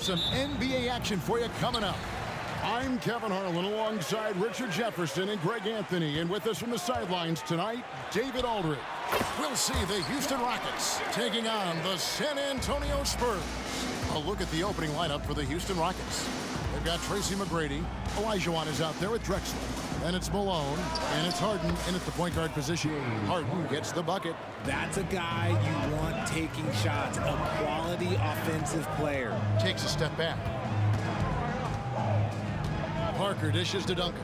some NBA action for you coming up. I'm Kevin Harlan alongside Richard Jefferson and Greg Anthony. And with us from the sidelines tonight, David Aldridge. We'll see the Houston Rockets taking on the San Antonio Spurs. A look at the opening lineup for the Houston Rockets. They've got Tracy McGrady. Olajuwon is out there with Drexler. And it's Malone, and it's Harden in at the point guard position. Harden gets the bucket. That's a guy you want taking shots, a quality offensive player. Takes a step back. Parker dishes to Duncan.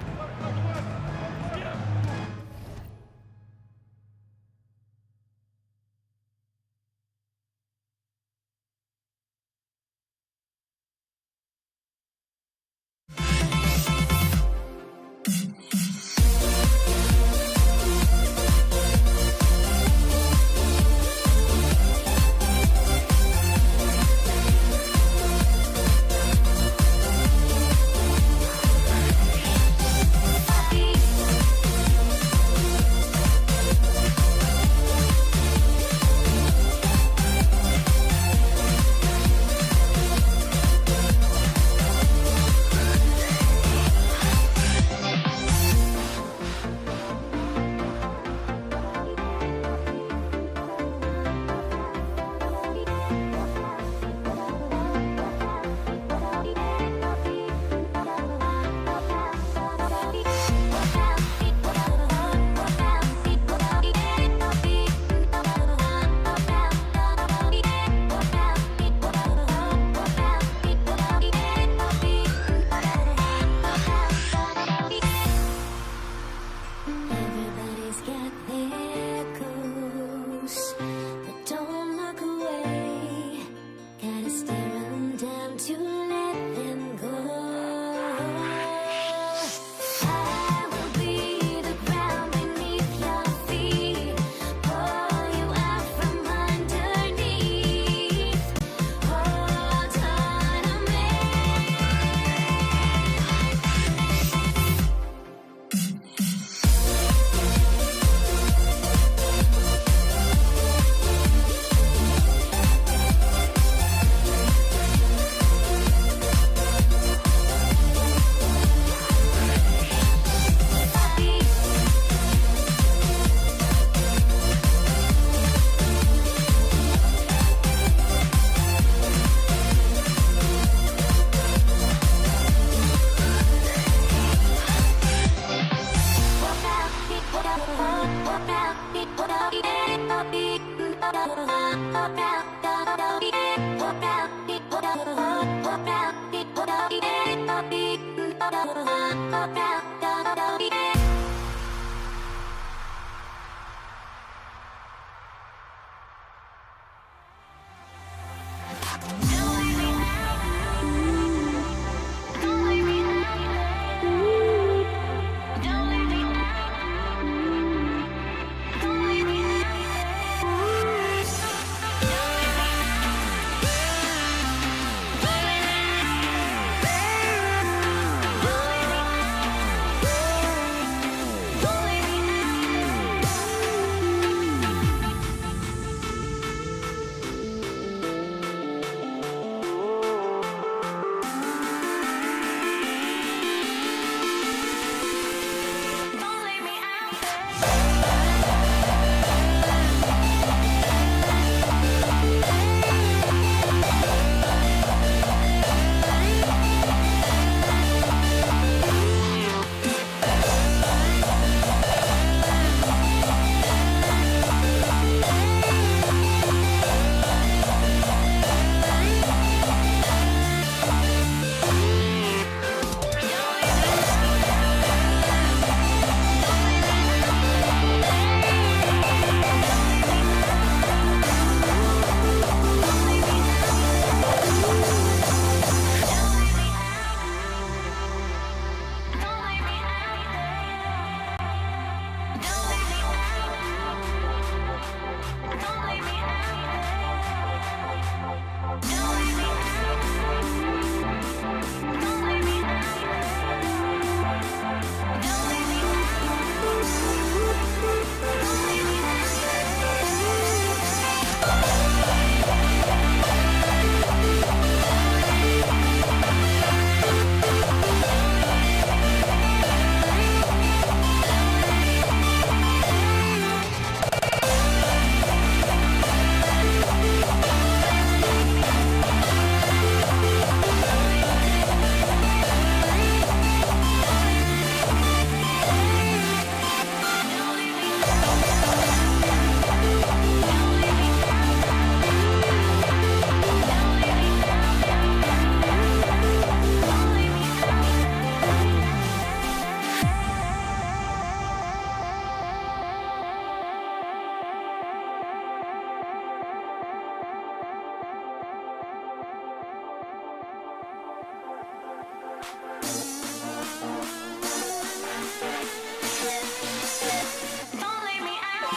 Don't leave me out.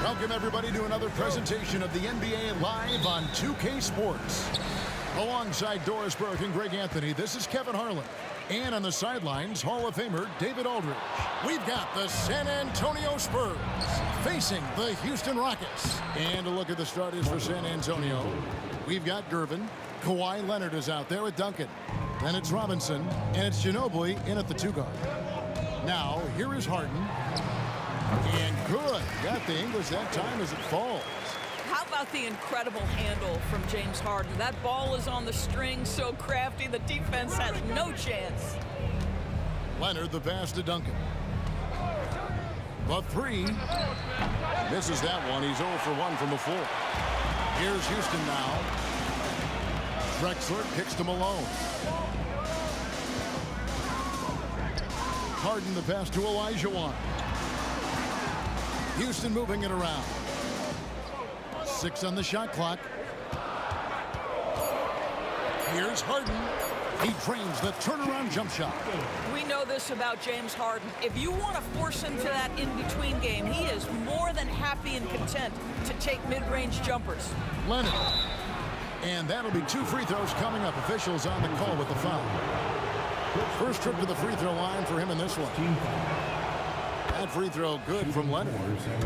Welcome, everybody, to another presentation of the NBA Live on 2K Sports. Alongside Doris Burke and Greg Anthony, this is Kevin Harlan. And on the sidelines, Hall of Famer David Aldridge. We've got the San Antonio Spurs facing the Houston Rockets. And a look at the starters for San Antonio. We've got Gervin. Kawhi Leonard is out there with Duncan. Then it's Robinson, and it's Ginobili in at the 2-guard. Now, here is Harden. And good. Got the English that time as it falls. How about the incredible handle from James Harden? That ball is on the string, so crafty, the defense has no chance. Leonard, the pass to Duncan. The 3. Misses that one. He's 0 for 1 from the floor. Here's Houston now. Drexler kicks to Malone. Harden, the pass to Olajuwon. Houston moving it around. 6 on the shot clock. Here's Harden. He trains the turnaround jump shot. We know this about James Harden. If you want to force him to that in-between game, he is more than happy and content to take mid-range jumpers. Leonard. And that'll be 2 free throws coming up. Officials on the call with the foul. First trip to the free throw line for him in this one. That free throw good from Leonard.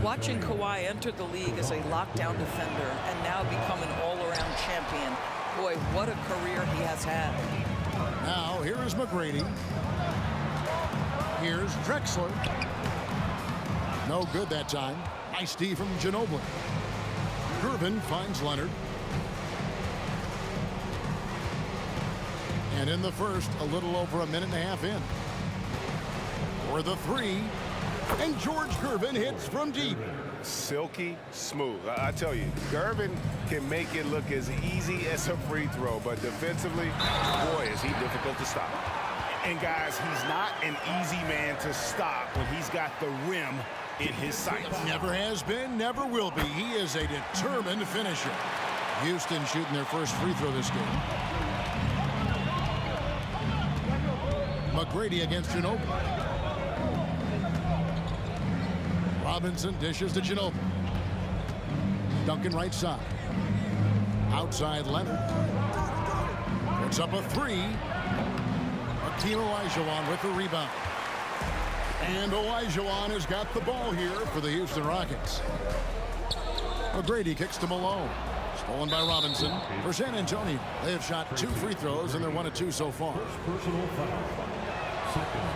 Watching Kawhi enter the league as a lockdown defender and now become an all-around champion. Boy, what a career he has had. Now, here is McGrady. Here's Drexler. No good that time. Nice D from Ginobili. Gervin finds Leonard. And in the first, a little over a minute and a half in. For the 3. And George Gervin hits from deep. Silky smooth. I tell you, Gervin can make it look as easy as a free throw, but defensively, boy, is he difficult to stop. And guys, he's not an easy man to stop when he's got the rim in his sights. Never has been, never will be. He is a determined finisher. Houston shooting their first free throw this game. McGrady against Ginobili. Robinson dishes to Ginobili. Duncan right side. Outside Leonard. Puts up a 3. Hakeem Olajuwon with the rebound. And Olajuwon has got the ball here for the Houston Rockets. McGrady kicks to Malone. Stolen by Robinson. For San Antonio, they have shot 2 free throws, and they're 1 of 2 so far.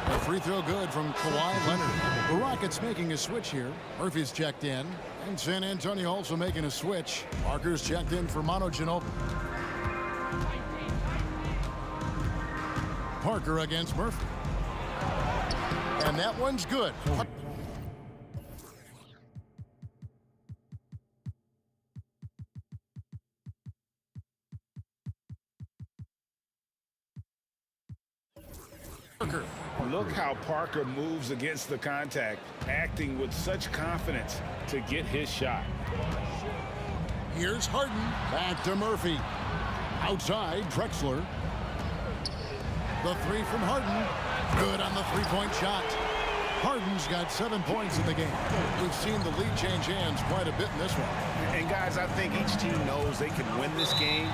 A free throw good from Kawhi Leonard. The Rockets making a switch here. Murphy's checked in. And San Antonio also making a switch. Parker's checked in for Manu Ginobili. Parker against Murphy. And that one's good. Parker. Look how Parker moves against the contact, acting with such confidence to get his shot. Here's Harden. Back to Murphy. Outside, Drexler. The 3 from Harden. Good on the 3-point shot. Harden's got 7 points in the game. We've seen the lead change hands quite a bit in this one. And guys, I think each team knows they can win this game.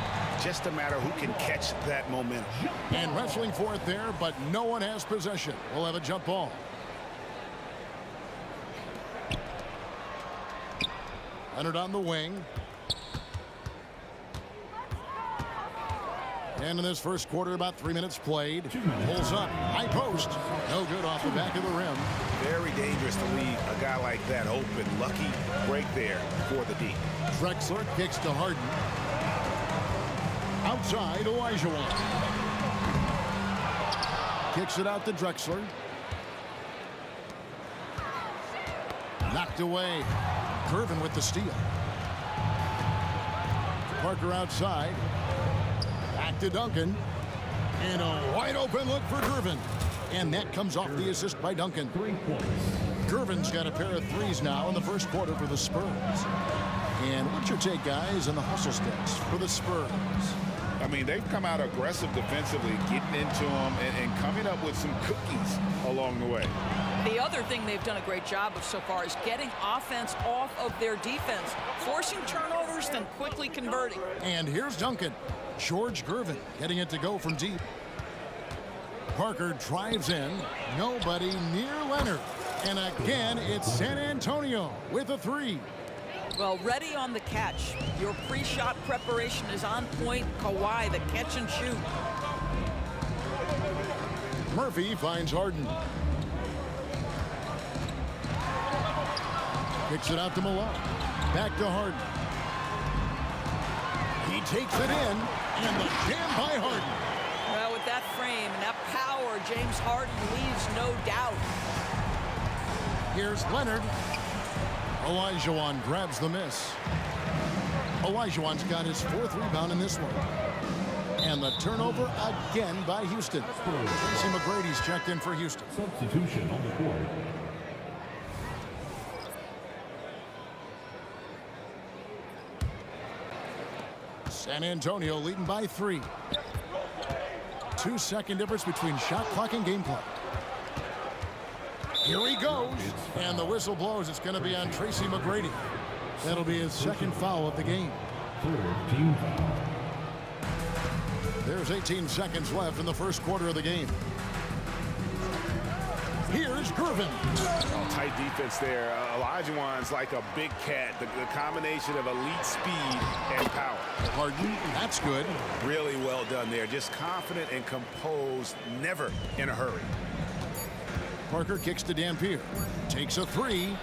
Just a matter who can catch that momentum. And wrestling for it there, but no one has possession. We'll have a jump ball. Leonard on the wing. And in this first quarter, about 3 minutes played. Pulls up, high post. No good off the back of the rim. Very dangerous to leave a guy like that open. Lucky break there for the D. Drexler kicks to Harden. Outside, Olajuwon. Kicks it out to Drexler. Knocked away. Curvin with the steal. Parker outside. Back to Duncan. And a wide open look for Curvin. And that comes off the assist by Duncan. Curvin's got a pair of threes now in the first quarter for the Spurs. And what's your take, guys, on the hustle steps for the Spurs? I mean, they've come out aggressive defensively, getting into them and coming up with some cookies along the way. The other thing they've done a great job of so far is getting offense off of their defense, forcing turnovers, then quickly converting. And here's Duncan. George Gervin getting it to go from deep. Parker drives in. Nobody near Leonard. And again, it's San Antonio with a three. Well, ready on the catch. Your pre-shot preparation is on point. Kawhi, the catch and shoot. Murphy finds Harden. Kicks it out to Malone. Back to Harden. He takes it in, and the jam by Harden. Well, with that frame and that power, James Harden leaves no doubt. Here's Leonard. Olajuwon grabs the miss. Olajuwon's got his 4th rebound in this one. And the turnover again by Houston. Tracy McGrady's checked in for Houston. Substitution on the court. San Antonio leading by 3. 2-second difference between shot clock and game clock. Here he goes, and the whistle blows. It's going to be on Tracy McGrady. That'll be his 2nd foul of the game. Team foul. There's 18 seconds left in the first quarter of the game. Here's Gervin. Oh, tight defense there. Olajuwon's like a big cat. The combination of elite speed and power. Harden, that's good. Really well done there. Just confident and composed, never in a hurry. Parker kicks to Dampier. Takes a 3.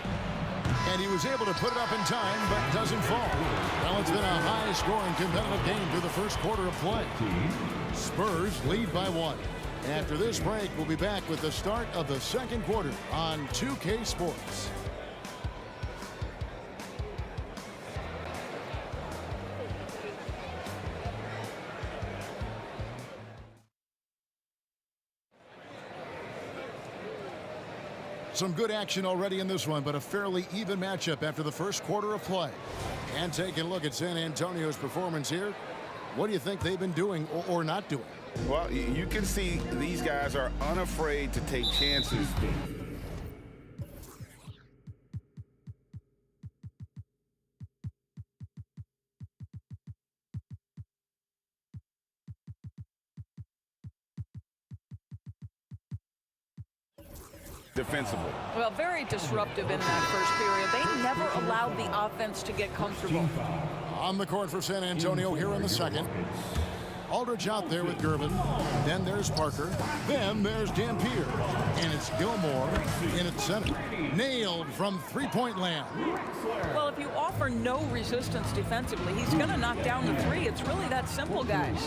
And he was able to put it up in time, but doesn't fall. Well, it's been a high-scoring competitive game through the first quarter of play. Spurs lead by 1. After this break, we'll be back with the start of the second quarter on 2K Sports. Some good action already in this one, but a fairly even matchup after the first quarter of play. And taking a look at San Antonio's performance here, what do you think they've been doing or not doing? Well, you can see these guys are unafraid to take chances. Defensively. Well, very disruptive in that first period. They never allowed the offense to get comfortable. On the court for San Antonio here in the second. Aldridge out there with Gervin. Then there's Parker. Then there's Dampier. And it's Gilmore in at center. Nailed from three-point land. Well, if you offer no resistance defensively, he's going to knock down the 3. It's really that simple, guys.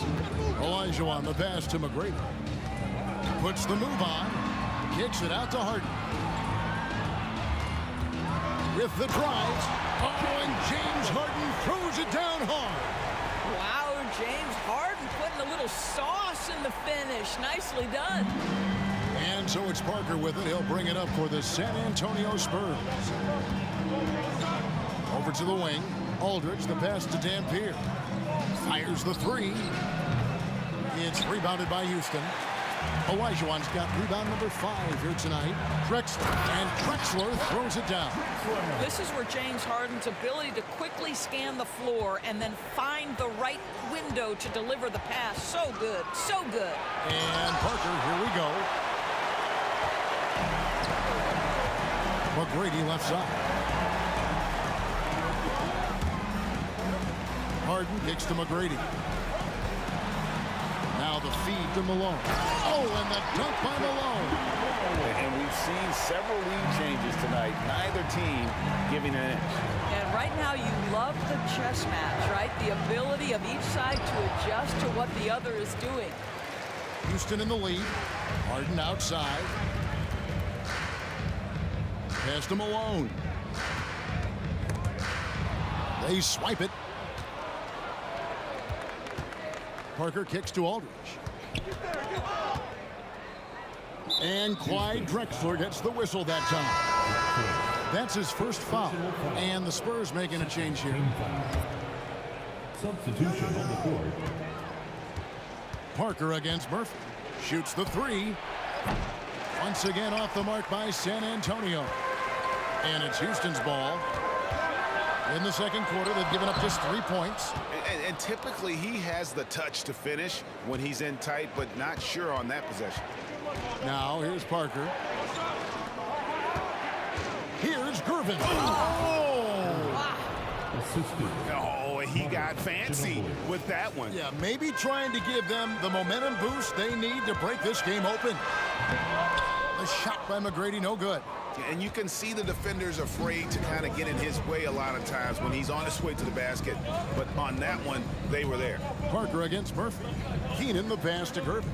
Olajuwon, the pass to McGrady. Puts the move on. Kicks it out to Harden. With the drive. Oh, and James Harden throws it down hard. Wow, James Harden putting a little sauce in the finish. Nicely done. And so it's Parker with it. He'll bring it up for the San Antonio Spurs. Over to the wing. Aldridge, the pass to Dampier. Fires the 3. It's rebounded by Houston. Olajuwon's got rebound number 5 here tonight. Drexler throws it down. This is where James Harden's ability to quickly scan the floor and then find the right window to deliver the pass. So good, so good. And Parker, here we go. McGrady left side. Harden kicks to McGrady. Now the feed to Malone. Oh, and the dunk by Malone. And we've seen several lead changes tonight. Neither team giving an inch. And right now you love the chess match, right? The ability of each side to adjust to what the other is doing. Houston in the lead. Harden outside. Pass to Malone. They swipe it. Parker kicks to Aldridge. And Clyde Drexler gets the whistle that time. That's his first foul. And the Spurs making a change here. Substitution on the court. Parker against Murphy. Shoots the 3. Once again off the mark by San Antonio. And it's Houston's ball. In the second quarter, they've given up just 3 points. And typically he has the touch to finish when he's in tight, but not sure on that possession. Now here's Parker. Here's Gervin. Assisted. Oh, he got fancy with that one. Yeah, maybe trying to give them the momentum boost they need to break this game open. The shot by McGrady, no good. And you can see the defenders afraid to kind of get in his way a lot of times when he's on his way to the basket. But on that one, they were there. Parker against Murphy. Keenan the pass to Gervin.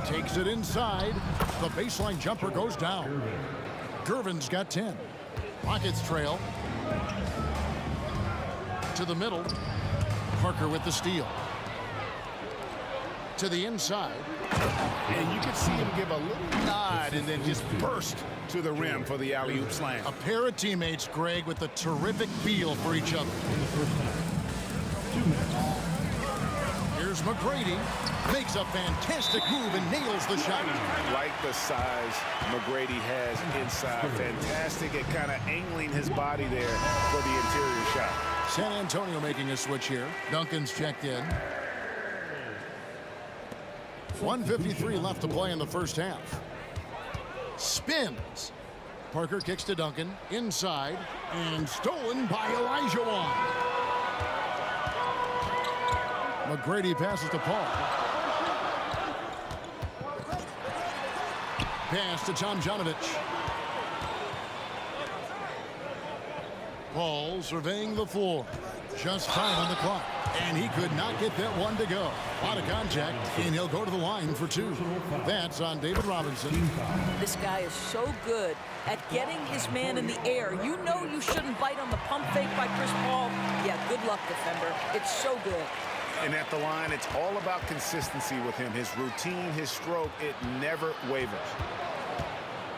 Takes it inside. The baseline jumper goes down. Gervin's got 10. Rockets trail. To the middle. Parker with the steal. To the inside. And you could see him give a little nod and then just burst to the rim for the alley-oop slam. A pair of teammates, Greg, with a terrific feel for each other. In the first half. 2 minutes. Here's McGrady. Makes a fantastic move and nails the shot. Like the size McGrady has inside. Fantastic at kind of angling his body there for the interior shot. San Antonio making a switch here. Duncan's checked in. 1:53 left to play in the first half. Spins. Parker kicks to Duncan. Inside. And stolen by Olajuwon. McGrady passes to Paul. Pass to Tomjanovich. Paul surveying the floor. Just 5 on the clock. And he could not get that one to go. Out of contact, and he'll go to the line for 2. That's on David Robinson. This guy is so good at getting his man in the air. You know you shouldn't bite on the pump fake by Chris Paul. Yeah, good luck, defender. It's so good. And at the line, it's all about consistency with him. His routine, his stroke, it never wavers.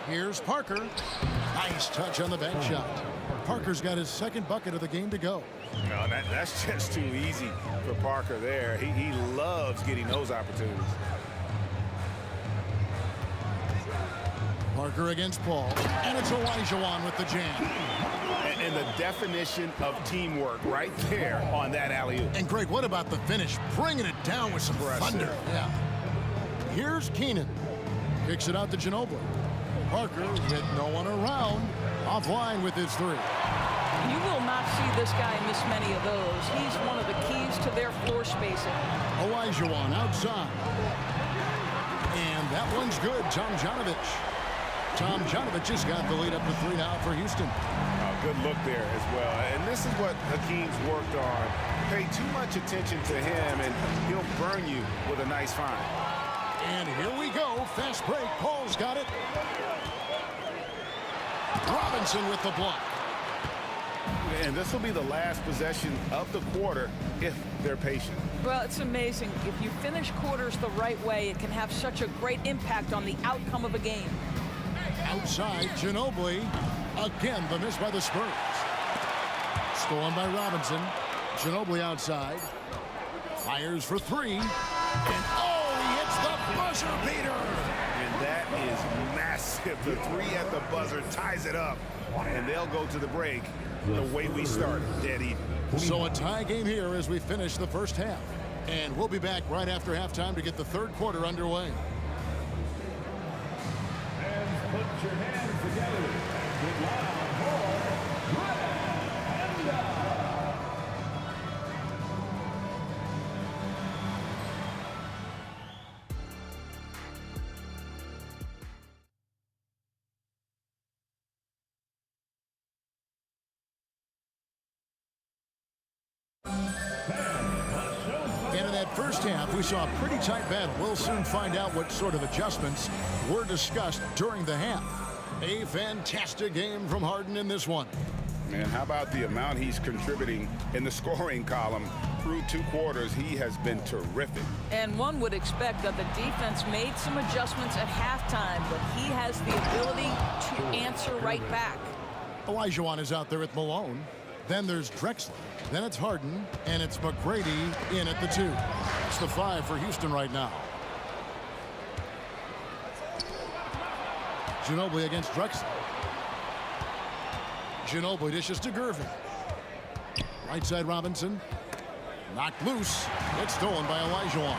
Here's Parker. Nice touch on the bank shot. Parker's got his second bucket of the game to go. No, that's just too easy for Parker there. He loves getting those opportunities. Parker against Paul. And it's Olajuwon with the jam. And the definition of teamwork right there on that alley-oop. And Greg, what about the finish? Bringing it down with some thunder. Yeah. Here's Keenan. Kicks it out to Ginobili. Parker hit no one around. Offline with his 3. You will not see this guy miss many of those. He's one of the keys to their floor spacing. Olajuwon outside. And that one's good. Tomjanovich. Tomjanovich just got the lead up to 3 now for Houston. Good look there as well. And this is what Hakeem's worked on. Pay too much attention to him, and he'll burn you with a nice find. And here we go. Fast break. Paul's got it. Robinson with the block. And this will be the last possession of the quarter if they're patient. Well, it's amazing. If you finish quarters the right way, it can have such a great impact on the outcome of a game. Outside, Ginobili. Again, the miss by the Spurs. Stolen by Robinson. Ginobili outside. Fires for 3. And oh, he hits the buzzer beater. And that is massive. The three at the buzzer ties it up. And they'll go to the break the way we started, dead even. So a tie game here as we finish the first half. And we'll be back right after halftime to get the third quarter underway. And put your hands together. Get loud for Red Panda. And in that first half, we saw a pretty tight battle. We'll soon find out what sort of adjustments were discussed during the half. A fantastic game from Harden in this one. And how about the amount he's contributing in the scoring column through 2 quarters? He has been terrific. And one would expect that the defense made some adjustments at halftime, but he has the ability to answer right back. Olajuwon is out there with Malone. Then there's Drexler. Then it's Harden. And it's McGrady in at the 2. It's the 5 for Houston right now. Ginobili against Drexler. Ginobili dishes to Gervin. Right side Robinson. Knocked loose. It's stolen by Olajuwon.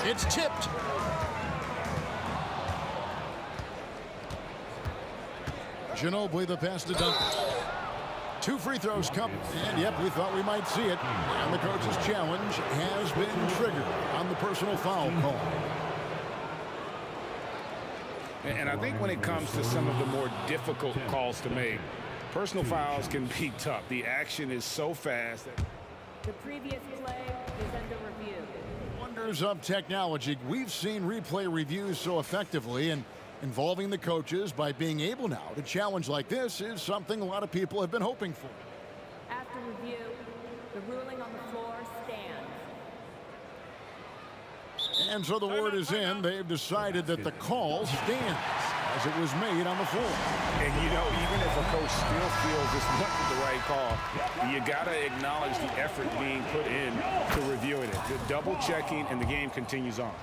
It's tipped. Ginobili the pass to Duncan. 2 free throws come. And yep, we thought we might see it. And the coach's challenge has been triggered on the personal foul call. And I think when it comes to some of the more difficult calls to make, personal fouls can be tough. The action is so fast. The previous play is under review. Wonders of technology. We've seen replay reviews so effectively, and involving the coaches by being able now to challenge like this is something a lot of people have been hoping for. After review, the ruling on the floor stands. And so the word is in. They've decided that the call stands as it was made on the floor. And, you know, even if a coach still feels this wasn't the right call, you got to acknowledge the effort being put in to reviewing it. The double checking, and the game continues on.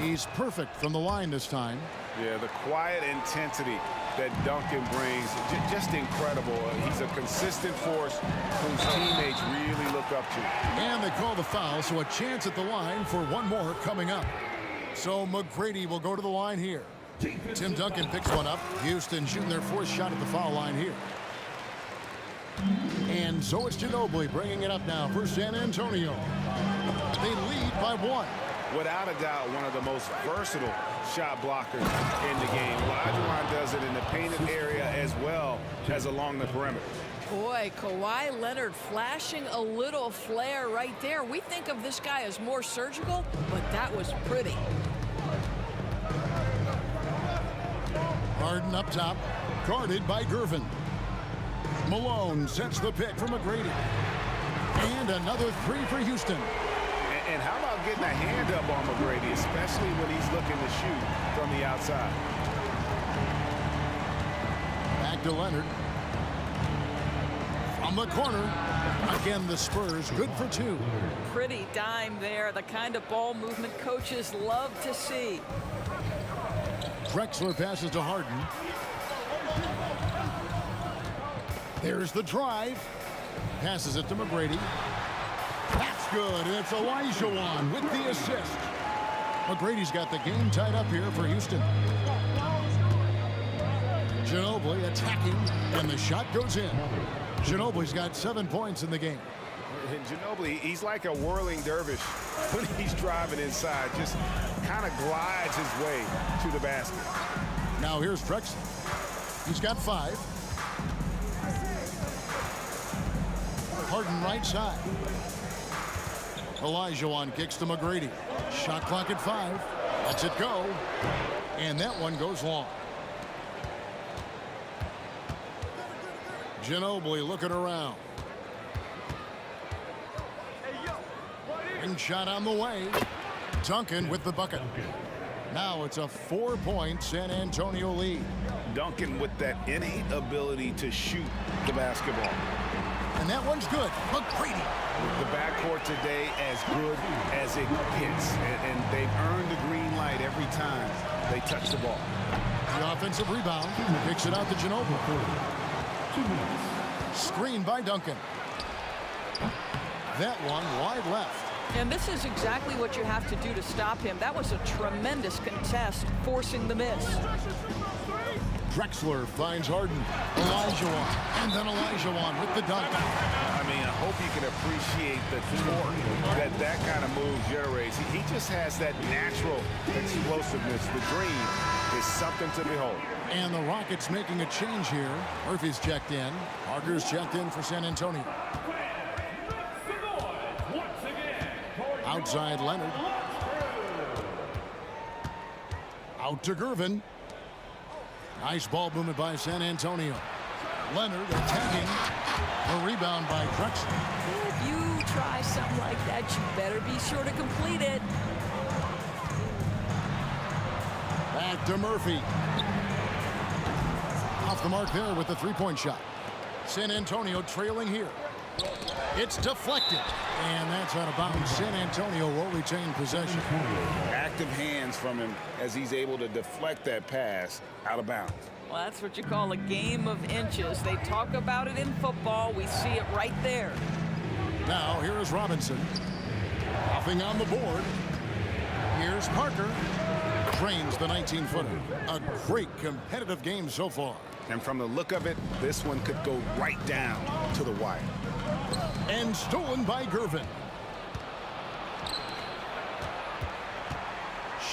He's perfect from the line this time. Yeah, the quiet intensity that Duncan brings, just incredible. He's a consistent force whose teammates really look up to. And they call the foul, so a chance at the line for one more coming up. So McGrady will go to the line here. Tim Duncan picks one up. Houston shooting their 4th shot at the foul line here. And so it's Ginobili bringing it up now for San Antonio. They lead by 1. Without a doubt, one of the most versatile shot blockers in the game. Olajuwon does it in the painted area as well as along the perimeter. Boy, Kawhi Leonard flashing a little flare right there. We think of this guy as more surgical, but that was pretty. Harden up top, guarded by Gervin. Malone sets the pick for McGrady. And another 3 for Houston. And how about getting a hand up on McGrady, especially when he's looking to shoot from the outside? Back to Leonard. From the corner. Again, the Spurs good for 2. Pretty dime there, the kind of ball movement coaches love to see. Drexler passes to Harden. There's the drive. Passes it to McGrady. That's good, and it's Olajuwon with the assist. McGrady's got the game tied up here for Houston. Ginobili attacking, and the shot goes in. Ginobili's got 7 points in the game. And Ginobili, he's like a whirling dervish when he's driving inside. Just kind of glides his way to the basket. Now here's Drexler. He's got 5. Harden right side. Olajuwon kicks to McGrady. Shot clock at 5. Lets it go. And that one goes long. Ginobili looking around. And shot on the way. Duncan with the bucket. Now it's a 4-point San Antonio lead. Duncan with that innate ability to shoot the basketball. And that one's good. McGrady. The backcourt today as good as it gets. And they've earned the green light every time they touch the ball. The offensive rebound. Kicks it out to Ginobili. Screen by Duncan. That one wide left. And this is exactly what you have to do to stop him. That was a tremendous contest, forcing the miss. Drexler finds Harden. Olajuwon. And then Olajuwon with the dunk. I mean, I hope you can appreciate the torque that kind of move generates. He just has that natural explosiveness. The dream is something to behold. And the Rockets making a change here. Murphy's checked in. Parker's checked in for San Antonio. Outside Leonard. Out to Gervin. Nice ball movement by San Antonio. Leonard attacking. A rebound by Drexler. If you try something like that, you better be sure to complete it. Back to Murphy. Off the mark there with the three-point shot. San Antonio trailing here. It's deflected. And that's out of bounds. San Antonio will retain possession. Active hands from him as he's able to deflect that pass out of bounds. Well, that's what you call a game of inches. They talk about it in football. We see it right there. Now, here is Robinson. Nothing on the board. Here's Parker. Trains the 19-footer. A great competitive game so far. And from the look of it, this one could go right down to the wire. And stolen by Gervin.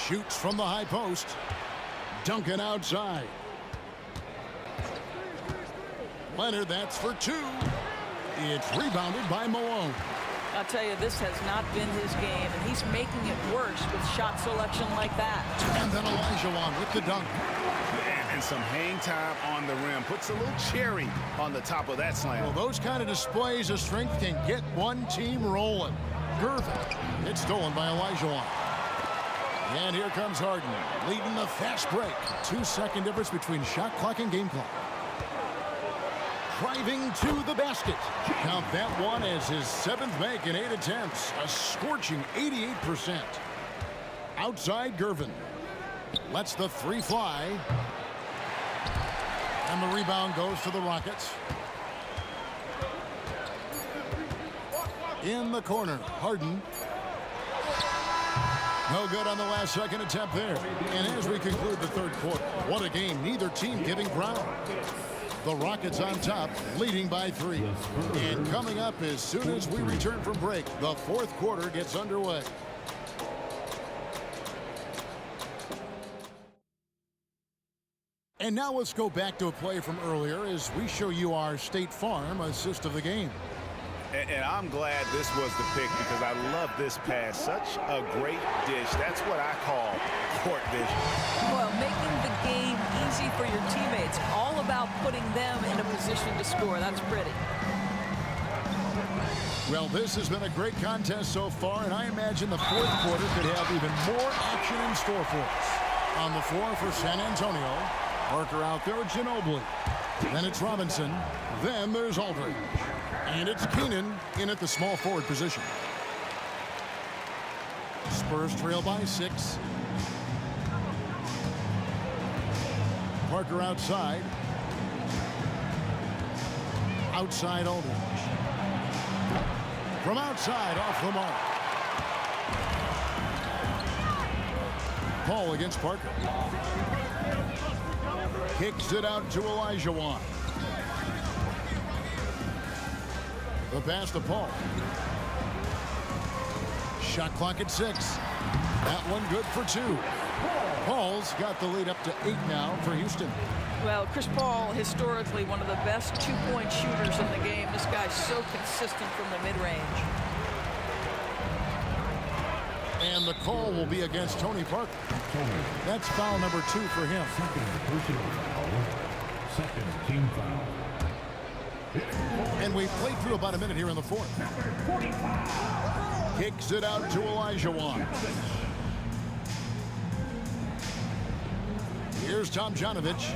Shoots from the high post. Duncan outside. Leonard, that's for two. It's rebounded by Malone. I'll tell you, this has not been his game, and he's making it worse with shot selection like that. And then Olajuwon with the dunk. And some hang time on the rim. Puts a little cherry on the top of that slam. Well, those kind of displays of strength can get one team rolling. Gervin. It's stolen by Olajuwon. And here comes Harden, leading the fast break. 2-second difference between shot clock and game clock. Driving to the basket. Count that one as his 7th make in 8 attempts. A scorching 88%. Outside Gervin. Lets the three fly. And the rebound goes to the Rockets. In the corner, Harden. No good on the last second attempt there. And as we conclude the third quarter, what a game. Neither team giving ground. The Rockets on top, leading by 3. And coming up as soon as we return from break, the fourth quarter gets underway. And now let's go back to a play from earlier as we show you our State Farm assist of the game. And I'm glad this was the pick because I love this pass. Such a great dish. That's what I call court vision. Well, making the game easy for your teammates. All about putting them in a position to score. That's pretty. Well, this has been a great contest so far, and I imagine the fourth quarter could have even more action in store for us. On the floor for San Antonio, Parker out there with Ginobili. Then it's Robinson. Then there's Aldridge. And it's Keenan in at the small forward position. Spurs trail by 6. Parker outside. Outside Aldridge. From outside, off the mark. Paul against Parker. Kicks it out to Olajuwon. The pass to Paul. Shot clock at 6. That one good for 2. Paul's got the lead up to 8 now for Houston. Well, Chris Paul, historically one of the best two-point shooters in the game. This guy's so consistent from the mid-range. And the call will be against Tony Parker. That's foul number 2 for him. Second team foul. And we've played through about a minute here in the fourth. Kicks it out to Olajuwon. Here's Tomjanovich.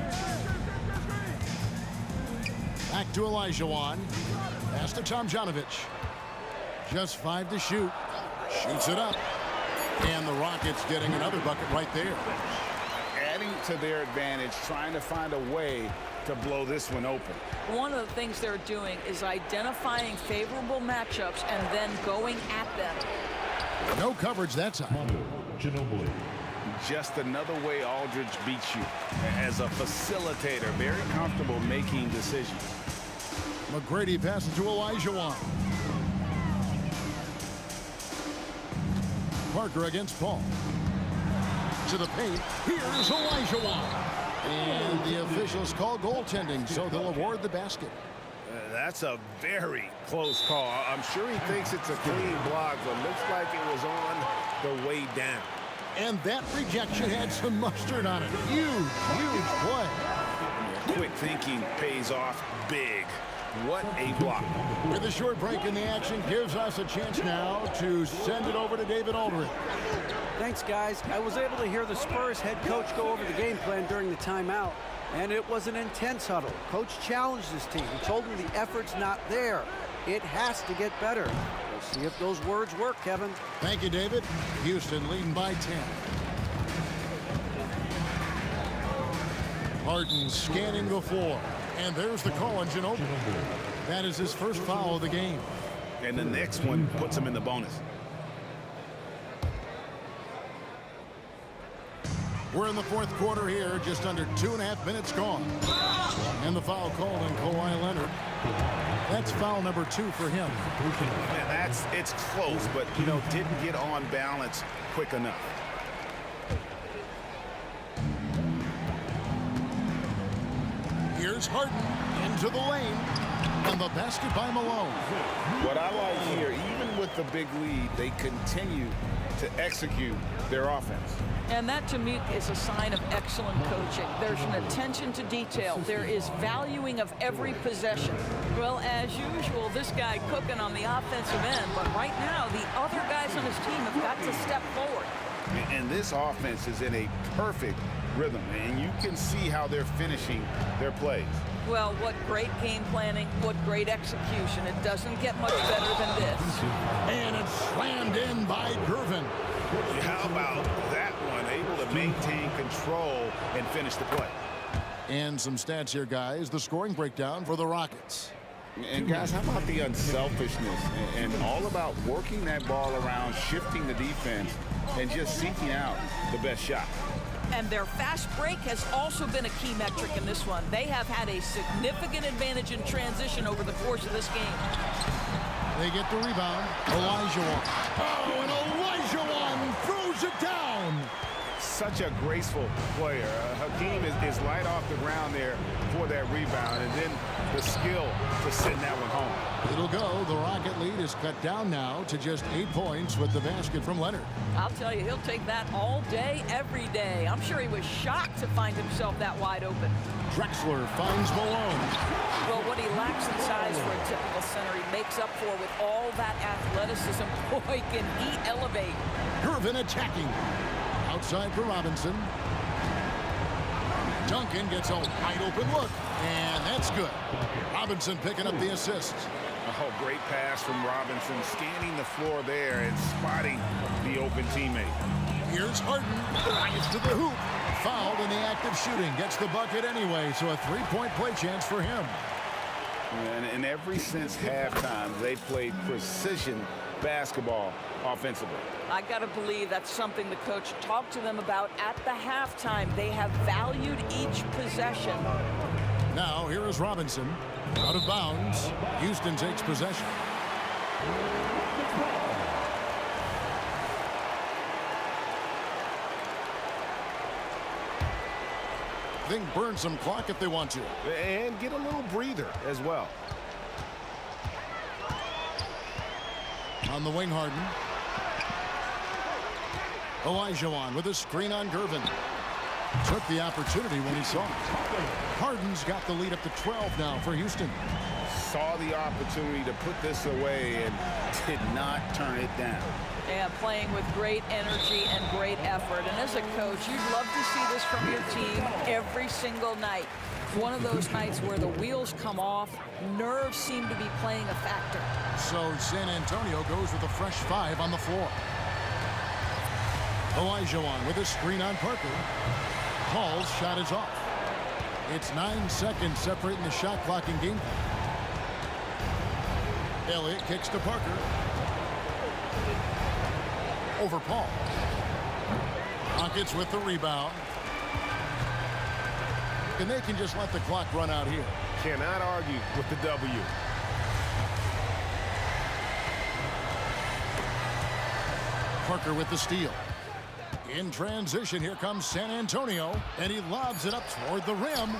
Back to Olajuwon. Pass to Tomjanovich. Just 5 to shoot. Shoots it up. And the Rockets getting another bucket right there. Adding to their advantage, trying to find a way to blow this one open. One of the things they're doing is identifying favorable matchups and then going at them. No coverage that time. Ginobili. Just another way Aldridge beats you. As a facilitator, very comfortable making decisions. McGrady passes to Olajuwon. Parker against Paul. To the paint. Here's Olajuwon. And the officials call goaltending, so they'll award the basket. That's a very close call. I'm sure he thinks it's a clean block, but looks like it was on the way down. And that rejection had some mustard on it. Huge play. Quick thinking pays off big. What a block. With a short break in the action, gives us a chance now to send it over to David Aldridge. Thanks, guys. I was able to hear the Spurs head coach go over the game plan during the timeout, and it was an intense huddle. Coach challenged his team. He told them the effort's not there. It has to get better. We'll see if those words work, Kevin. Thank you, David. Houston leading by 10. Harden scanning the floor. And there's the call on Ginobili. That is his first foul of the game. And the next one puts him in the bonus. We're in the fourth quarter here, just under 2.5 minutes gone. And the foul called on Kawhi Leonard. That's foul number 2 for him. And it's close, but, didn't get on balance quick enough. Here's Harden into the lane. And the basket by Malone. What I like here, even with the big lead, they continue to execute their offense. And that, to me, is a sign of excellent coaching. There's an attention to detail. There is valuing of every possession. Well, as usual, this guy cooking on the offensive end, but right now, the other guys on his team have got to step forward. And this offense is in a perfect rhythm, and you can see how they're finishing their plays. Well, what great game planning, what great execution. It doesn't get much better than this. And it's slammed in by Gervin. How about that one? Able to maintain control and finish the play. And some stats here, guys. The scoring breakdown for the Rockets. And, guys, how about the unselfishness and all about working that ball around, shifting the defense, and just seeking out the best shot. And their fast break has also been a key metric in this one. They have had a significant advantage in transition over the course of this game. They get the rebound. Olajuwon. Oh, and Olajuwon throws it down. Such a graceful player. Hakeem is light off the ground there for that rebound, and then the skill to send that one home. It'll go. The Rocket lead is cut down now to just 8 points with the basket from Leonard. I'll tell you, he'll take that all day, every day. I'm sure he was shocked to find himself that wide open. Drexler finds Malone. Well, what he lacks in size for a typical center, he makes up for with all that athleticism. Boy, can he elevate. Gervin attacking. Outside for Robinson. Duncan gets a wide open look, and that's good. Robinson picking up the assist. Oh, great pass from Robinson, scanning the floor there and spotting the open teammate. Here's Harden. It's to the hoop. Fouled in the act of shooting. Gets the bucket anyway, so a three-point play chance for him. And ever since halftime, they played precision basketball offensively. I got to believe that's something the coach talked to them about at the halftime. They have valued each possession. Now, here is Robinson. Out of bounds. Houston takes possession. They can burn some clock if they want to. And get a little breather as well. On the wing, Harden. Olajuwon with a screen on Gervin. Took the opportunity when he saw it. Harden's got the lead up to 12 now for Houston. Saw the opportunity to put this away and did not turn it down. Yeah, playing with great energy and great effort. And as a coach, you'd love to see this from your team every single night. One of those nights where the wheels come off, nerves seem to be playing a factor. So San Antonio goes with a fresh 5 on the floor. Olajuwon with a screen on Parker. Hall's shot is off. It's 9 seconds separating the shot clock and game clock. Elliott kicks to Parker. Over Paul. Rockets with the rebound. And they can just let the clock run out here. Cannot argue with the W. Parker with the steal. In transition, here comes San Antonio, and he lobs it up toward the rim.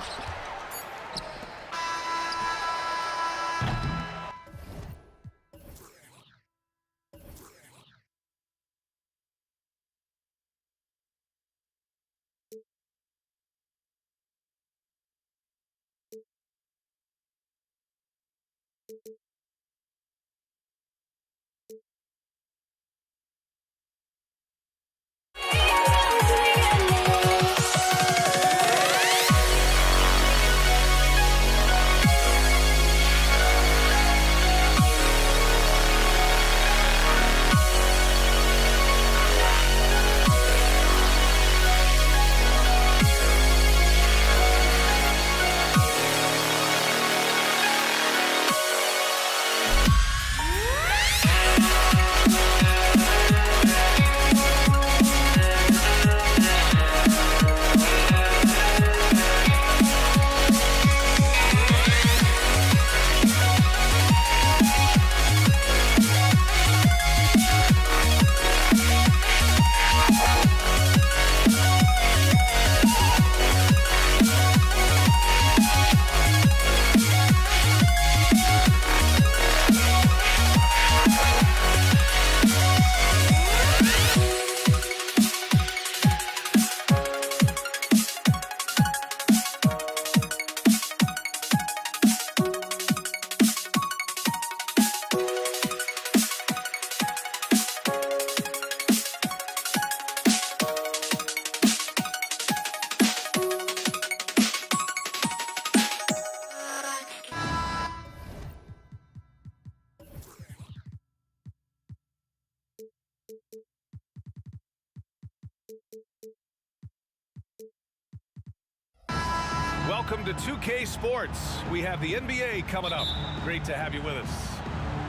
Welcome to 2K Sports. We have the NBA coming up. Great to have you with us.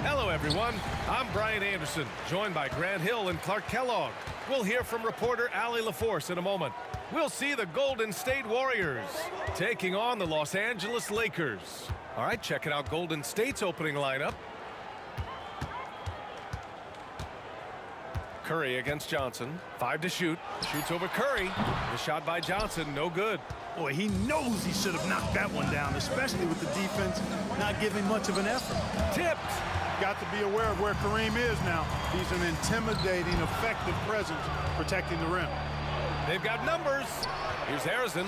Hello, everyone. I'm Brian Anderson, joined by Grant Hill and Clark Kellogg. We'll hear from reporter Allie LaForce in a moment. We'll see the Golden State Warriors taking on the Los Angeles Lakers. All right, checking out Golden State's opening lineup. Curry against Johnson. 5 to shoot. Shoots over Curry. The shot by Johnson, no good. Boy, he knows he should have knocked that one down, especially with the defense not giving much of an effort. Tipped. Got to be aware of where Kareem is now. He's an intimidating, effective presence protecting the rim. They've got numbers. Here's Harrison.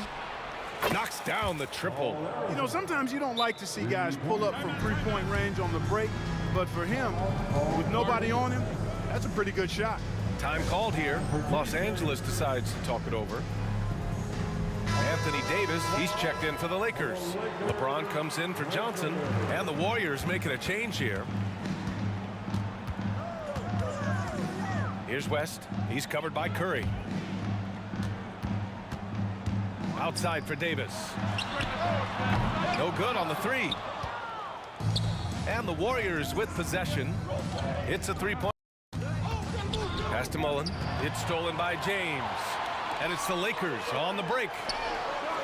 Knocks down the triple. You know, sometimes you don't like to see guys pull up from three-point range on the break, but for him, with nobody on him, that's a pretty good shot. Time called here. Los Angeles decides to talk it over. Anthony Davis, he's checked in for the Lakers. LeBron comes in for Johnson, and the Warriors making a change here. Here's West. He's covered by Curry. Outside for Davis. No good on the three. And the Warriors with possession. It's a three-point. Pass to Mullen. It's stolen by James. And it's the Lakers on the break.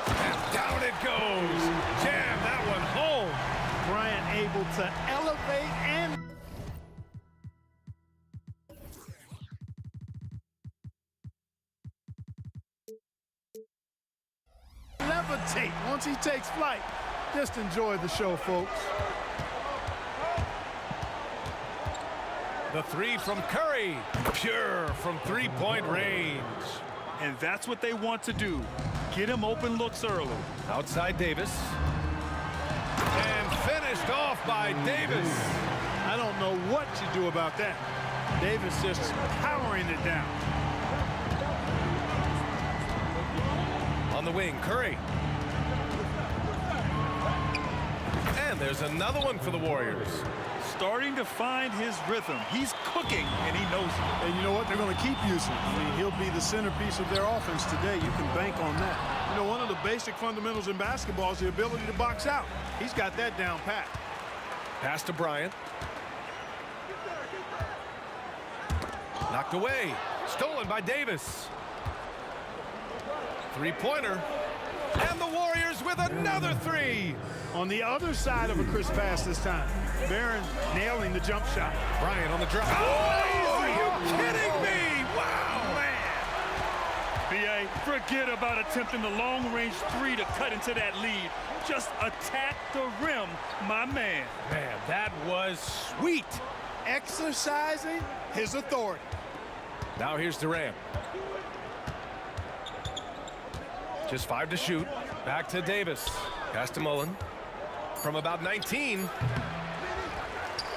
And down it goes. Jam that one home. Bryant able to elevate and levitate once he takes flight. Just enjoy the show, folks. The three from Curry. Pure from three-point range. And that's what they want to do. Get him open looks early. Outside Davis. And finished off by Davis. I don't know what you do about that. Davis just powering it down. On the wing, Curry. And there's another one for the Warriors. Starting to find his rhythm. He's cooking, and he knows it. And you know what? They're going to keep using him. I mean, he'll be the centerpiece of their offense today. You can bank on that. You know, one of the basic fundamentals in basketball is the ability to box out. He's got that down pat. Pass to Bryant. Knocked away. Stolen by Davis. Three-pointer. And the Warriors with another three. On the other side of a crisp pass this time. Barron nailing the jump shot. Bryant on the drive. Oh, are you kidding me? Wow, man. B.A., forget about attempting the long-range three to cut into that lead. Just attack the rim, my man. Man, that was sweet. Exercising his authority. Now here's Durant. Just 5 to shoot. Back to Davis. Pass to Mullen. From about 19.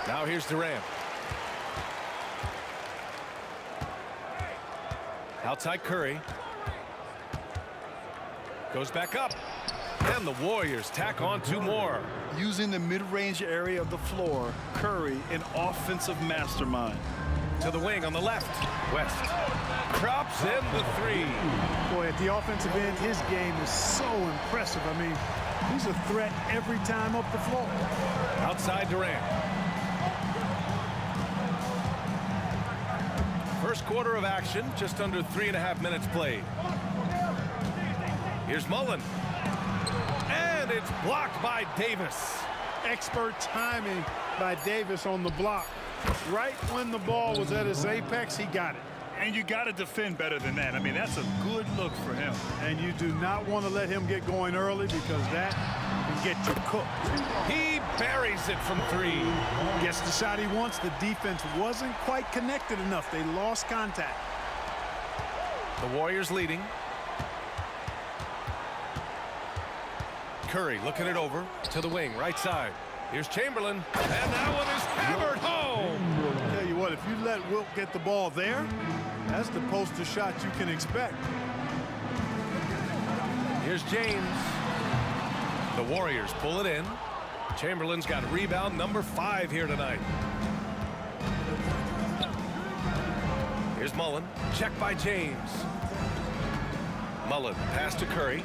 Now here's Durant. Outside Curry. Goes back up. And the Warriors tack on 2 more. Using the mid-range area of the floor, Curry, an offensive mastermind. To the wing on the left. West drops in the 3. Boy, at the offensive end, his game is so impressive. I mean, he's a threat every time up the floor. Outside Durant. First quarter of action, just under 3.5 minutes played. Here's Mullen. And it's blocked by Davis. Expert timing by Davis on the block. Right when the ball was at its apex, he got it. And you got to defend better than that. I mean, that's a good look for him. And you do not want to let him get going early because that can get you cooked. He buries it from 3. Gets the shot he wants. The defense wasn't quite connected enough. They lost contact. The Warriors leading. Curry looking it over to the wing, right side. Here's Chamberlain, and that one is hammered home. I'll tell you what, if you let Wilt get the ball there, that's the poster shot you can expect. Here's James. The Warriors pull it in. Chamberlain's got rebound number 5 here tonight. Here's Mullen, checked by James. Mullen, pass to Curry.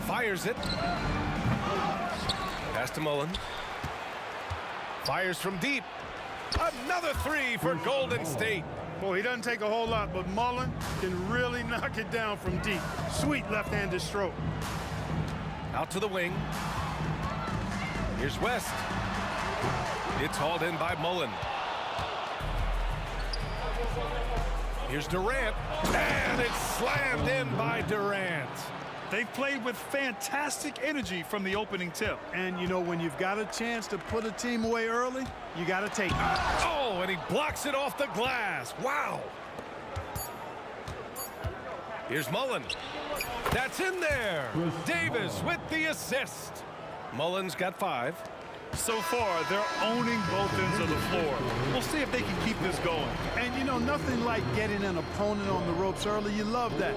Fires it. Pass to Mullen. Fires from deep. Another 3 for Golden State. Boy, he doesn't take a whole lot, but Mullen can really knock it down from deep. Sweet left-handed stroke. Out to the wing. Here's West. It's hauled in by Mullen. Here's Durant. And it's slammed in by Durant. They've played with fantastic energy from the opening tip. And, you know, when you've got a chance to put a team away early, you got to take it. Oh, and he blocks it off the glass. Wow. Here's Mullen. That's in there. Davis with the assist. Mullen's got 5. So far, they're owning both ends of the floor. We'll see if they can keep this going. And, you know, nothing like getting an opponent on the ropes early. You love that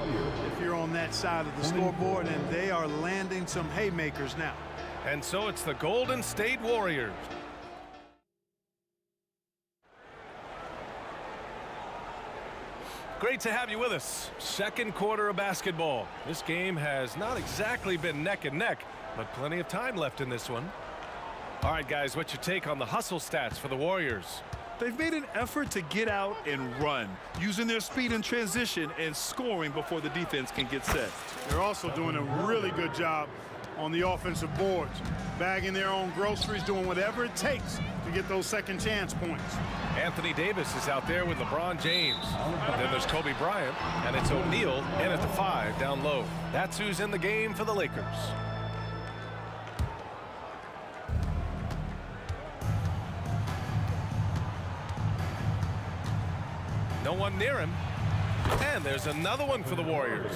if you're on that side of the scoreboard, and they are landing some haymakers now. And so it's the Golden State Warriors. Great to have you with us. Second quarter of basketball. This game has not exactly been neck and neck, but plenty of time left in this one. All right, guys, what's your take on the hustle stats for the Warriors? They've made an effort to get out and run, using their speed in transition and scoring before the defense can get set. They're also doing a really good job on the offensive boards, bagging their own groceries, doing whatever it takes to get those second chance points. Anthony Davis is out there with LeBron James. Then there's Kobe Bryant, and it's O'Neal in at the 5 down low. That's who's in the game for the Lakers. No one near him. And there's another one for the Warriors.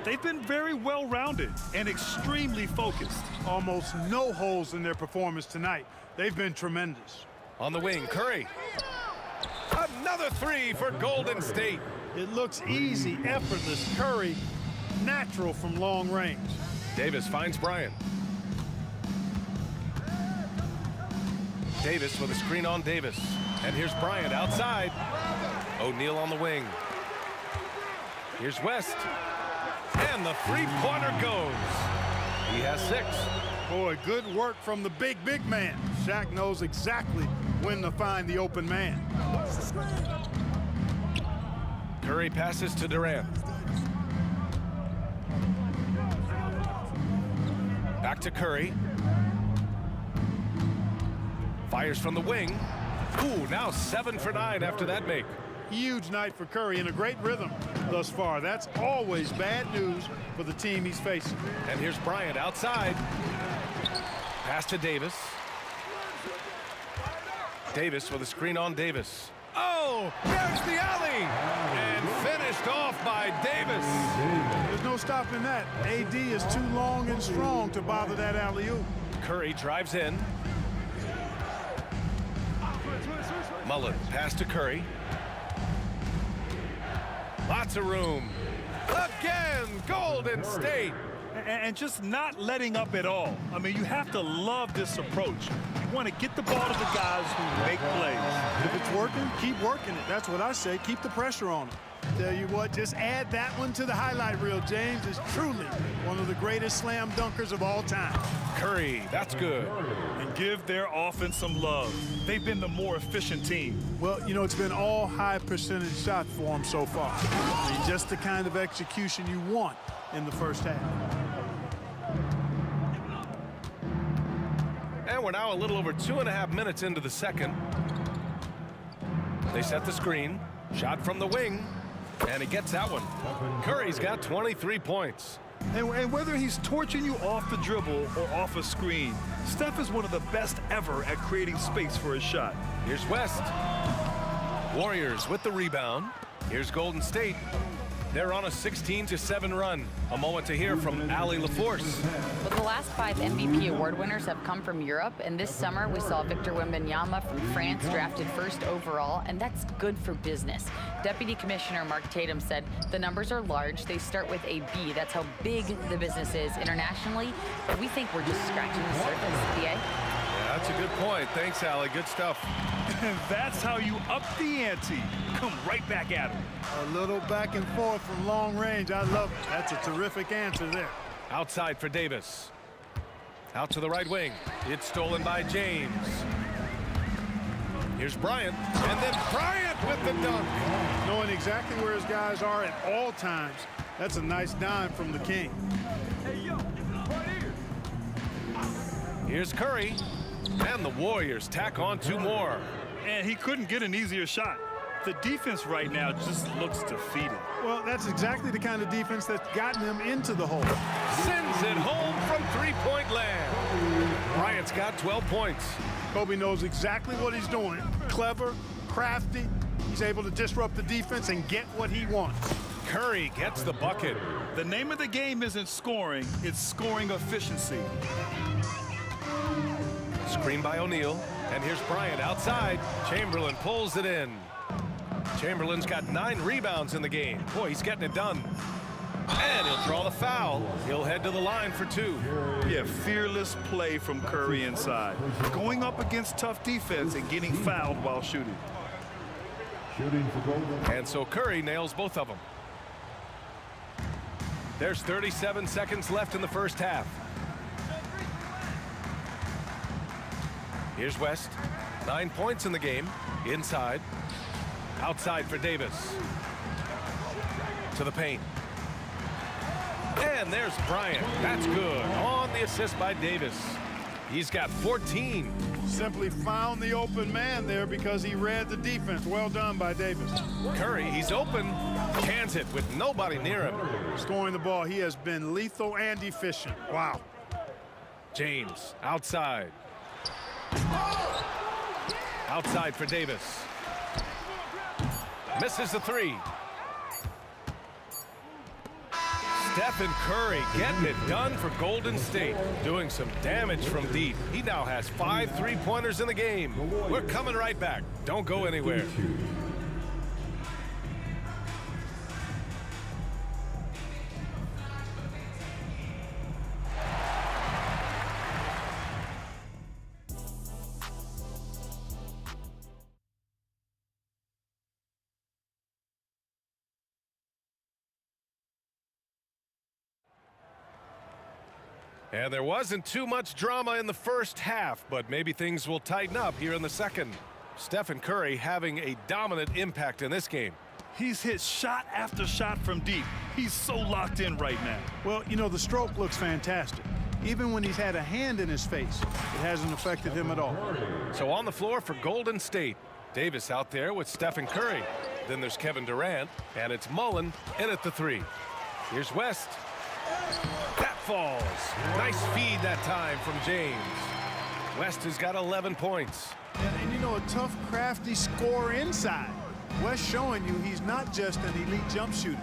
They've been very well-rounded and extremely focused. Almost no holes in their performance tonight. They've been tremendous. On the wing, Curry. another three for Golden State. It looks easy, effortless. Curry, natural from long range. Davis finds Bryant. Davis with a screen on Davis. And here's Bryant outside. O'Neal on the wing. Here's West. And the three-pointer goes. He has 6. Boy, good work from the big man. Shaq knows exactly when to find the open man. Curry passes to Durant. Back to Curry. Fires from the wing. Ooh, now 7 for 9 after that make. Huge night for Curry and a great rhythm thus far. That's always bad news for the team he's facing. And here's Bryant outside. Pass to Davis. Davis with a screen on Davis. Oh, there's the alley. And finished off by Davis. There's no stopping that. AD is too long and strong to bother that alley-oop. Curry drives in. Mullen pass to Curry. Lots of room. Again, Golden State. And just not letting up at all. I mean, you have to love this approach. You want to get the ball to the guys who make plays. If it's working, keep working it. That's what I say. Keep the pressure on them. Tell you what, just add that one to the highlight reel. James is truly one of the greatest slam dunkers of all time. Curry, that's good. And give their offense some love. They've been the more efficient team. Well, you know, it's been all high percentage shots for them so far. I mean, just the kind of execution you want in the first half. And we're now a little over 2.5 minutes into the second. They set the screen. Shot from the wing. And he gets that one. Curry's got 23 points. And whether he's torching you off the dribble or off a screen, Steph is one of the best ever at creating space for his shot. Here's West. Warriors with the rebound. Here's Golden State. They're on a 16-7 run. A moment to hear from Allie LaForce. Well, the last 5 MVP award winners have come from Europe, and this summer we saw Victor Wembanyama from France drafted first overall, and that's good for business. Deputy Commissioner Mark Tatum said the numbers are large. They start with a B. That's how big the business is internationally, but we think we're just scratching the surface. PA? Yeah, that's a good point. Thanks, Allie. Good stuff. And that's how you up the ante. Come right back at him. A little back and forth from long range. I love it. That's a terrific answer there. Outside for Davis. Out to the right wing. It's stolen by James. Here's Bryant. And then Bryant with the dunk. Knowing exactly where his guys are at all times. That's a nice dime from the King. Hey, yo, right here. Here's Curry. And the Warriors tack on 2 more. And he couldn't get an easier shot. The defense right now just looks defeated. Well, that's exactly the kind of defense that's gotten them into the hole. Sends it home from 3-point land. Bryant's got 12 points. Kobe knows exactly what he's doing. Clever, crafty. He's able to disrupt the defense and get what he wants. Curry gets the bucket. The name of the game isn't scoring, it's scoring efficiency. Screen by O'Neal. And here's Bryant outside. Chamberlain pulls it in. Chamberlain's got 9 rebounds in the game. Boy, he's getting it done. And he'll draw the foul. He'll head to the line for 2. Yeah, fearless play from Curry inside. Going up against tough defense and getting fouled while shooting. And so Curry nails both of them. There's 37 seconds left in the first half. Here's West. 9 points in the game. Inside. Outside for Davis. To the paint. And there's Bryant. That's good. On the assist by Davis. He's got 14. Simply found the open man there because he read the defense. Well done by Davis. Curry, he's open. Cans it with nobody near him. Scoring the ball, he has been lethal and efficient. Wow. James, outside. Outside for Davis. Misses the 3. Stephen Curry getting it done for Golden State. Doing some damage from deep. He now has 5 3-pointers in the game. We're coming right back. Don't go anywhere. And there wasn't too much drama in the first half, but maybe things will tighten up here in the second. Stephen Curry having a dominant impact in this game. He's hit shot after shot from deep. He's so locked in right now. Well, you know, the stroke looks fantastic. Even when he's had a hand in his face, it hasn't affected him at all. So on the floor for Golden State, Davis out there with Stephen Curry. Then there's Kevin Durant, and it's Mullen in at the three. Here's West. That falls. Nice feed that time from James. West has got 11 points. And you know, a tough, crafty scorer inside. West showing you he's not just an elite jump shooter.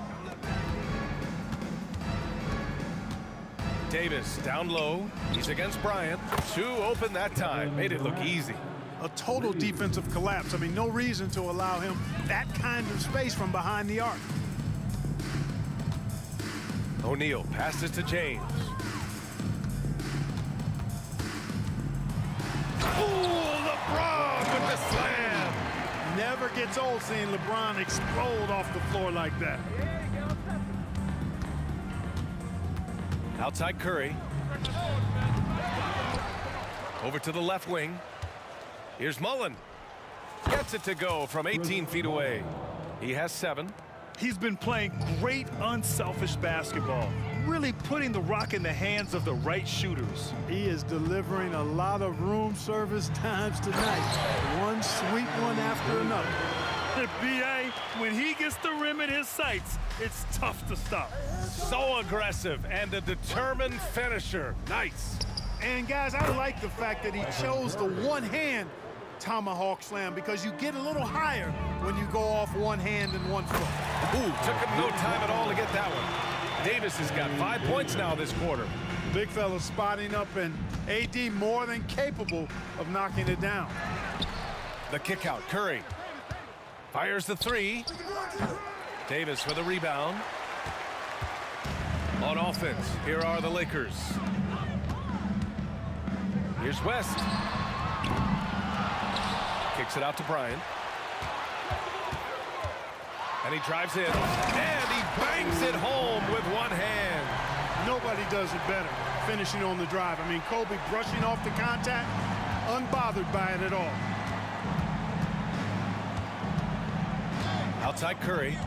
Davis down low. He's against Bryant. Two open that time. Made it look easy. A total defensive collapse. I mean, no reason to allow him that kind of space from behind the arc. O'Neal passes to James. Ooh, LeBron with the slam. Never gets old seeing LeBron explode off the floor like that. Outside Curry. Over to the left wing. Here's Mullen. Gets it to go from 18 feet away. He has 7. He's been playing great unselfish basketball, really putting the rock in the hands of the right shooters. He is delivering a lot of room service times tonight. One sweet one after another. B.A., when he gets the rim in his sights, it's tough to stop. So aggressive and a determined finisher. Nice. And guys, I like the fact that he chose the one-hand tomahawk slam because you get a little higher when you go off one hand and one foot. Ooh, took him no time at all to get that one. Davis has got 5 points now this quarter. Big fella spotting up, and AD more than capable of knocking it down. The kick out, Curry. Fires the three. Davis for the rebound. On offense, here are the Lakers. Here's West. Kicks it out to Bryant. And he drives in. And he bangs it home with one hand. Nobody does it better, finishing on the drive. I mean, Kobe brushing off the contact, unbothered by it at all. Outside Curry.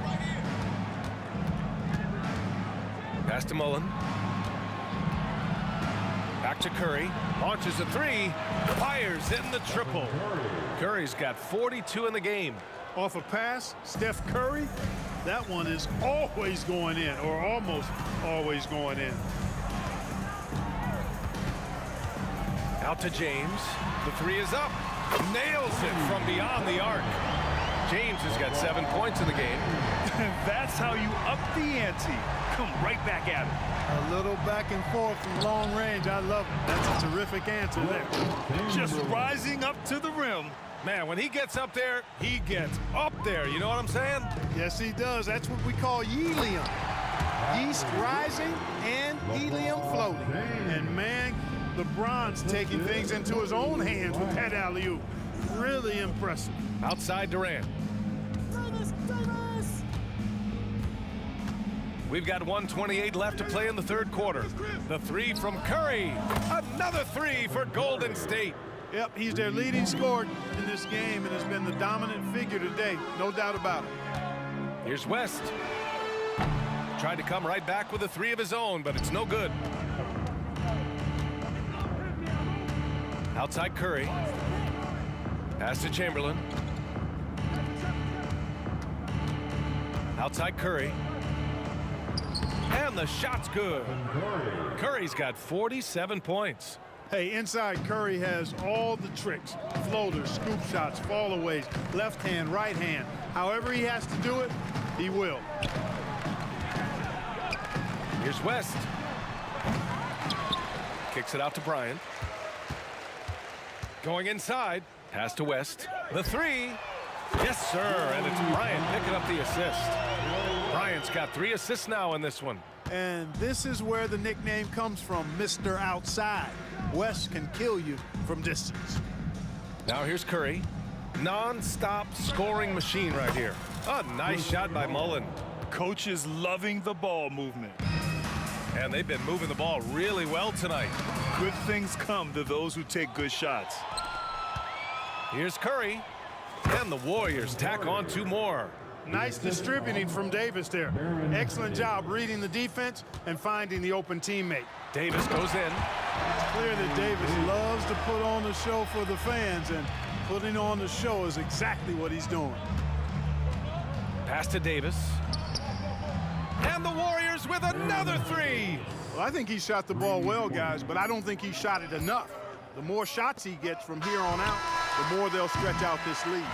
Pass to Mullen. Back to Curry. Launches a three. Fires in the triple. Curry's got 42 in the game. Off a pass, Steph Curry, that one is always going in, or almost always going in. Out to James. The three is up. Nails it from beyond the arc. James has got 7 points in the game. That's how you up the ante. Come right back at it. A little back and forth from long range. I love it. That's a terrific answer there. Just rising up to the rim. Man, when he gets up there, he gets up there. You know what I'm saying? Yes, he does. That's what we call helium. Yeast rising and helium floating. And man, LeBron's taking things into his own hands with that alley-oop. Really impressive. Outside Durant. We've got 1:28 left to play in the third quarter. The three from Curry. Another three for Golden State. Yep, he's their leading scorer in this game and has been the dominant figure today. No doubt about it. Here's West. Tried to come right back with a three of his own, but it's no good. Outside Curry. Pass to Chamberlain. Outside Curry. And the shot's good. Curry's got 47 points. Hey, inside Curry has all the tricks. Floaters, scoop shots, fallaways, left hand, right hand. However he has to do it, he will. Here's West. Kicks it out to Bryant. Going inside. Pass to West. The three. Yes, sir. And it's Bryant picking up the assist. Bryant's got 3 assists now in this one. And this is where the nickname comes from, Mr. Outside. West can kill you from distance. Now here's Curry. Non-stop scoring machine right here. A nice shot by Mullen. Coach is loving the ball movement. And they've been moving the ball really well tonight. Good things come to those who take good shots. Here's Curry. And the Warriors tack on 2 more. Nice distributing from Davis there. Excellent job reading the defense and finding the open teammate. Davis goes in. It's clear that Davis loves to put on the show for the fans, and putting on the show is exactly what he's doing. Pass to Davis. And the Warriors with another 3. Well, I think he shot the ball well, guys, but I don't think he shot it enough. The more shots he gets from here on out, the more they'll stretch out this lead.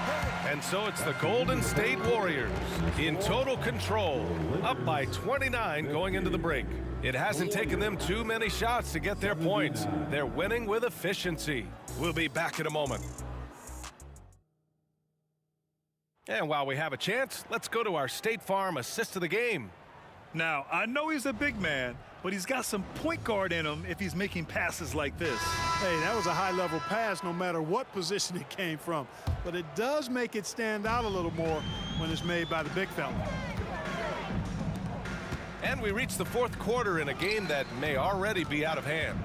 And so it's the Golden State Warriors in total control, up by 29 going into the break. It hasn't taken them too many shots to get their points. They're winning with efficiency. We'll be back in a moment. And while we have a chance, let's go to our State Farm assist of the game. Now, I know he's a big man, but he's got some point guard in him if he's making passes like this. Hey, that was a high-level pass no matter what position it came from. But it does make it stand out a little more when it's made by the big fella. And we reach the 4th quarter in a game that may already be out of hand.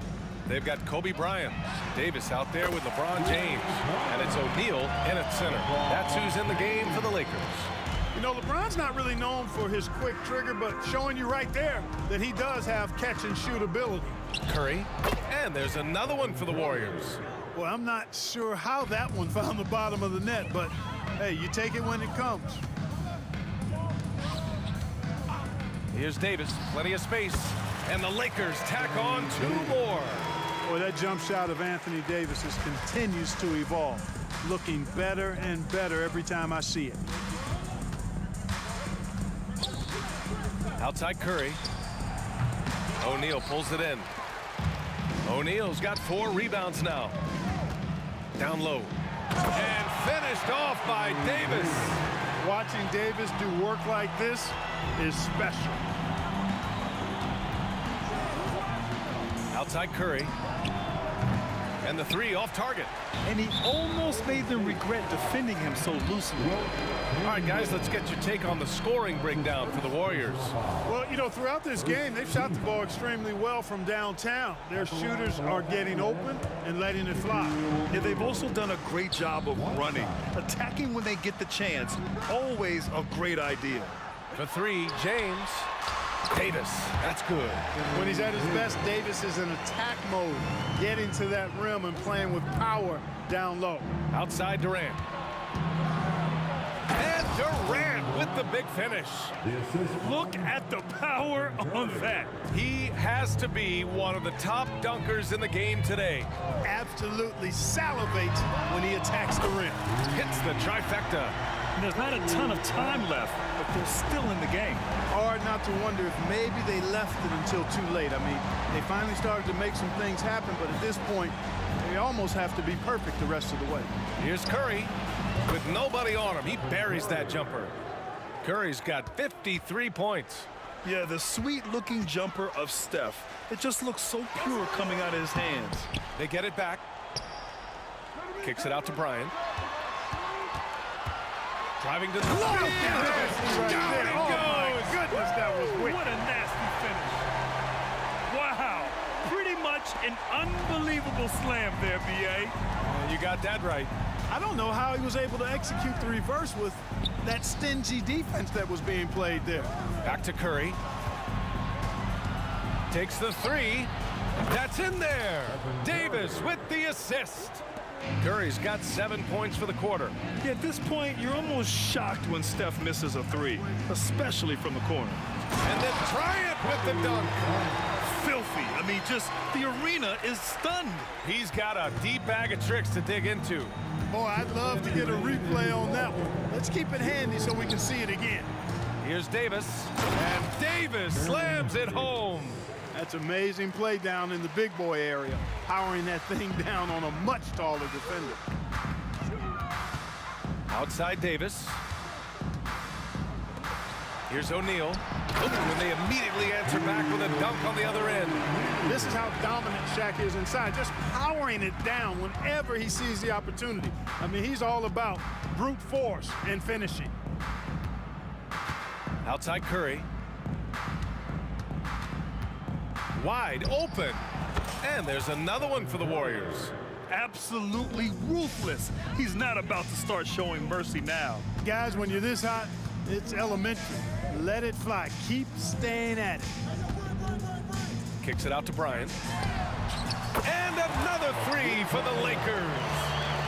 They've got Kobe Bryant, Davis out there with LeBron James, and it's O'Neal in at center. That's who's in the game for the Lakers. You know, LeBron's not really known for his quick trigger, but showing you right there that he does have catch-and-shoot ability. Curry, and there's another one for the Warriors. Well, I'm not sure how that one found the bottom of the net, but, hey, you take it when it comes. Here's Davis, plenty of space, and the Lakers tack on 2 more. Boy, that jump shot of Anthony Davis continues to evolve, looking better and better every time I see it. Outside Curry. O'Neal pulls it in. O'Neal's got 4 rebounds now. Down low. And finished off by Davis. Watching Davis do work like this is special. Outside Curry. And the 3 off target. And he almost made them regret defending him so loosely. All right, guys, let's get your take on the scoring breakdown for the Warriors. Well, you know, throughout this game, they've shot the ball extremely well from downtown. Their shooters are getting open and letting it fly. Yeah, they've also done a great job of running. Attacking when they get the chance, always a great idea. For 3, James. Davis, that's good. When he's at his best, Davis is in attack mode, getting to that rim and playing with power down low. Outside Durant. And Durant with the big finish. Look at the power on that. He has to be one of the top dunkers in the game today. Absolutely salivates when he attacks the rim. Hits the trifecta. And there's not a ton of time left, but they're still in the game. Hard not to wonder if maybe they left it until too late. I mean, they finally started to make some things happen, but at this point, they almost have to be perfect the rest of the way. Here's Curry with nobody on him. He buries that jumper. Curry's got 53 points. Yeah, the sweet-looking jumper of Steph. It just looks so pure coming out of his hands. They get it back. Kicks it out to Bryant. Driving to the line. Down it goes. My goodness, that was wicked. What a nasty finish. Wow. Pretty much an unbelievable slam there, B.A. You got that right. I don't know how he was able to execute the reverse with that stingy defense that was being played there. Back to Curry. Takes the 3. That's in there. Davis with the assist. Curry's got 7 points for the quarter. Yeah, at this point, you're almost shocked when Steph misses a 3, especially from the corner. And then Bryant with the dunk. Filthy. I mean, just the arena is stunned. He's got a deep bag of tricks to dig into. Boy, I'd love to get a replay on that one. Let's keep it handy so we can see it again. Here's Davis. And Davis slams it home. That's amazing play down in the big boy area, powering that thing down on a much taller defender. Outside Davis. Here's O'Neal. And they immediately answer back with a dunk on the other end. This is how dominant Shaq is inside, just powering it down whenever he sees the opportunity. I mean, he's all about brute force and finishing. Outside Curry. Wide open. And there's another one for the Warriors. Absolutely ruthless. He's not about to start showing mercy now. Guys, when you're this hot, it's elementary. Let it fly. Keep staying at it. Kicks it out to Bryant. And another three for the Lakers.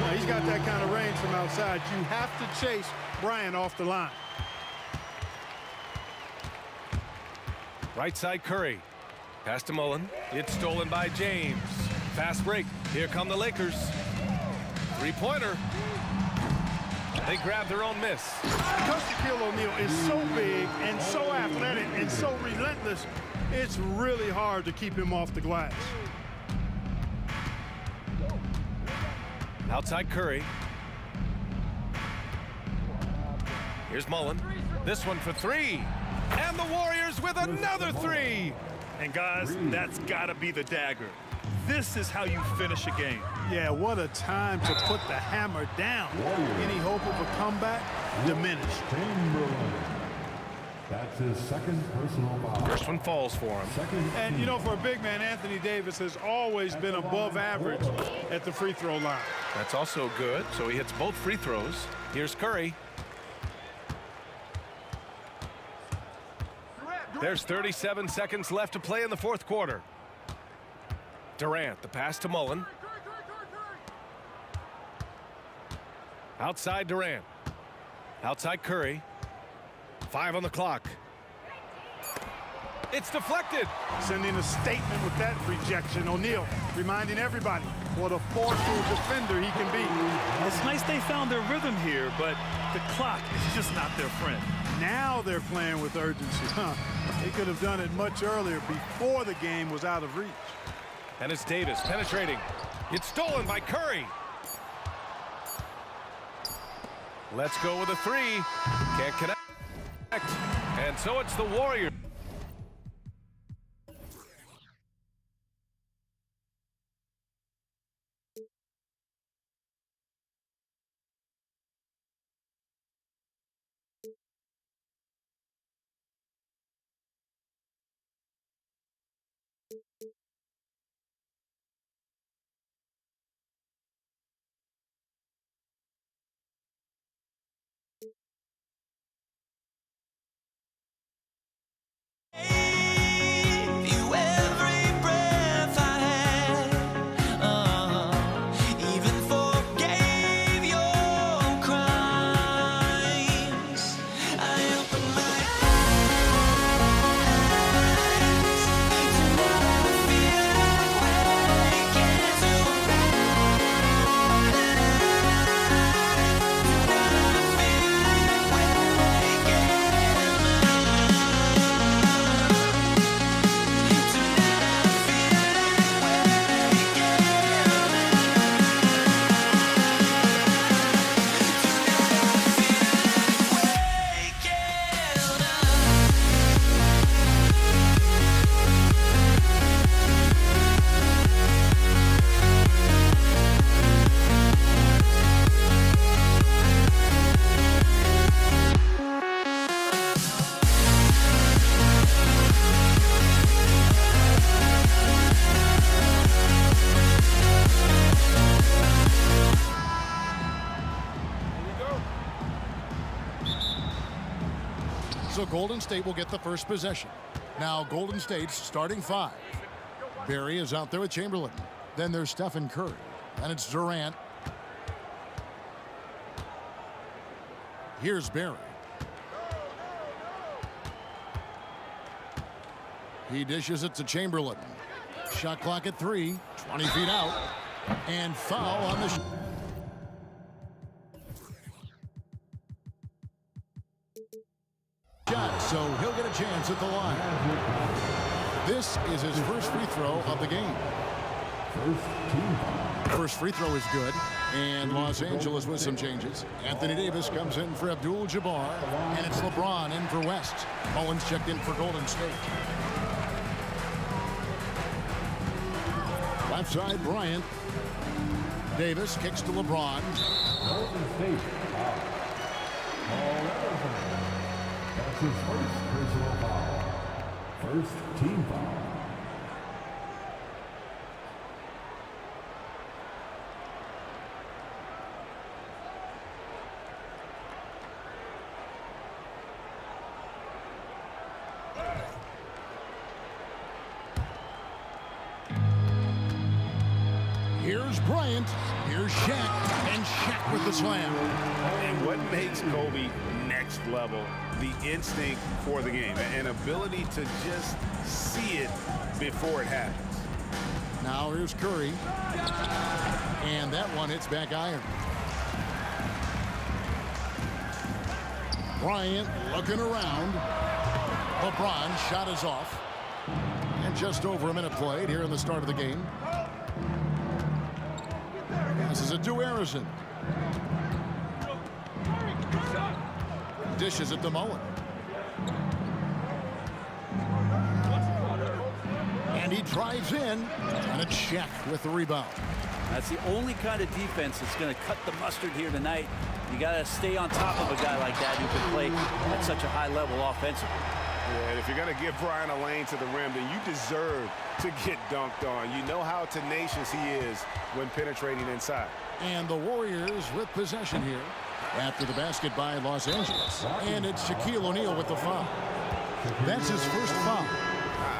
Now, he's got that kind of range from outside. You have to chase Bryant off the line. Right side Curry. Pass to Mullen. It's stolen by James. Fast break. Here come the Lakers. Three-pointer. They grab their own miss. Because Shaquille O'Neal is so big and so athletic and so relentless, it's really hard to keep him off the glass. Outside Curry. Here's Mullen. This one for three. And the Warriors with another three. And guys, that's gotta be the dagger. This is how you finish a game. Yeah, what a time to put the hammer down. Any hope of a comeback diminished. Chamberlain. That's his second personal foul. First one falls for him. And, you know, for a big man, Anthony Davis has always been above average at the free throw line. That's also good, so he hits both free throws. Here's Curry. There's 37 seconds left to play in the fourth quarter. Durant, the pass to Mullen. Outside Durant. Outside Curry. 5 on the clock. It's deflected. Sending a statement with that rejection. O'Neal reminding everybody what a forceful defender he can be. It's nice they found their rhythm here, but the clock is just not their friend. Now they're playing with urgency. They could have done it much earlier before the game was out of reach. And it's Davis penetrating. It's stolen by Curry. Let's go with a three. Can't connect. And so it's the Warriors. So Golden State will get the first possession. Now Golden State's starting five. Barry is out there with Chamberlain. Then there's Stephen Curry. And it's Durant. Here's Barry. He dishes it to Chamberlain. Shot clock at 3. 20 feet out. And foul on the shot. So he'll get a chance at the line. This is his first free throw of the game. First free throw is good. And Los Angeles with some changes. Anthony Davis comes in for Abdul-Jabbar. And it's LeBron in for West. Mullins checked in for Golden State. Left side, Bryant. Davis kicks to LeBron. Golden State. That's his first personal foul. First team foul. Here's Bryant. Here's Shaq. And Shaq with the slam. And what makes Kobe next level? The instinct for the game. An ability to just see it before it happens. Now here's Curry. And that one hits back iron. Bryant looking around. LeBron's shot is off. And just over a minute played here in the start of the game. This is it to Harrison. Dishes it to Mullen. And he drives in. And it's Shaq with the rebound. That's the only kind of defense that's going to cut the mustard here tonight. You got to stay on top of a guy like that who can play at such a high level offensively. Yeah, and if you're going to give Brian a lane to the rim, then you deserve to get dunked on. You know how tenacious he is when penetrating inside. And the Warriors with possession here after the basket by Los Angeles. And it's Shaquille O'Neal with the foul. That's his first foul.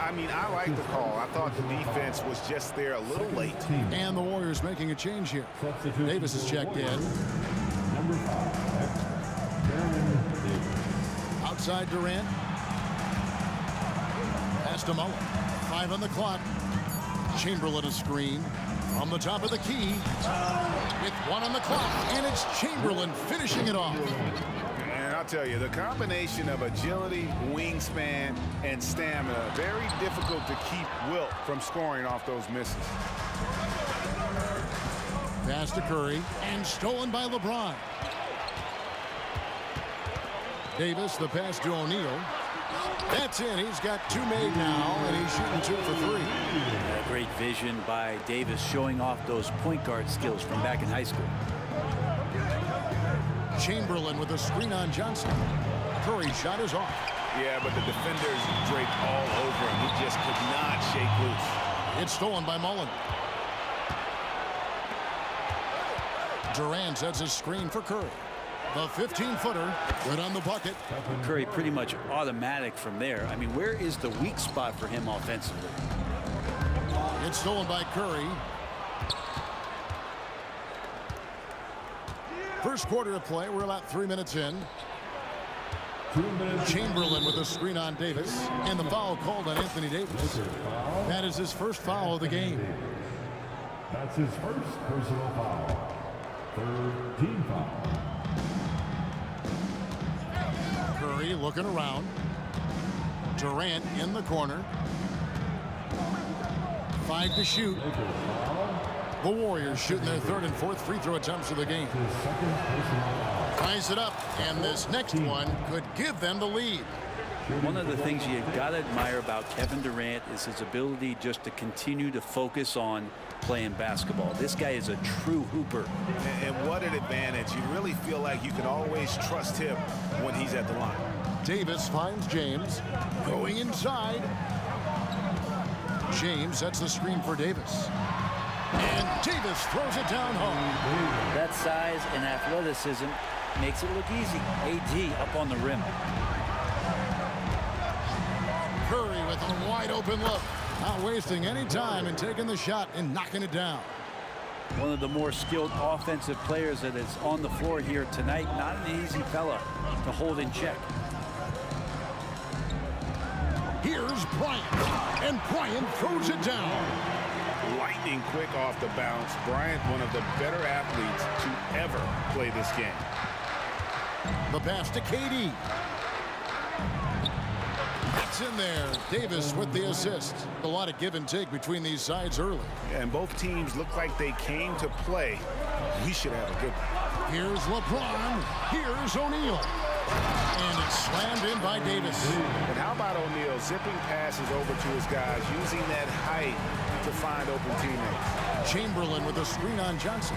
I mean, I like the call. I thought the defense was just there a little late. And the Warriors making a change here. Davis is checked in. Number 5, Davis. Outside Durant. Pass to Mullen. 5 on the clock. Chamberlain a screen. From the top of the key. With 1 on the clock. And it's Chamberlain finishing it off. And I'll tell you, the combination of agility, wingspan, and stamina, very difficult to keep Wilt from scoring off those misses. Pass to Curry. And stolen by LeBron. Davis, the pass to O'Neal. That's it. He's got 2 made now, and he's shooting 2 for 3. Great vision by Davis, showing off those point guard skills from back in high school. Chamberlain with a screen on Johnson. Curry shot is off. Yeah, but the defenders draped all over him. He just could not shake loose. It's stolen by Mullen. Durant sets a screen for Curry. The 15-footer, good on the bucket. Curry pretty much automatic from there. I mean, where is the weak spot for him offensively? It's stolen by Curry. First quarter of play, we're about 3 minutes in. Chamberlain with a screen on Davis, and the foul called on Anthony Davis. That is his first foul of the game. That's his first personal foul. Third team foul. Curry looking around. Durant in the corner. 5 to shoot. The Warriors shooting their 3rd and 4th free throw attempts of the game. Ties it up, and this next one could give them the lead. One of the things you got to admire about Kevin Durant is his ability just to continue to focus on playing basketball. This guy is a true hooper. And what an advantage. You really feel like you can always trust him when he's at the line. Davis finds James going inside. James sets the screen for Davis. And Davis throws it down home. That size and athleticism makes it look easy. AD up on the rim. Curry with a wide open look. Not wasting any time and taking the shot and knocking it down. One of the more skilled offensive players that is on the floor here tonight. Not an easy fella to hold in check. Here's Bryant. And Bryant throws it down. Lightning quick off the bounce. Bryant, one of the better athletes to ever play this game. The pass to KD. It's in there. Davis with the assist. A lot of give and take between these sides early. Yeah, and both teams look like they came to play. We should have a good one. Here's LeBron. Here's O'Neal. And it's slammed in by Davis. And how about O'Neal zipping passes over to his guys, using that height to find open teammates. Chamberlain with a screen on Johnson.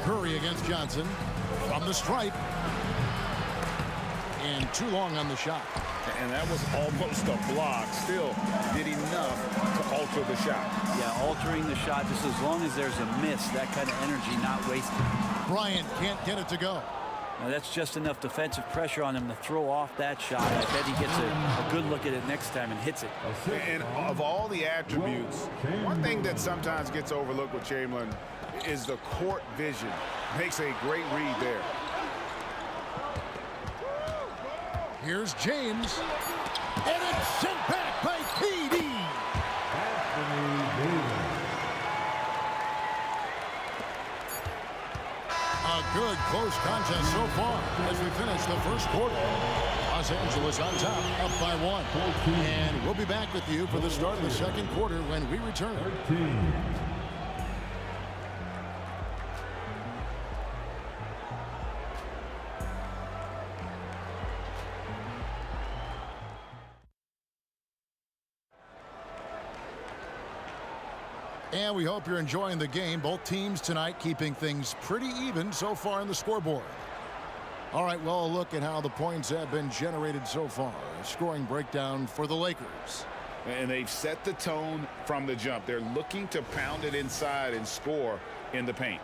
Curry against Johnson from the stripe. And too long on the shot. And that was almost a block. Still did enough to alter the shot. Yeah, altering the shot just as long as there's a miss. That kind of energy not wasted. Bryant can't get it to go. Now, that's just enough defensive pressure on him to throw off that shot. I bet he gets a good look at it next time and hits it. And of all the attributes, one thing that sometimes gets overlooked with Chamberlain is the court vision. Makes a great read there. Here's James. And it's sent back by KD. A good close contest so far as we finish the first quarter. Los Angeles on top, up by 1. And we'll be back with you for the start of the second quarter when we return. And we hope you're enjoying the game. Both teams tonight keeping things pretty even so far in the scoreboard. All right, well, a look at how the points have been generated so far. A scoring breakdown for the Lakers. And they've set the tone from the jump. They're looking to pound it inside and score in the paint.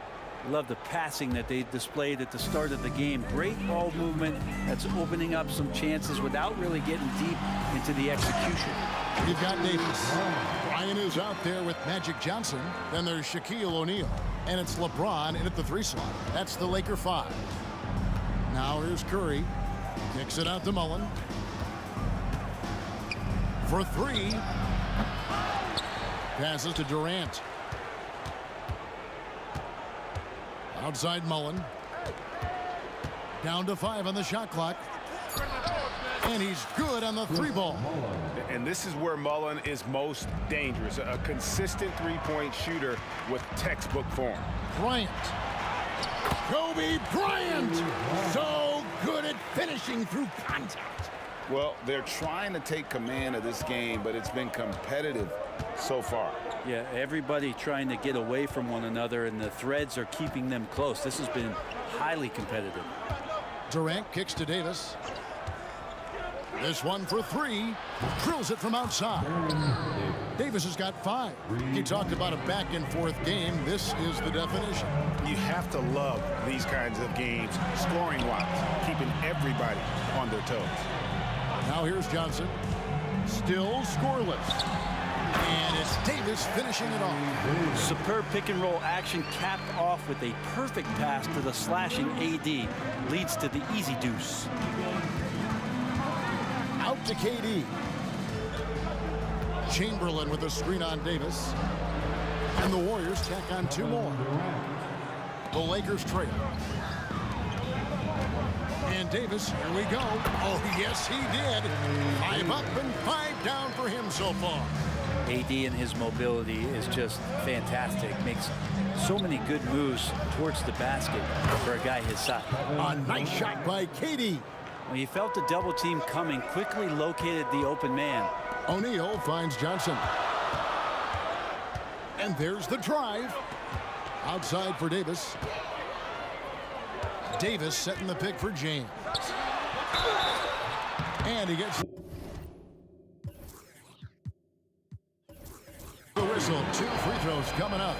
Love the passing that they displayed at the start of the game. Great ball movement that's opening up some chances without really getting deep into the execution. You've got Davis. Ryan is out there with Magic Johnson. Then there's Shaquille O'Neal. And it's LeBron in at the 3 slot. That's the Laker 5. Now here's Curry. Kicks it out to Mullen. For 3. Passes to Durant. Outside Mullen. Down to 5 on the shot clock. And he's good on the 3 ball. And this is where Mullen is most dangerous. A consistent three-point shooter with textbook form. Bryant. Kobe Bryant. So good at finishing through contact. Well, they're trying to take command of this game, but it's been competitive so far. Yeah, everybody trying to get away from one another, and the threads are keeping them close. This has been highly competitive. Durant kicks to Davis. This one for 3. Drills it from outside. Davis has got 5. He talked about a back-and-forth game. This is the definition. You have to love these kinds of games, scoring-wise, keeping everybody on their toes. Now here's Johnson. Still scoreless. And it's Davis finishing it off. Superb pick-and-roll action capped off with a perfect pass to the slashing AD. Leads to the easy deuce. Out to KD. Chamberlain with a screen on Davis. And the Warriors tack on 2 more. The Lakers trail. And Davis, here we go. Oh, yes, he did. 5 up and 5 down for him so far. AD and his mobility is just fantastic. Makes so many good moves towards the basket for a guy his size. A nice shot by KD. When he felt the double team coming, quickly located the open man. O'Neal finds Johnson. And there's the drive. Outside for Davis. Davis setting the pick for James. And he gets the whistle. 2 free throws coming up.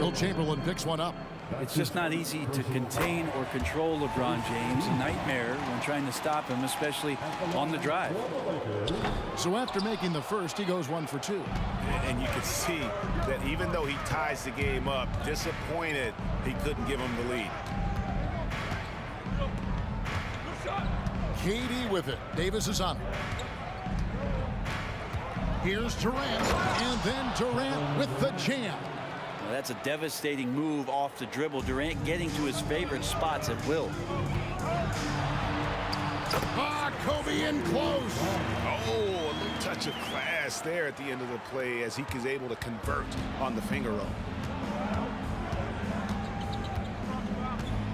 Will Chamberlain picks one up. It's just not easy to contain or control LeBron James. A nightmare when trying to stop him, especially on the drive. So after making the first, he goes 1 for 2. And you can see that even though he ties the game up, disappointed he couldn't give him the lead. KD with it. Davis is on it. Here's Durant. And then Durant with the jam. Well, that's a devastating move off the dribble. Durant getting to his favorite spots at will. Kobe in close. Oh, a little touch of class there at the end of the play as he was able to convert on the finger roll.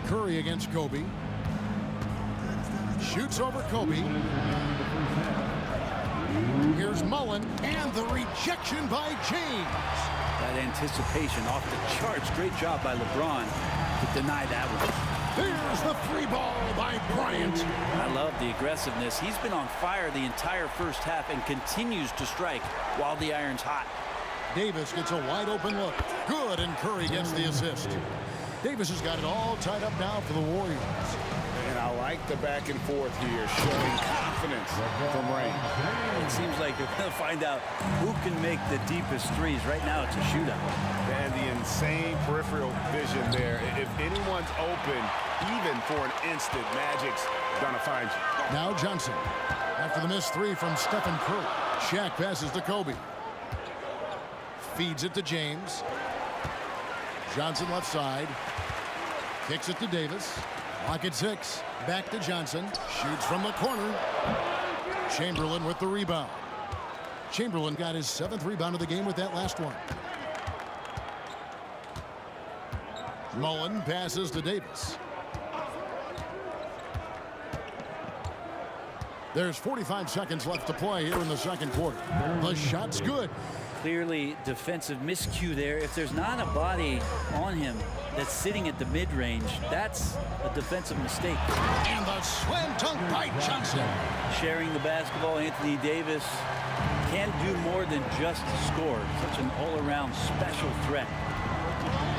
Curry against Kobe. Shoots over Kobe. Here's Mullen, and the rejection by James. That anticipation off the charts. Great job by LeBron to deny that one. There's the 3 ball by Bryant. I love the aggressiveness. He's been on fire the entire first half and continues to strike while the iron's hot. Davis gets a wide open look. Good, and Curry gets the assist. Davis has got it all tied up now for the Warriors. And I like the back and forth here, showing confidence from Rain. It seems like they're going to find out who can make the deepest threes. Right now, it's a shootout. And the insane peripheral vision there. If anyone's open, even for an instant, Magic's going to find you. Now Johnson. After the missed three from Stephen Curry. Shaq passes to Kobe. Feeds it to James. Johnson left side. Kicks it to Davis. Lock at 6. Back to Johnson. Shoots from the corner. Chamberlain with the rebound. Chamberlain got his 7th rebound of the game with that last one. Mullen passes to Davis. There's 45 seconds left to play here in the second quarter. The shot's good. Clearly defensive miscue there. If there's not a body on him that's sitting at the mid-range, that's a defensive mistake. And the slam dunk by Johnson. Sharing the basketball, Anthony Davis can't do more than just score. Such an all-around special threat.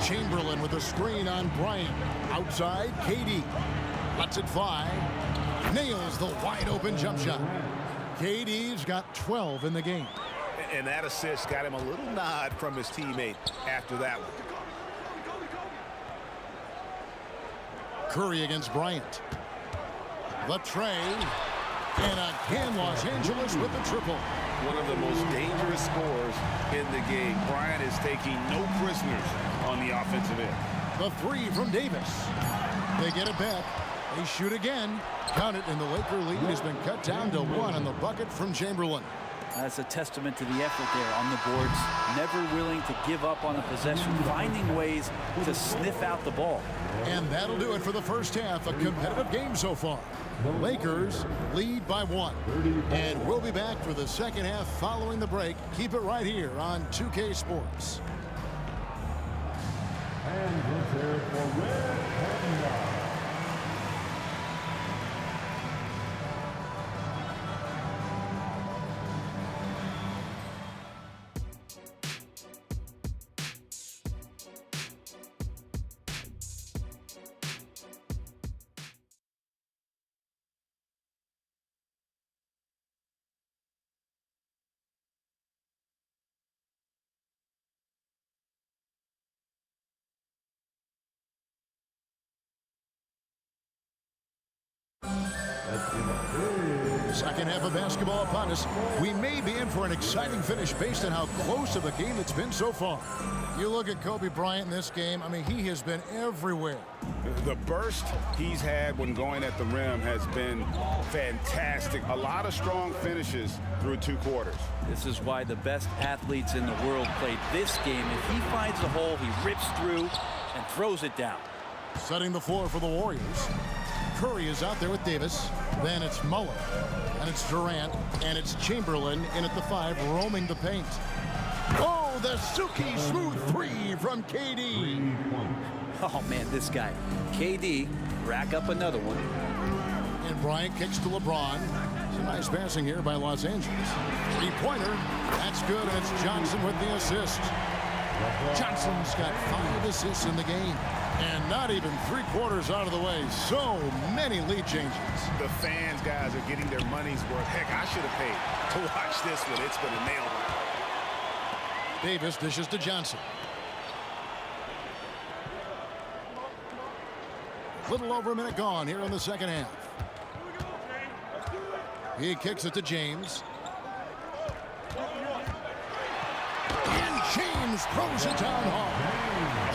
Chamberlain with a screen on Bryant. Outside, KD. Lets it fly. Nails the wide-open jump shot. KD's got 12 in the game. And that assist got him a little nod from his teammate after that one. Curry against Bryant. The tray. And again, Los Angeles with the triple. One of the most dangerous scorers in the game. Bryant is taking no prisoners on the offensive end. The three from Davis. They get it back. They shoot again. Count it, and the Laker lead has been cut down to 1 on the bucket from Chamberlain. That's a testament to the effort there on the boards. Never willing to give up on a possession, finding ways to sniff out the ball. And that'll do it for the first half. A competitive game so far. The Lakers lead by 1. And we'll be back for the second half following the break. Keep it right here on 2K Sports. And prepare for red and Second half of basketball upon us. We may be in for an exciting finish based on how close of a game it's been so far. You look at Kobe Bryant in this game, I mean, he has been everywhere. The burst he's had when going at the rim has been fantastic. A lot of strong finishes through 2 quarters. This is why the best athletes in the world play this game. If he finds a hole, he rips through and throws it down. Setting the floor for the Warriors. Curry is out there with Davis. Then it's Mullen. And it's Durant. And it's Chamberlain in at the 5, roaming the paint. Oh, the silky smooth 3 from KD. Oh, man, this guy. KD, rack up another one. And Bryant kicks to LeBron. Some nice passing here by Los Angeles. 3-pointer. That's good, and it's Johnson with the assist. Johnson's got 5 assists in the game. And not even 3 quarters out of the way. So many lead changes. The fans, guys, are getting their money's worth. Heck, I should have paid to watch this one. It's been a nail biter. Davis dishes to Johnson. A little over a minute gone here in the second half. He kicks it to James. And James throws it down hard.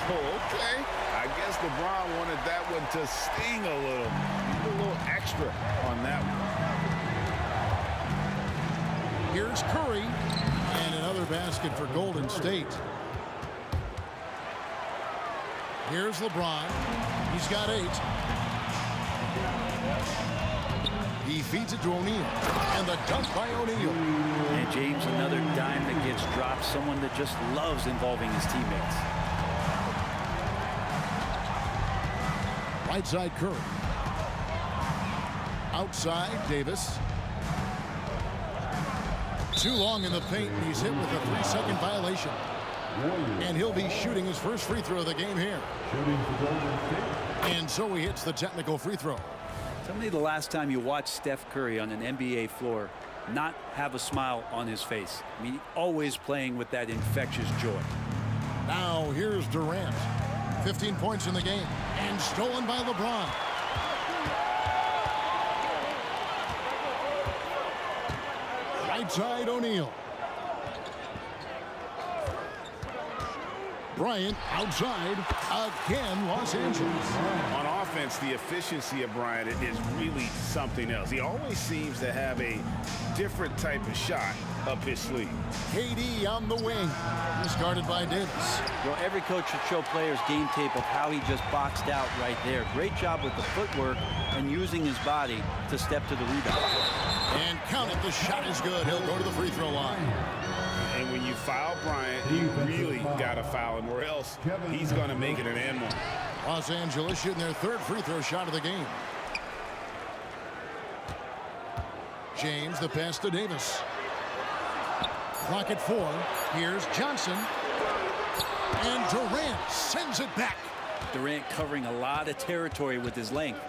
Oh, okay. I guess LeBron wanted that one to sting a little extra on that one. Here's Curry, and another basket for Golden State. Here's LeBron. He's got 8. He feeds it to O'Neal, and the dunk by O'Neal. And James, another dime that gets dropped, someone that just loves involving his teammates. Right side Curry. Outside Davis. Too long in the paint, and he's hit with a 3-second violation. And he'll be shooting his first free throw of the game here. And so he hits the technical free throw. Tell me the last time you watched Steph Curry on an NBA floor not have a smile on his face. I mean, always playing with that infectious joy. Now here's Durant. 15 points in the game and stolen by LeBron. Right side O'Neal. Bryant outside again. Los Angeles. On offense, the efficiency of Bryant is really something else. He always seems to have a different type of shot up his sleeve. KD on the wing. He's guarded by Davis. Well, every coach should show players game tape of how he just boxed out right there. Great job with the footwork and using his body to step to the rebound. And count it. The shot is good. He'll go to the free throw line. And when you foul Bryant, you really got to foul him, or else he's going to make it an and one. Los Angeles shooting their third free throw shot of the game. James, the pass to Davis. Clock at 4. Here's Johnson. And Durant sends it back. Durant covering a lot of territory with his length.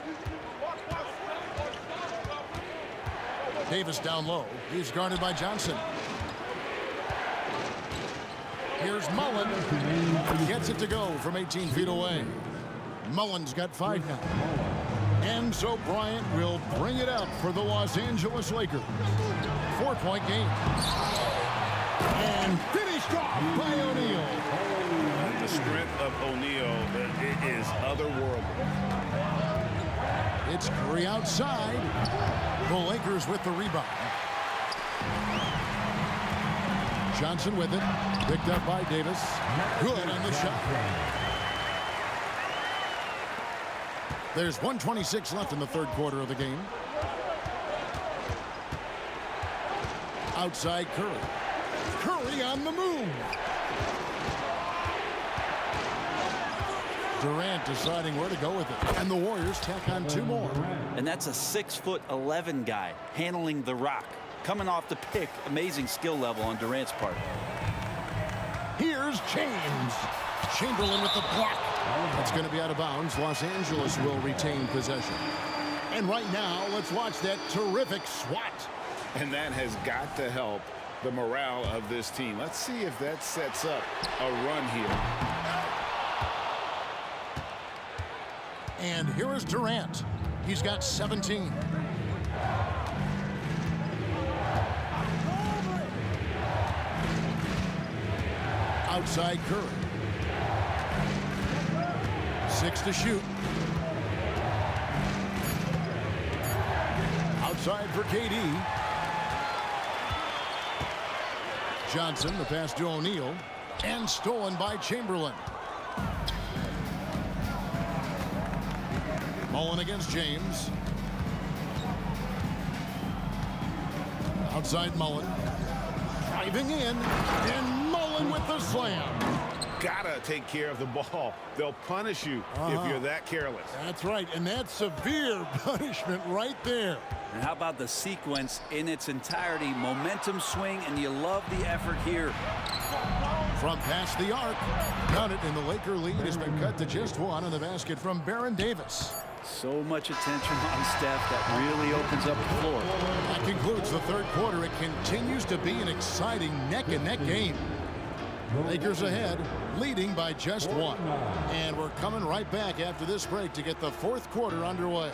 Davis down low. He's guarded by Johnson. Here's Mullen. Gets it to go from 18 feet away. Mullen's got 5 now. And so Bryant will bring it up for the Los Angeles Lakers. 4-point game. And finished off by O'Neal. The strength of O'Neal is otherworldly. It's Curry outside. The Lakers with the rebound. Johnson with it. Picked up by Davis. Good on the shot. There's 1:26 left in the third quarter of the game. Outside Curry. Curry on the move. Durant deciding where to go with it. And the Warriors tack on 2 more. And that's a 6'11" guy handling the rock. Coming off the pick, amazing skill level on Durant's part. Here's James. Chamberlain with the block. That's going to be out of bounds. Los Angeles will retain possession. And right now, let's watch that terrific swat. And that has got to help the morale of this team. Let's see if that sets up a run here. And here is Durant. He's got 17. Outside Curry. 6 to shoot. Outside for KD. Johnson, the pass to O'Neal. And stolen by Chamberlain. Mullen against James. Outside Mullen. Driving in. And Mullen with the slam. Gotta take care of the ball. They'll punish you if you're that careless. That's right, and that's severe punishment right there. And how about the sequence in its entirety? Momentum swing, and you love the effort here. From past the arc. Got it, and the Laker lead has been cut to just 1 on the basket from Baron Davis. So much attention on Steph that really opens up the floor. That concludes the third quarter. It continues to be an exciting neck-and-neck game. Lakers ahead, leading by just 1. And we're coming right back after this break to get the fourth quarter underway.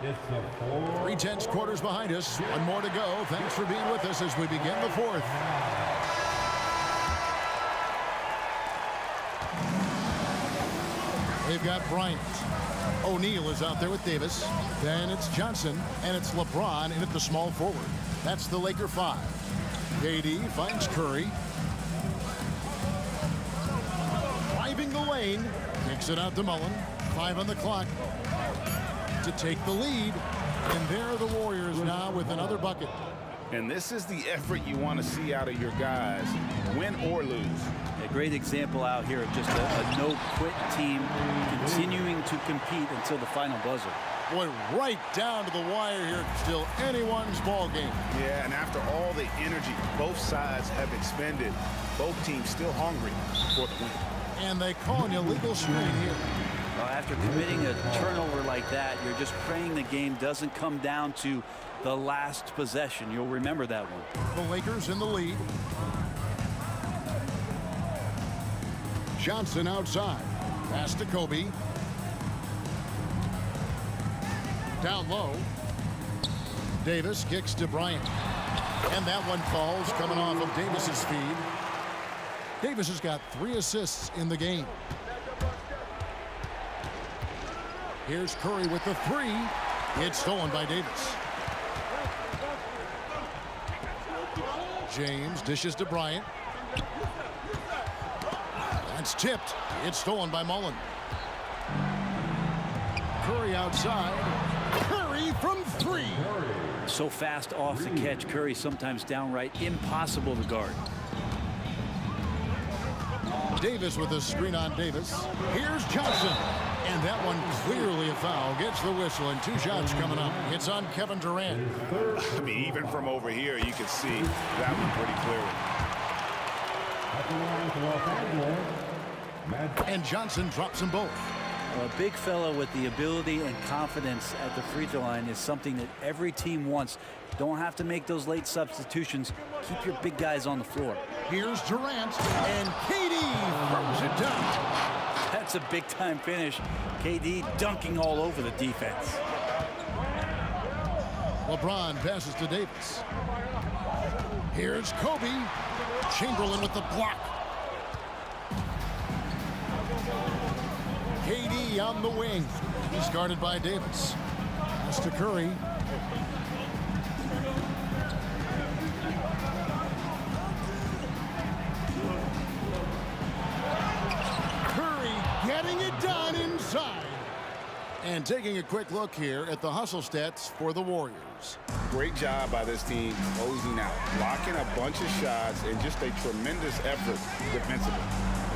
It's the 3/10 quarters behind us. 1 more to go. Thanks for being with us as we begin the fourth. They've got Bryant. O'Neal is out there with Davis. Then it's Johnson, and it's LeBron in at the small forward. That's the Laker 5. KD finds Curry. Driving the lane. Kicks it out to Mullen. 5 on the clock to take the lead. And there are the Warriors now with another bucket. And this is the effort you want to see out of your guys, win or lose. A great example out here of just a no-quit team continuing to compete until the final buzzer. Boy, right down to the wire here. Still anyone's ball game. Yeah, and after all the energy both sides have expended, both teams still hungry for the win. And they call an illegal screen here. Well, after committing a turnover like that, you're just praying the game doesn't come down to the last possession. You'll remember that one. The Lakers in the lead. Johnson outside. Pass to Kobe. Down low. Davis kicks to Bryant. And that one falls coming off of Davis's feed. Davis has got 3 assists in the game. Here's Curry with the 3. It's stolen by Davis. James dishes to Bryant. It's tipped. It's stolen by Mullen. Curry outside. Curry from 3. So fast off the catch. Curry sometimes downright impossible to guard. Davis with a screen on Davis. Here's Johnson. And that one clearly a foul. Gets the whistle and 2 shots coming up. It's on Kevin Durant. I mean, even from over here, you can see that one pretty clearly. And Johnson drops them both. Well, a big fella with the ability and confidence at the free throw line is something that every team wants. Don't have to make those late substitutions. Keep your big guys on the floor. Here's Durant, and KD throws it down. That's a big-time finish. KD dunking all over the defense. LeBron passes to Davis. Here's Kobe. Chamberlain with the block. KD on the wing. He's guarded by Davis. Pass to Curry. Getting it done inside. And taking a quick look here at the hustle stats for the Warriors. Great job by this team closing out, blocking a bunch of shots, and just a tremendous effort defensively.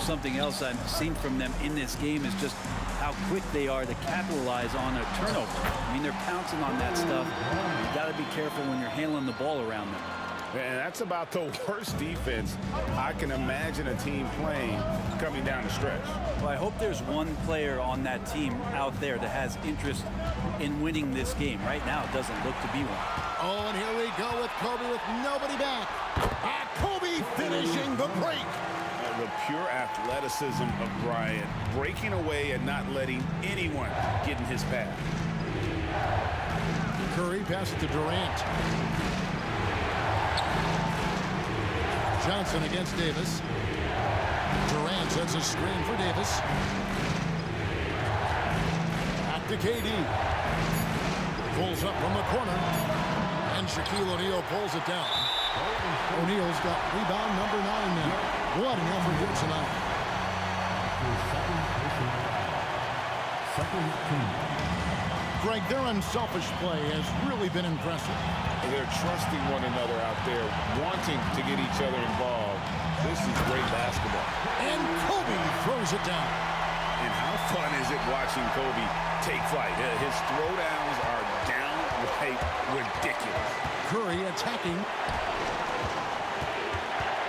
Something else I've seen from them in this game is just how quick they are to capitalize on a turnover. I mean, they're pouncing on that stuff. You've got to be careful when you're handling the ball around them. And that's about the worst defense I can imagine a team playing coming down the stretch. Well, I hope there's one player on that team out there that has interest in winning this game. Right now, it doesn't look to be one. Oh, and here we go with Kobe with nobody back. Kobe finishing the break. The pure athleticism of Bryant, breaking away and not letting anyone get in his path. Curry passes to Durant. Johnson against Davis. Durant sets a screen for Davis. Back to KD. Pulls up from the corner. And Shaquille O'Neal pulls it down. O'Neal's got rebound number 9 now. What an effort here tonight. Greg, their unselfish play has really been impressive. They're trusting one another out there, wanting to get each other involved. This is great basketball. And Kobe throws it down. And how fun is it watching Kobe take flight? His throwdowns are downright ridiculous. Curry attacking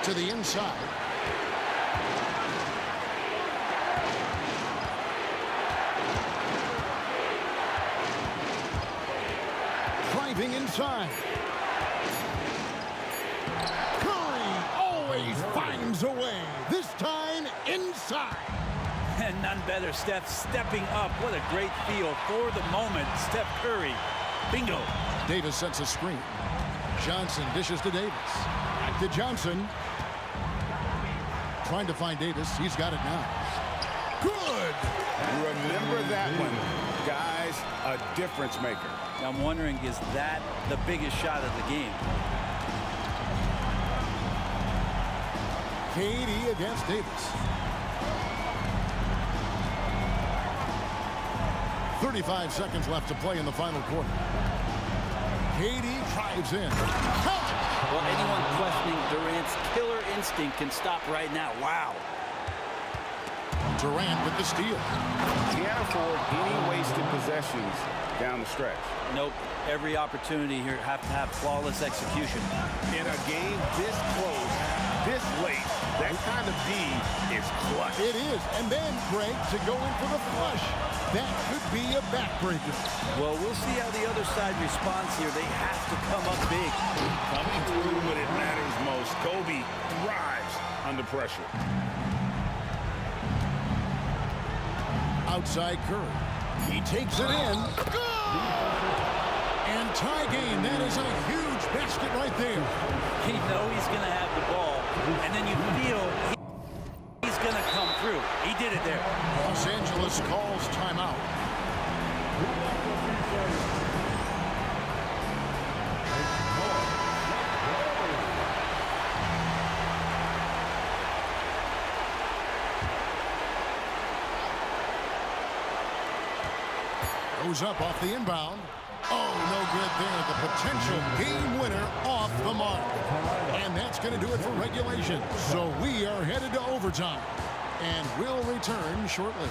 to the inside. Driving inside. Curry always finds a way. This time inside. And none better, Steph stepping up. What a great feel for the moment. Steph Curry. Bingo. Davis sets a screen. Johnson dishes to Davis. Back to Johnson. Trying to find Davis. He's got it now. Good. Remember that one. Guys, a difference maker. I'm wondering, is that the biggest shot of the game? KD against Davis. 35 seconds left to play in the final quarter. KD drives in. Well, anyone questioning Durant's killer instinct can stop right now. Wow. Durant with the steal. Can't afford any wasted possessions down the stretch. Nope. Every opportunity here have to have flawless execution. In a game this close, this late, that kind of D is clutch. It is. And then, Greg, to go in for the flush. That could be a backbreaker. Well, we'll see how the other side responds here. They have to come up big. Coming through when it matters most. Kobe thrives under pressure. Outside Curry. He takes it in. And tie game. That is a huge basket right there. You know he's going to have the ball, and then you feel he's going to come through. He did it there. Los Angeles calls timeout. Goes up off the inbound. Oh, no good there. The potential game winner off the mark. And that's going to do it for regulation. So we are headed to overtime. And we'll return shortly.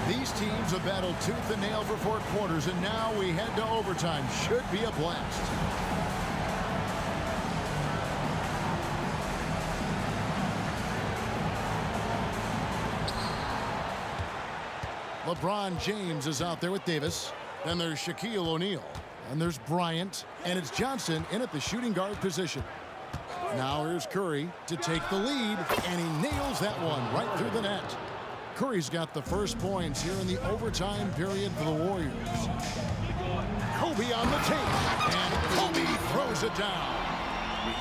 These teams have battled tooth and nail for 4 quarters, and now we head to overtime. Should be a blast. LeBron James is out there with Davis. Then there's Shaquille O'Neal. And there's Bryant. And it's Johnson in at the shooting guard position. Now here's Curry to take the lead, and he nails that one right through the net. Curry's got the first points here in the overtime period for the Warriors. Kobe on the tape, and Kobe throws it down.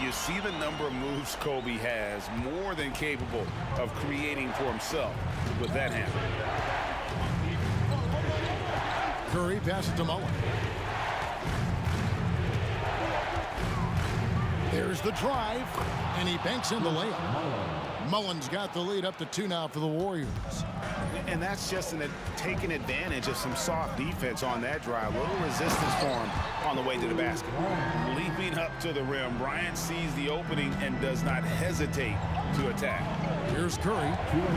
You see the number of moves Kobe has, more than capable of creating for himself with that hand. Curry passes to Mullen. There's the drive, and he banks in the layup. Mullen's got the lead up to 2 now for the Warriors. And that's just taking advantage of some soft defense on that drive. A little resistance for him on the way to the basket. Leaping up to the rim, Bryant sees the opening and does not hesitate to attack. Here's Curry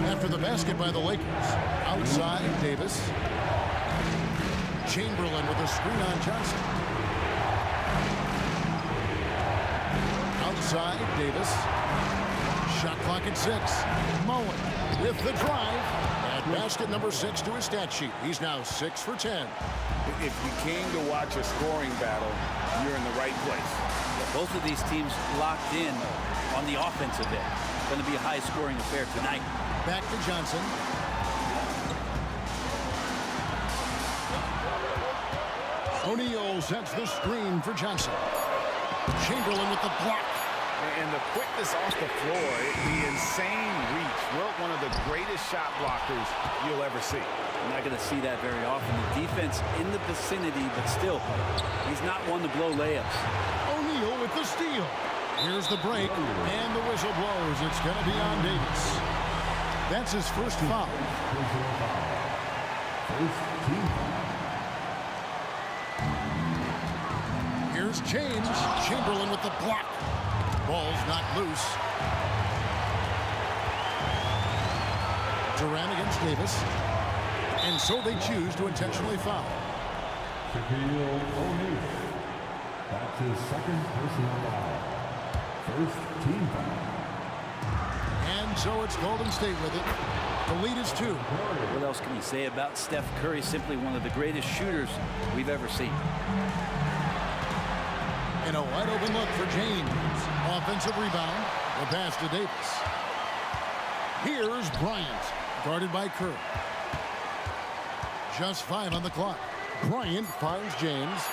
after the basket by the Lakers. Outside, Davis. Chamberlain with a screen on Johnson. Outside, Davis. Shot clock at 6. Mullen with the drive. At basket number 6 to his stat sheet. He's now 6 for 10. If you came to watch a scoring battle, you're in the right place. Both of these teams locked in on the offensive end. It's going to be a high-scoring affair tonight. Back to Johnson. O'Neal sets the screen for Johnson. Chamberlain with the block. And the quickness off the floor, the insane reach. Wilt, one of the greatest shot blockers you'll ever see. You're not going to see that very often. The defense in the vicinity, but still, he's not one to blow layups. O'Neal with the steal. Here's the break, and the whistle blows. It's going to be on Davis. That's his first foul. Here's James. Chamberlain with the block. Ball's not loose. Durant against Davis. And so they choose to intentionally foul. Shaquille O'Neal. That's his second personal foul. First team foul. And so it's Golden State with it. The lead is 2. What else can you say about Steph Curry? Simply one of the greatest shooters we've ever seen. And a wide open look for James. Offensive rebound. The pass to Davis. Here's Bryant, guarded by Curry. Just 5 on the clock. Bryant finds James.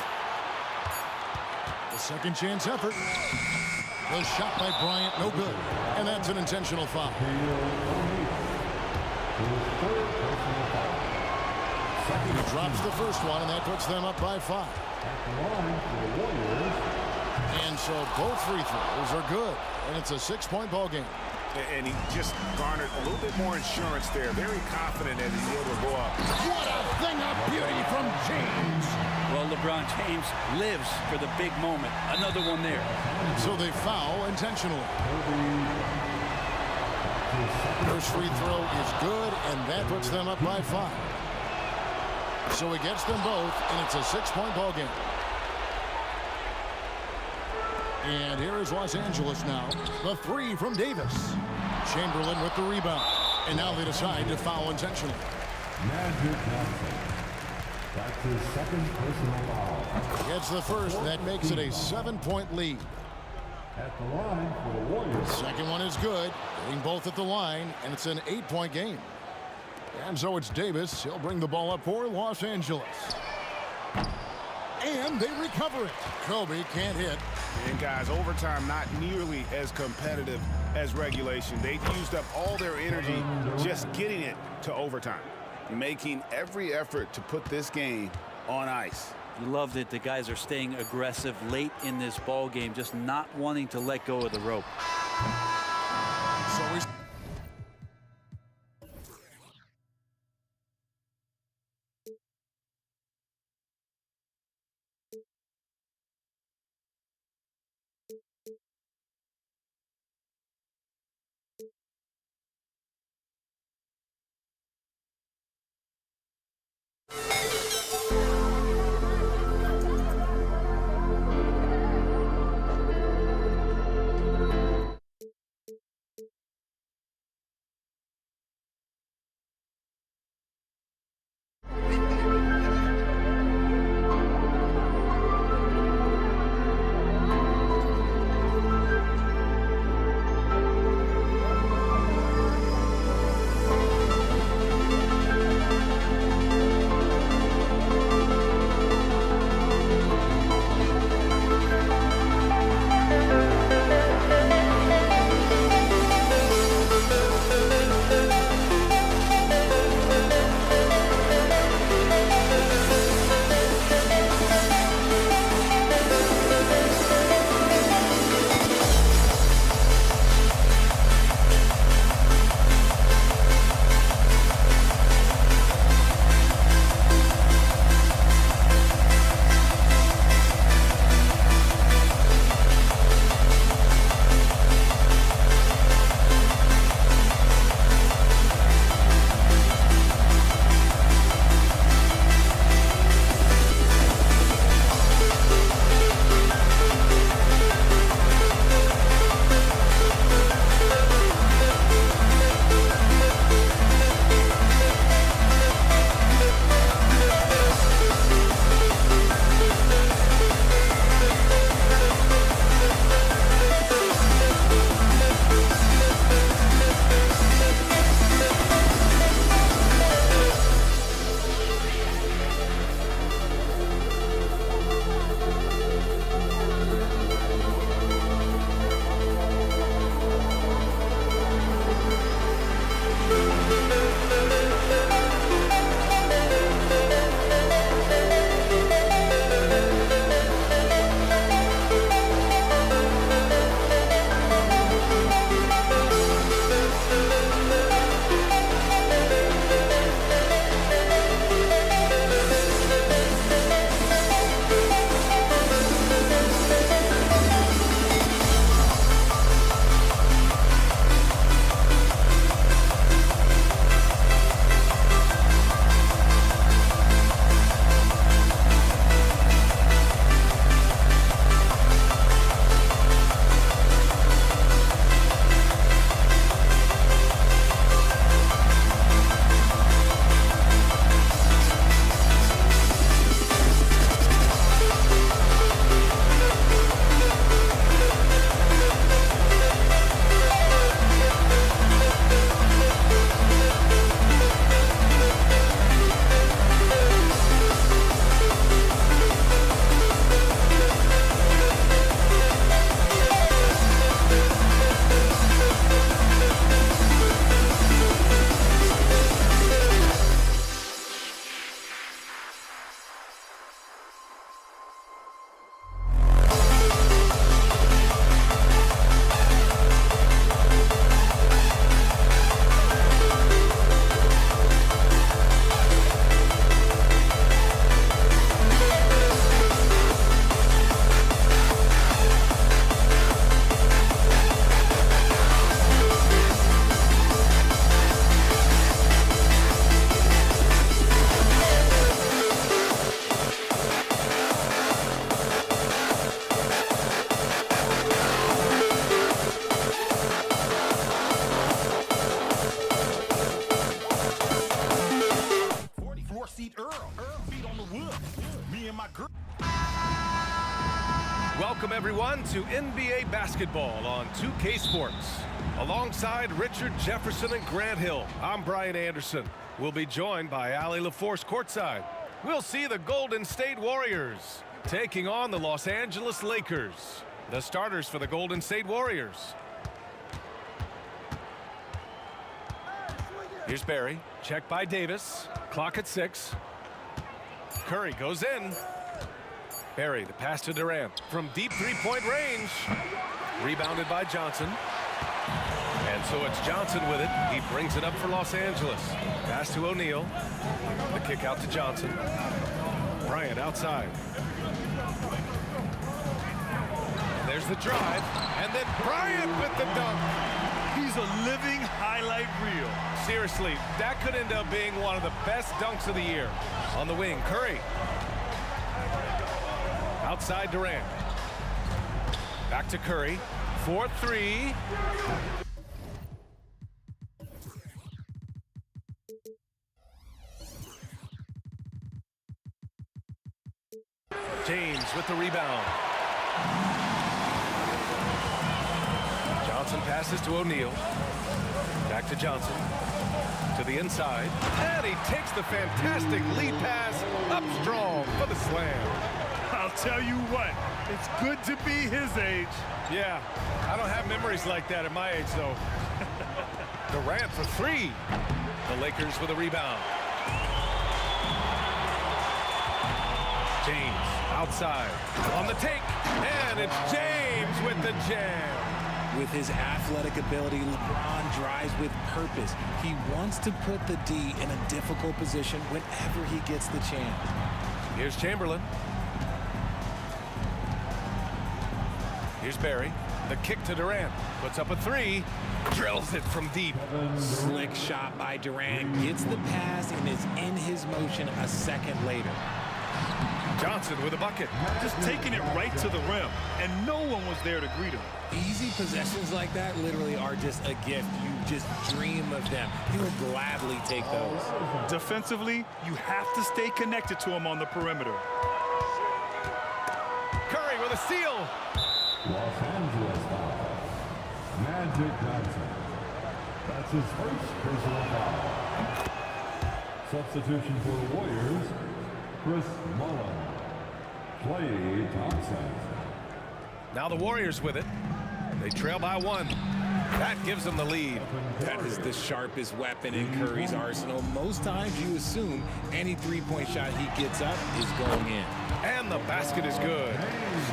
The second chance effort. The shot by Bryant, no good. And that's an intentional foul. He drops the first one, and that puts them up by 5. And so both free throws are good. And it's a 6-point ball game. And he just garnered a little bit more insurance there. Very confident that he's able to go up James. Well, LeBron James lives for the big moment. Another one there. So they foul intentionally. First free throw is good, and that puts them up by 5. So he gets them both, and it's a 6-point ball game. And here is Los Angeles now. The 3 from Davis. Chamberlain with the rebound. And now they decide to foul intentionally. Magic Johnson. That's his second personal foul. Gets the first. That makes it a 7-point lead. At the line for the Warriors. Second one is good. Getting both at the line, and it's an 8-point game. And so it's Davis. He'll bring the ball up for Los Angeles. And they recover it. Kobe can't hit. And guys, overtime not nearly as competitive as regulation. They used up all their energy just getting it to overtime, making every effort to put this game on ice. You love that the guys are staying aggressive late in this ball game, just not wanting to let go of the rope. So we seat Earl. Feet on the wood. Me and my girl. Welcome, everyone, to NBA basketball on 2K Sports. Alongside Richard Jefferson and Grant Hill, I'm Brian Anderson. We'll be joined by Allie LaForce courtside. We'll see the Golden State Warriors taking on the Los Angeles Lakers. The starters for the Golden State Warriors. Here's Barry. Check by Davis. Clock at 6. Curry goes in. Barry, the pass to Durant from deep three-point range. Rebounded by Johnson. And so it's Johnson with it. He brings it up for Los Angeles. Pass to O'Neal. The kick out to Johnson. Bryant outside. There's the drive. And then Bryant with the dunk. He's a living highlight reel. Seriously, that could end up being one of the best dunks of the year. On the wing, Curry. Outside Durant. Back to Curry. 4-3. James with the rebound. Johnson passes to O'Neal. Back to Johnson. To the inside. And he takes the fantastic lead pass up strong for the slam. I'll tell you what, it's good to be his age. Yeah, I don't have memories like that at my age, though. Durant for 3. The Lakers with a rebound. James outside on the take, and it's James with the jam. With his athletic ability, LeBron drives with purpose. He wants to put the D in a difficult position whenever he gets the chance. Here's Chamberlain. Here's Barry. The kick to Durant. Puts up a 3. Drills it from deep. Slick shot by Durant. Gets the pass and is in his motion a second later. Johnson with a bucket. Just taking it right to the rim, and no one was there to greet him. Easy possessions like that literally are just a gift. You just dream of them. He'll gladly take those. Defensively, you have to stay connected to him on the perimeter. Curry with a steal. Los Angeles foul. Magic Johnson. That's his first personal foul. Substitution for the Warriors, Chris Mullin. Klay Thompson. Now the Warriors with it. They trail by 1. That gives them the lead. That is the sharpest weapon in Curry's arsenal. Most times you assume any three-point shot he gets up is going in. And the basket is good.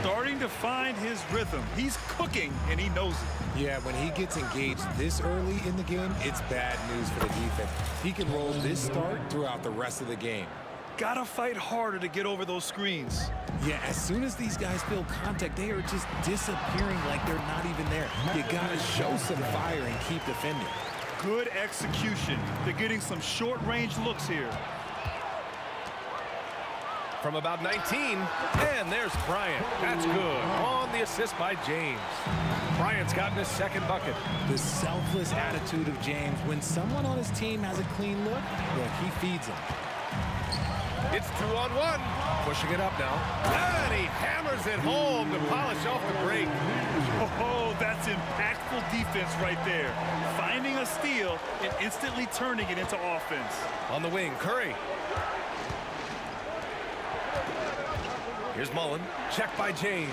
Starting to find his rhythm. He's cooking, and he knows it. Yeah, when he gets engaged this early in the game, it's bad news for the defense. He can roll this start throughout the rest of the game. Gotta fight harder to get over those screens. Yeah, as soon as these guys feel contact, they are just disappearing like they're not even there. You gotta show some fire and keep defending. Good execution. They're getting some short-range looks here. From about 19, and there's Bryant. That's good. On the assist by James. Bryant's gotten his second bucket. The selfless attitude of James. When someone on his team has a clean look, well, he feeds them. It's 2-on-1. Pushing it up now. And he hammers it home to polish off the break. Oh, that's impactful defense right there. Finding a steal and instantly turning it into offense. On the wing, Curry. Here's Mullin. Check by James.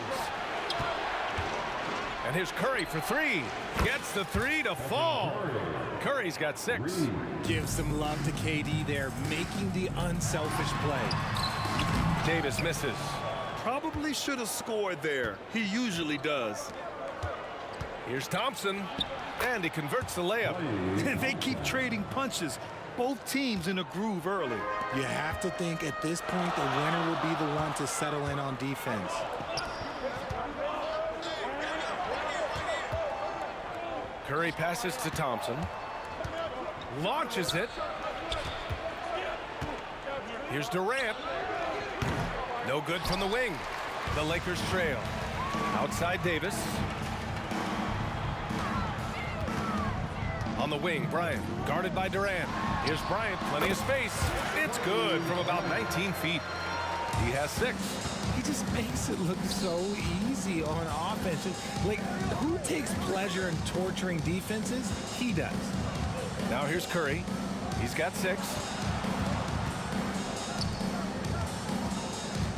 And here's Curry for 3. Gets the 3 to fall. Curry's got 6. Give some love to KD there, making the unselfish play. Davis misses. Probably should have scored there. He usually does. Here's Thompson. And he converts the layup. They keep trading punches. Both teams in a groove early. You have to think at this point the winner will be the one to settle in on defense. Curry passes to Thompson. Launches it. Here's Durant. No good from the wing. The Lakers trail. Outside Davis. On the wing, Bryant, guarded by Durant. Here's Bryant, plenty of space. It's good from about 19 feet. He has 6. He just makes it look so easy on offense. Like, who takes pleasure in torturing defenses? He does. Now here's Curry. He's got 6.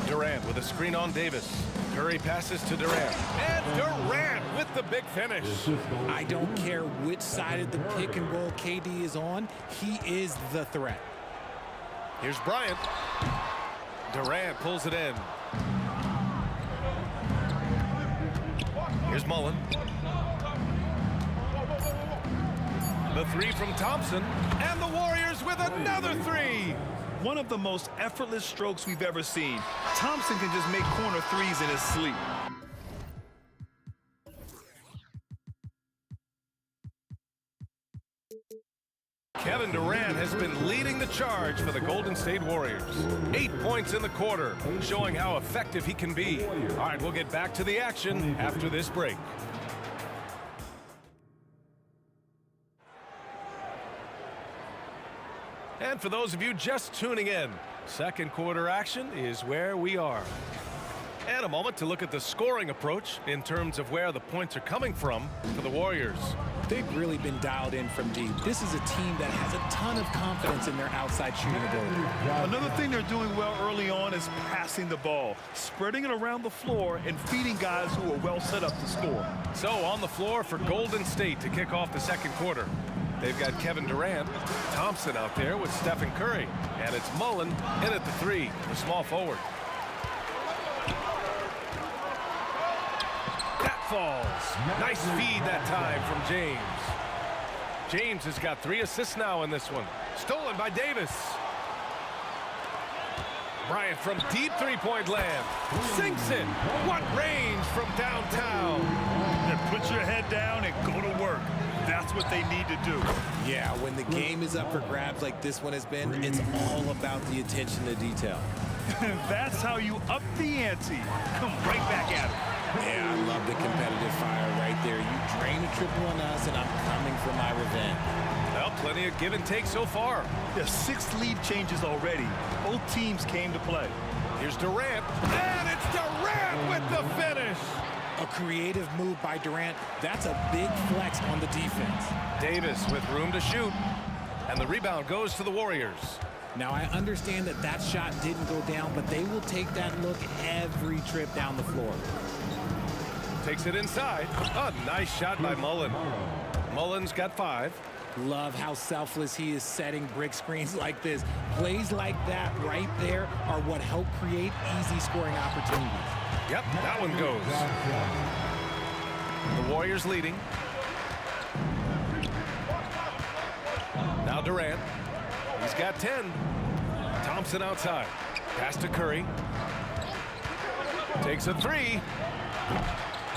Durant with a screen on Davis. Curry passes to Durant. And Durant with the big finish. I don't care which side of the pick and roll KD is on. He is the threat. Here's Bryant. Durant pulls it in. Here's Mullen. The 3 from Thompson. And the Warriors with another 3. One of the most effortless strokes we've ever seen. Thompson can just make corner threes in his sleep. Kevin Durant has been leading the charge for the Golden State Warriors. 8 points in the quarter, showing how effective he can be. All right, we'll get back to the action after this break. And for those of you just tuning in, second quarter action is where we are. And a moment to look at the scoring approach in terms of where the points are coming from for the Warriors. They've really been dialed in from deep. This is a team that has a ton of confidence in their outside shooting ability. Another thing they're doing well early on is passing the ball, spreading it around the floor and feeding guys who are well set up to score. So on the floor for Golden State to kick off the second quarter. They've got Kevin Durant, Thompson out there with Stephen Curry, and it's Mullen in at the 3, the small forward. That falls. Nice feed that time from James. James has got 3 assists now in this one. Stolen by Davis. Bryant from deep three-point land. Sinks it. What range from downtown. And put your head down and go to work. That's what they need to do. Yeah, when the game is up for grabs like this one has been, it's all about the attention to detail. That's how you up the ante. Come right back at it. Yeah, I love the competitive fire right there. You drain a triple on us, and I'm coming for my revenge. Well, plenty of give and take so far. There's 6 lead changes already. Both teams came to play. Here's Durant, and it's Durant with the finish. A creative move by Durant. That's a big flex on the defense. Davis with room to shoot, and the rebound goes to the Warriors. Now, I understand that that shot didn't go down, but they will take that look every trip down the floor. Takes it inside. A nice shot by Mullen. Mullen's got 5. Love how selfless he is setting brick screens like this. Plays like that right there are what help create easy scoring opportunities. Yep, that one goes. The Warriors leading. Now Durant. He's got 10. Thompson outside. Pass to Curry. Takes a 3.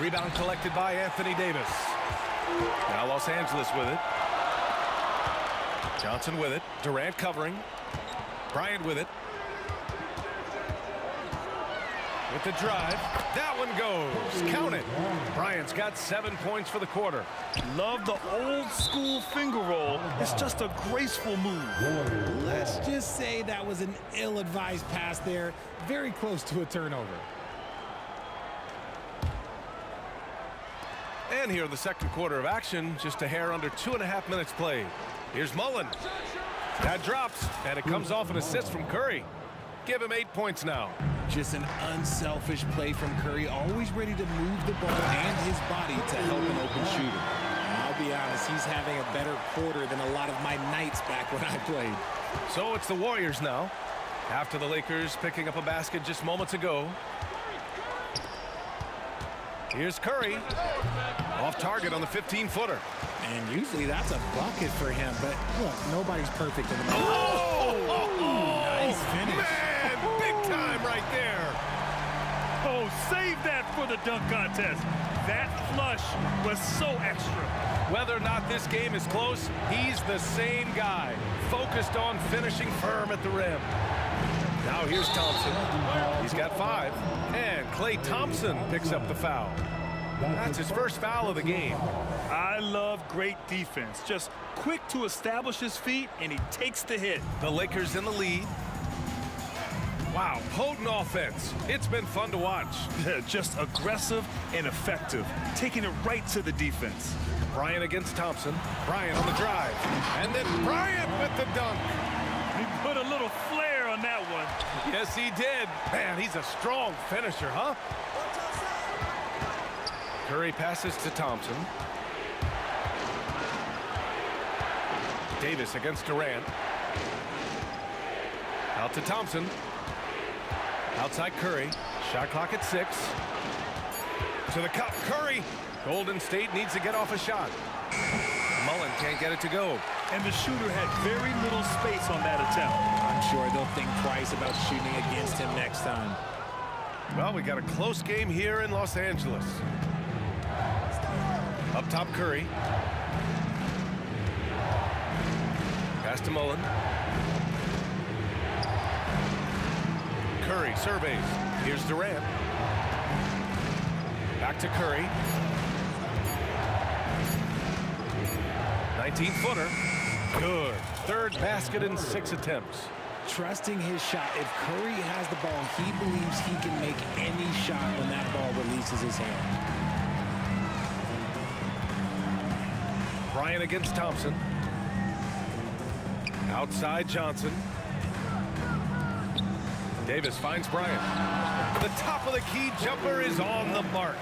Rebound collected by Anthony Davis. Now Los Angeles with it. Johnson with it. Durant covering. Bryant with it. With the drive. That one goes. Count it. Bryant's got 7 points for the quarter. Love the old school finger roll. It's just a graceful move. Let's just say that was an ill-advised pass there. Very close to a turnover. And here in the second quarter of action, just a hair under 2.5 minutes played. Here's Mullen. That drops, and it comes off an assist from Curry. Give him 8 points now. Just an unselfish play from Curry, always ready to move the ball and his body to help an open shooter. I'll be honest, he's having a better quarter than a lot of my nights back when I played. So it's the Warriors now, after the Lakers picking up a basket just moments ago. Here's Curry. Off target on the 15-footer. And usually that's a bucket for him, but look, nobody's perfect in the moment. Oh! Nice finish. Man, big time right there. Oh, save that for the dunk contest. That flush was so extra. Whether or not this game is close, he's the same guy, focused on finishing firm at the rim. Now here's Thompson. He's got 5. And Klay Thompson picks up the foul. That's his first foul of the game. I love great defense. Just quick to establish his feet, and he takes the hit. The Lakers in the lead. Wow, potent offense. It's been fun to watch. Just aggressive and effective, taking it right to the defense. Bryant against Thompson. Bryant on the drive. And then Bryant with the dunk. He put a little flair on that one. Yes, he did. Man, he's a strong finisher, huh? Curry passes to Thompson. Davis against Durant. Out to Thompson. Outside Curry. Shot clock at 6. To the cup. Curry. Golden State needs to get off a shot. Mullen can't get it to go. And the shooter had very little space on that attempt. I'm sure they'll think twice about shooting against him next time. Well, we got a close game here in Los Angeles. Up top, Curry. Pass to Mullen. Curry surveys. Here's Durant. Back to Curry. 19-footer. Good. Third basket in 6 attempts. Trusting his shot. If Curry has the ball, he believes he can make any shot when that ball releases his hand. Bryant against Thompson. Outside Johnson. Davis finds Bryant. The top of the key jumper is on the mark.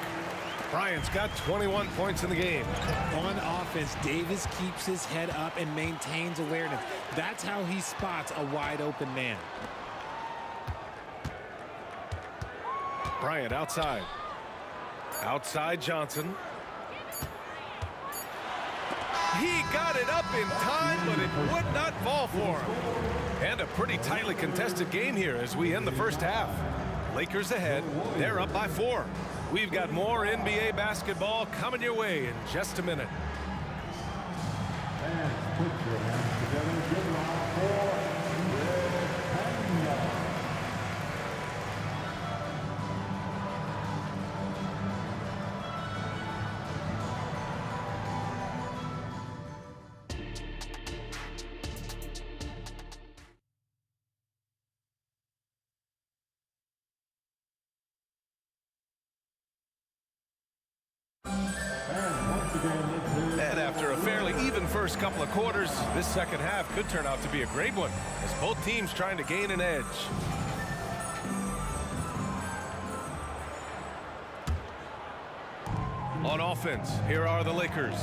Bryant's got 21 points in the game. On offense, Davis keeps his head up and maintains awareness. That's how he spots a wide open man. Bryant outside. Outside Johnson. He got it up in time, but it would not fall for him. And a pretty tightly contested game here as we end the first half. Lakers ahead. They're up by 4. We've got more NBA basketball coming your way in just a minute. And put your hands together. Give it up for And after a fairly even first couple of quarters, this second half could turn out to be a great one as both teams trying to gain an edge. On offense, here are the Lakers.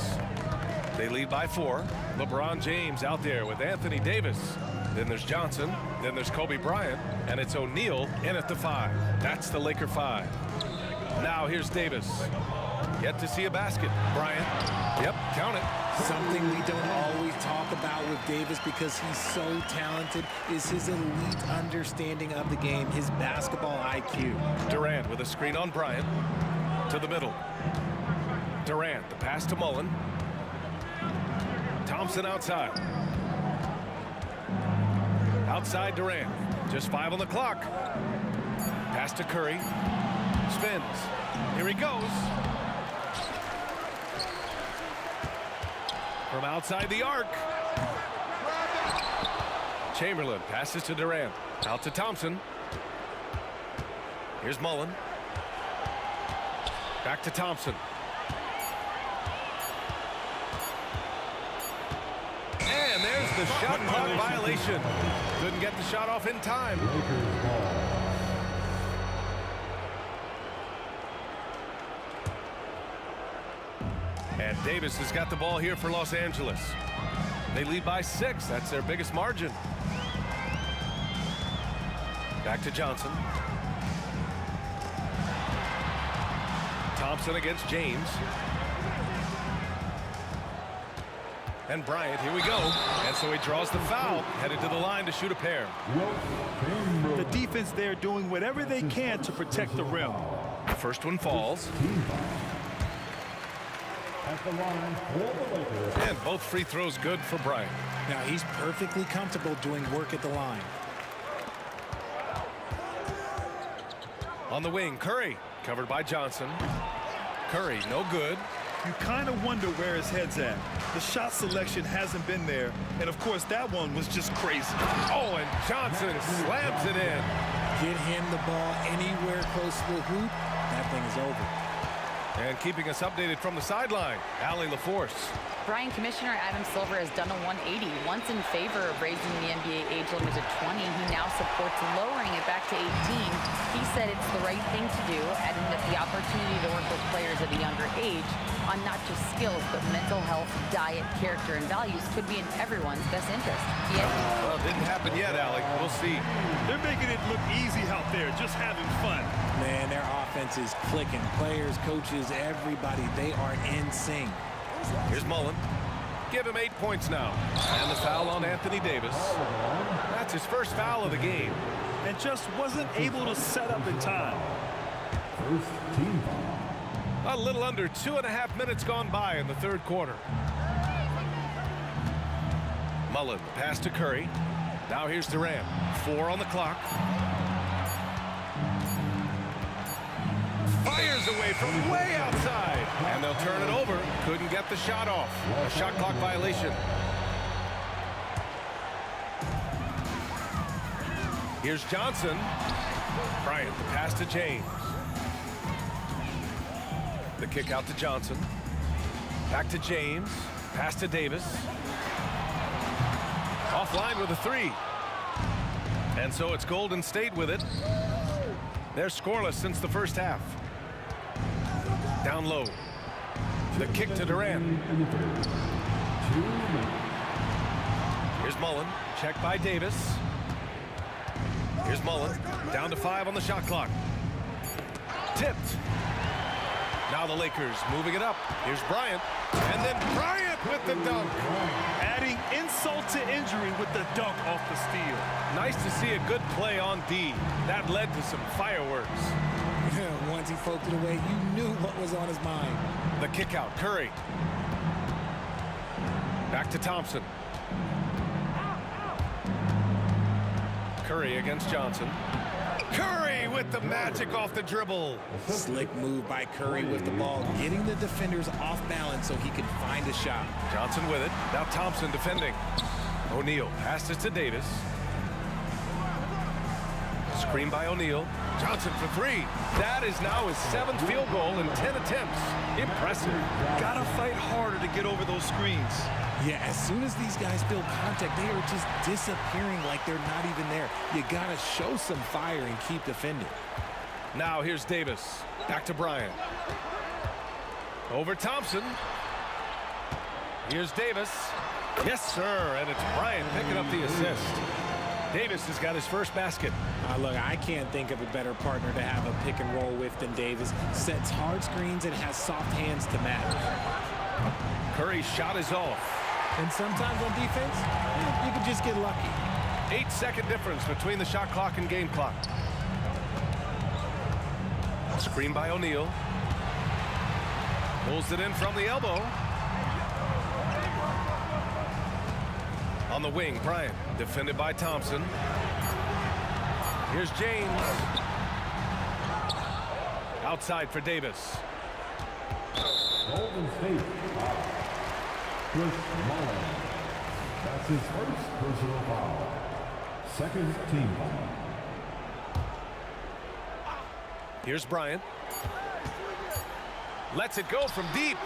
They lead by 4. LeBron James out there with Anthony Davis. Then there's Johnson. Then there's Kobe Bryant. And it's O'Neal in at the 5. That's the Laker 5. Now here's Davis. Yet to see a basket. Bryant. Yep, count it. Something we don't always talk about with Davis because he's so talented is his elite understanding of the game, his basketball IQ. Durant with a screen on Bryant. To the middle. Durant, the pass to Mullen. Thompson outside. Outside Durant. Just 5 on the clock. Pass to Curry. Spins. Here he goes. From outside the arc. Chamberlain passes to Durant. Out to Thompson. Here's Mullen. Back to Thompson. And there's the shot clock violation. Couldn't get the shot off in time. And Davis has got the ball here for Los Angeles. They lead by 6. That's their biggest margin. Back to Johnson. Thompson against James. And Bryant, here we go. And so he draws the foul, headed to the line to shoot a pair. The defense there doing whatever they can to protect the rim. The first one falls. At the line for the Lakers. And both free throws good for Bryant. Now he's perfectly comfortable doing work at the line. On the wing, Curry, covered by Johnson. Curry, no good. You kind of wonder where his head's at. The shot selection hasn't been there, and of course that one was just crazy. Oh, and Johnson slams it in. Get him the ball anywhere close to the hoop, that thing is over. And keeping us updated from the sideline, Allie LaForce. Brian, Commissioner Adam Silver has done a 180. Once in favor of raising the NBA age limit to 20, he now supports lowering it back to 18. He said it's the right thing to do, adding that the opportunity to work with players at a younger age on not just skills, but mental health, diet, character, and values could be in everyone's best interest. Well, it didn't happen yet, Allie. We'll see. They're making it look easy out there, just having fun. Man, their offense is clicking. Players, coaches, everybody, they are in sync. Here's Mullen. Give him 8 points now. And the foul on Anthony Davis. That's his first foul of the game. And just wasn't able to set up in time. First team foul. A little under 2.5 minutes gone by in the third quarter. Mullen, pass to Curry. Now here's Durant. 4 on the clock. Fires away from way outside. And they'll turn it over. Couldn't get the shot off. A shot clock violation. Here's Johnson. Bryant, the pass to James. The kick out to Johnson. Back to James. Pass to Davis. Offline with a 3. And so it's Golden State with it. They're scoreless since the first half. Down low. The kick to Durant. Here's Mullen. Checked by Davis. Here's Mullen. Down to 5 on the shot clock. Tipped. Now the Lakers moving it up. Here's Bryant. And then Bryant with the dunk. Adding insult to injury with the dunk off the steal. Nice to see a good play on D. That led to some fireworks. Once he poked it away, you knew what was on his mind. The kick out, Curry. Back to Thompson. Curry against Johnson. Curry with the magic off the dribble. Slick move by Curry with the ball, getting the defenders off balance so he can find a shot. Johnson with it. Now Thompson defending. O'Neal passes to Davis. Screen by O'Neal. Johnson for 3. That is now his 7th field goal in 10 attempts. Impressive. Gotta fight harder to get over those screens. Yeah, as soon as these guys feel contact, they are just disappearing like they're not even there. You gotta show some fire and keep defending. Now here's Davis. Back to Bryant. Over Thompson. Here's Davis. Yes, sir. And it's Bryant picking up the assist. Davis has got his first basket. Look, I can't think of a better partner to have a pick and roll with than Davis. Sets hard screens and has soft hands to match. Curry's shot is off. And sometimes on defense, you can just get lucky. 8-second difference between the shot clock and game clock. Screen by O'Neal. Pulls it in from the elbow. On the wing, Bryant, defended by Thompson. Here's James. Outside for Davis. Golden State. Chris Mullen. That's his first personal foul. Second team foul. Here's Bryant. Lets it go from deep.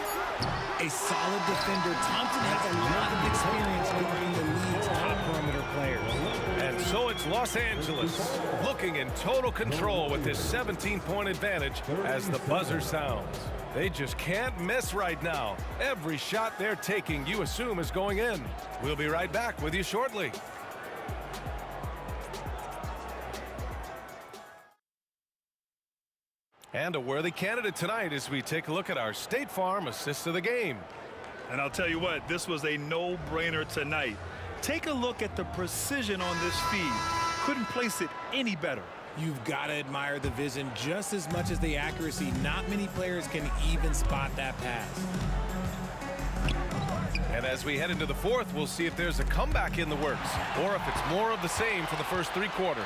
A solid defender. Thompson has a lot of experience guarding the league's top perimeter players. And so it's Los Angeles looking in total control with this 17-point advantage as the buzzer sounds. They just can't miss right now. Every shot they're taking, you assume, is going in. We'll be right back with you shortly. And a worthy candidate tonight as we take a look at our State Farm assist of the game. And I'll tell you what, this was a no-brainer tonight. Take a look at the precision on this feed. Couldn't place it any better. You've got to admire the vision just as much as the accuracy. Not many players can even spot that pass. And as we head into the fourth, we'll see if there's a comeback in the works or if it's more of the same for the first 3 quarters.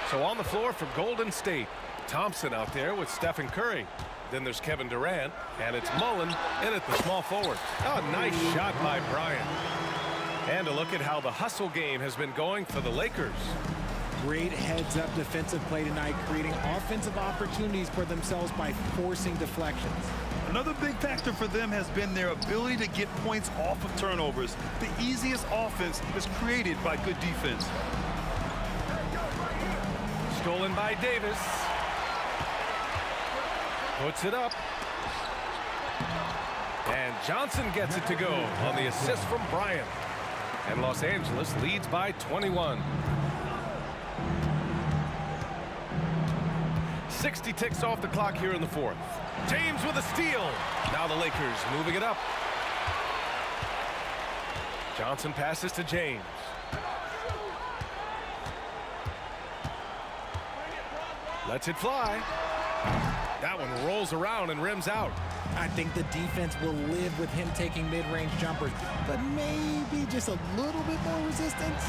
So on the floor for Golden State, Thompson out there with Stephen Curry. Then there's Kevin Durant, and it's Mullen in at the small forward. Oh, nice shot by Bryant. And a look at how the hustle game has been going for the Lakers. Great heads-up defensive play tonight, creating offensive opportunities for themselves by forcing deflections. Another big factor for them has been their ability to get points off of turnovers. The easiest offense is created by good defense. Stolen by Davis. Puts it up. And Johnson gets it to go on the assist from Bryant. And Los Angeles leads by 21. 60 ticks off the clock here in the fourth. James with a steal. Now the Lakers moving it up. Johnson passes to James. Lets it fly. That one rolls around and rims out. I think the defense will live with him taking mid-range jumpers, but maybe just a little bit more resistance.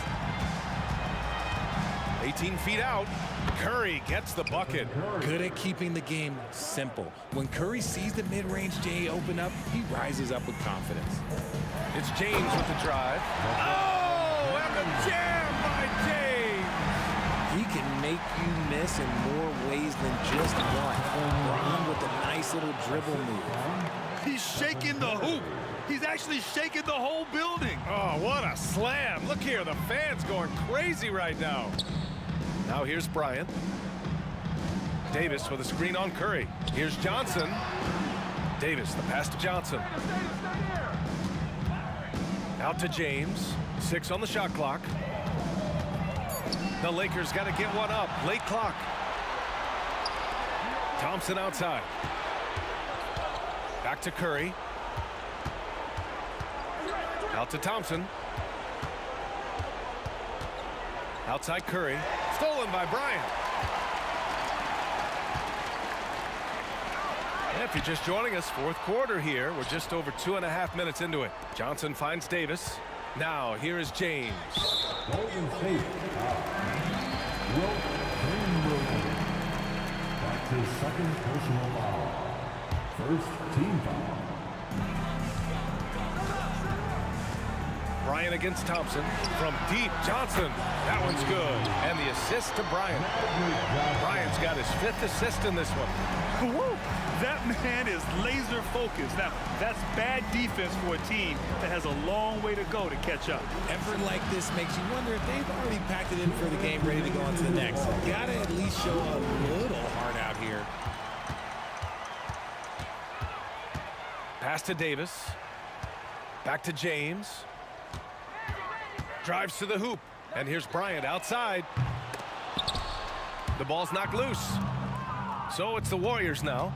18 feet out. Curry gets the bucket. Good at keeping the game simple. When Curry sees the mid-range J open up, he rises up with confidence. It's James with the drive. Oh, and the jam by James. He can make you miss in more ways than just one. Bron with a nice little dribble move. He's shaking the hoop. He's actually shaking the whole building. Oh, what a slam. Look here, the fans going crazy right now. Now here's Bryant. Davis with a screen on Curry. Here's Johnson. Davis, the pass to Johnson. Out to James. 6 on the shot clock. The Lakers got to get one up. Late clock. Thompson outside. Back to Curry. Out to Thompson. Outside Curry. Stolen by Bryant. And if you're just joining us, fourth quarter here. We're just over 2.5 minutes into it. Johnson finds Davis. Now here is James. Golden State. That's his second personal foul. First team foul. Bryant against Thompson. From deep, Johnson. That one's good. And the assist to Bryant. Bryant's got his 5th assist in this one. Woo! That man is laser focused. Now, that's bad defense for a team that has a long way to go to catch up. Effort like this makes you wonder if they've already packed it in for the game, ready to go on to the next. Gotta at least show a little heart out here. Pass to Davis. Back to James. Drives to the hoop. And here's Bryant outside. The ball's knocked loose. So it's the Warriors now.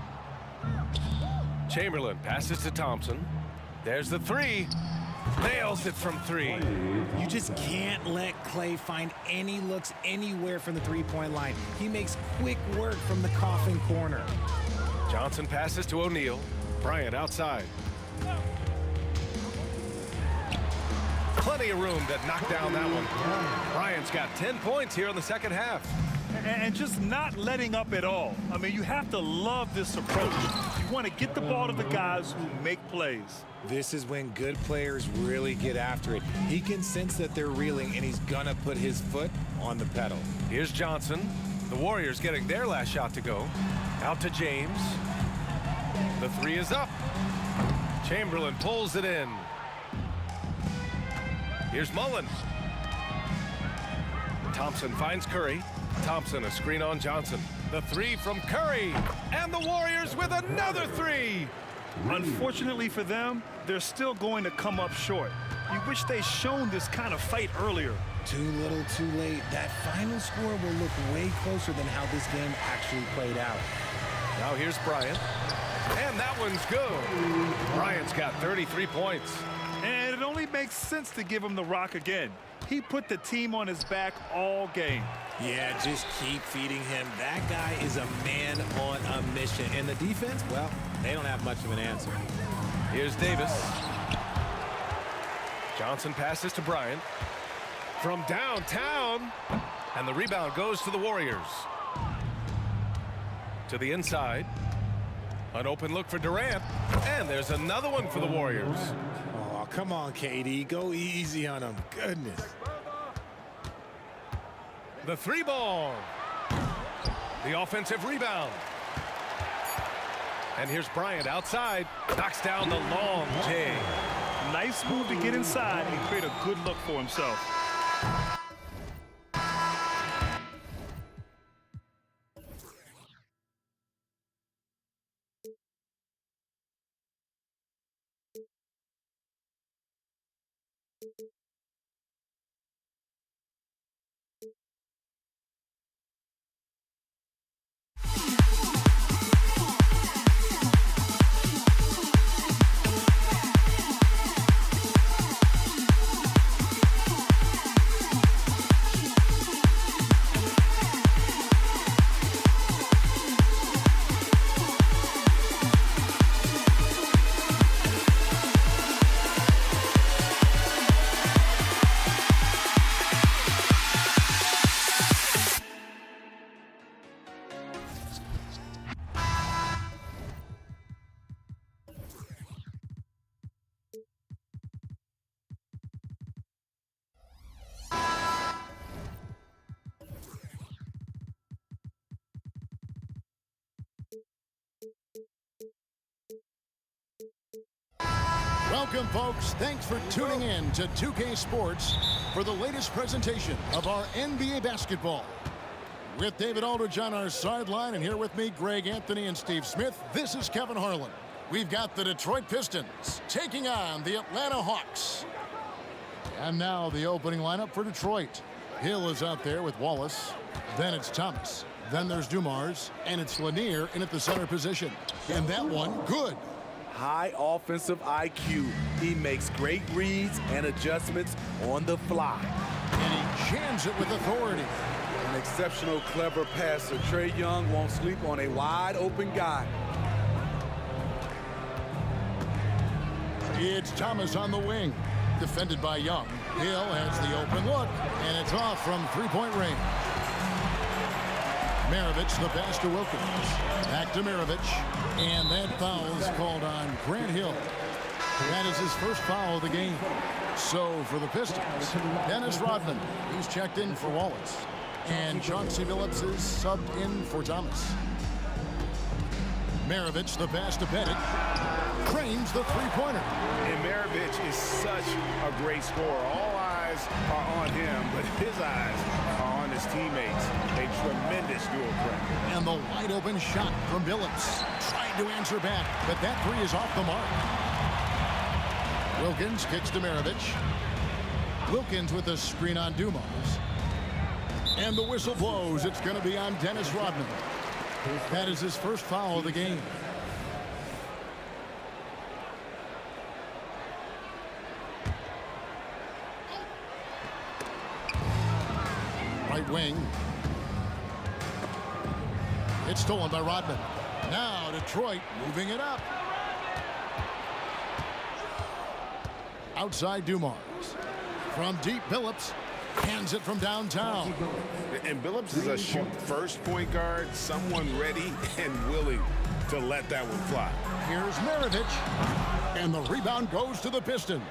Chamberlain passes to Thompson. There's the 3. Nails it from 3. You just can't let Clay find any looks anywhere from the three-point line. He makes quick work from the coffin corner. Johnson passes to O'Neal. Bryant outside. Plenty of room to knock down that one. Bryant's got 10 points here in the second half. And just not letting up at all. I mean, you have to love this approach. You want to get the ball to the guys who make plays. This is when good players really get after it. He can sense that they're reeling, and he's going to put his foot on the pedal. Here's Johnson. The Warriors getting their last shot to go. Out to James. The 3 is up. Chamberlain pulls it in. Here's Mullen. Thompson finds Curry. Thompson, a screen on Johnson. The 3 from Curry. And the Warriors with another 3. Unfortunately for them, they're still going to come up short. You wish they'd shown this kind of fight earlier. Too little, too late. That final score will look way closer than how this game actually played out. Now here's Bryant. And that one's good. Bryant's got 33 points. And it only makes sense to give him the rock again. He put the team on his back all game. Yeah, just keep feeding him. That guy is a man on a mission. And the defense, well, they don't have much of an answer. Here's Davis. Johnson passes to Bryant. From downtown. And the rebound goes to the Warriors. To the inside. An open look for Durant, and there's another one for the Warriors. Oh, come on, KD. Go easy on him. Goodness. The 3-ball. The offensive rebound. And here's Bryant outside. Knocks down the long J. Nice move to get inside and create a good look for himself. Welcome, folks. Thanks for tuning in to 2K Sports for the latest presentation of our NBA basketball. With David Aldridge on our sideline, and here with me, Greg Anthony and Steve Smith, this is Kevin Harlan. We've got the Detroit Pistons taking on the Atlanta Hawks. And now the opening lineup for Detroit. Hill is out there with Wallace. Then it's Thomas. Then there's Dumars. And it's Lanier in at the center position. And that one, good. High offensive IQ. He makes great reads and adjustments on the fly. And he jams it with authority. An exceptional, clever passer. Trae Young won't sleep on a wide open guy. It's Thomas on the wing. Defended by Young. Hill has the open look, and it's off from three-point range. Maravich, the pass to Wilkins. Back to Maravich. And that foul is called on Grant Hill. That is his first foul of the game. So for the Pistons, Dennis Rodman, he's checked in for Wallace. And Chauncey Billups is subbed in for Thomas. Maravich, the pass to Pettit. Cranes the three-pointer. And Maravich is such a great scorer. All eyes are on him, but his eyes are on his teammates. A tremendous dual threat. And the wide-open shot from Billups. Trying to answer back, but that three is off the mark. Wilkins kicks to Maravich. Wilkins with a screen on Dumars. And the whistle blows. It's going to be on Dennis Rodman. That is his first foul of the game. Right wing. It's stolen by Rodman. Now Detroit moving it up. Outside Dumars. From deep, Billups hands it from downtown. And Billups is a shoot-first point guard, someone ready and willing to let that one fly. Here's Maravich. And the rebound goes to the Pistons.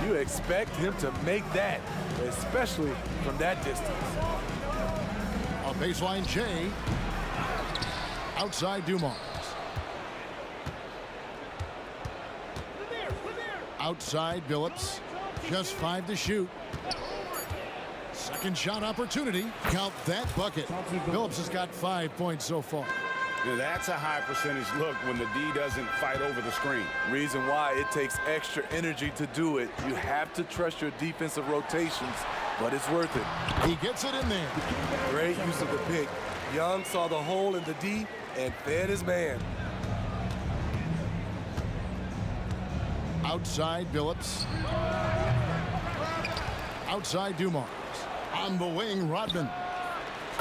You expect him to make that, especially from that distance. A baseline J. Outside Dumars. Outside Billups. Just 5 to shoot. Second shot opportunity. Count that bucket. Billups has got 5 points so far. Yeah, that's a high percentage look when the D doesn't fight over the screen. Reason why it takes extra energy to do it. You have to trust your defensive rotations, but it's worth it. He gets it in there. Great use of the pick. Young saw the hole in the D and fed his man. Outside Billups. Outside Dumars. On the wing, Rodman.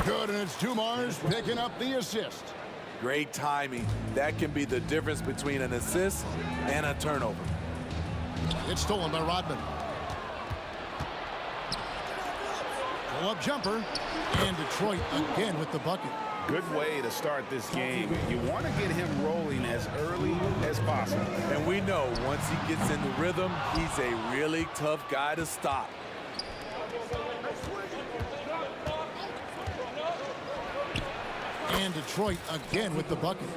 Good, and it's Dumars picking up the assist. Great timing. That can be the difference between an assist and a turnover. It's stolen by Rodman. Pull-up jumper. And Detroit again with the bucket. Good way to start this game. You want to get him rolling as early as possible. And we know once he gets in the rhythm, he's a really tough guy to stop. And Detroit again with the bucket.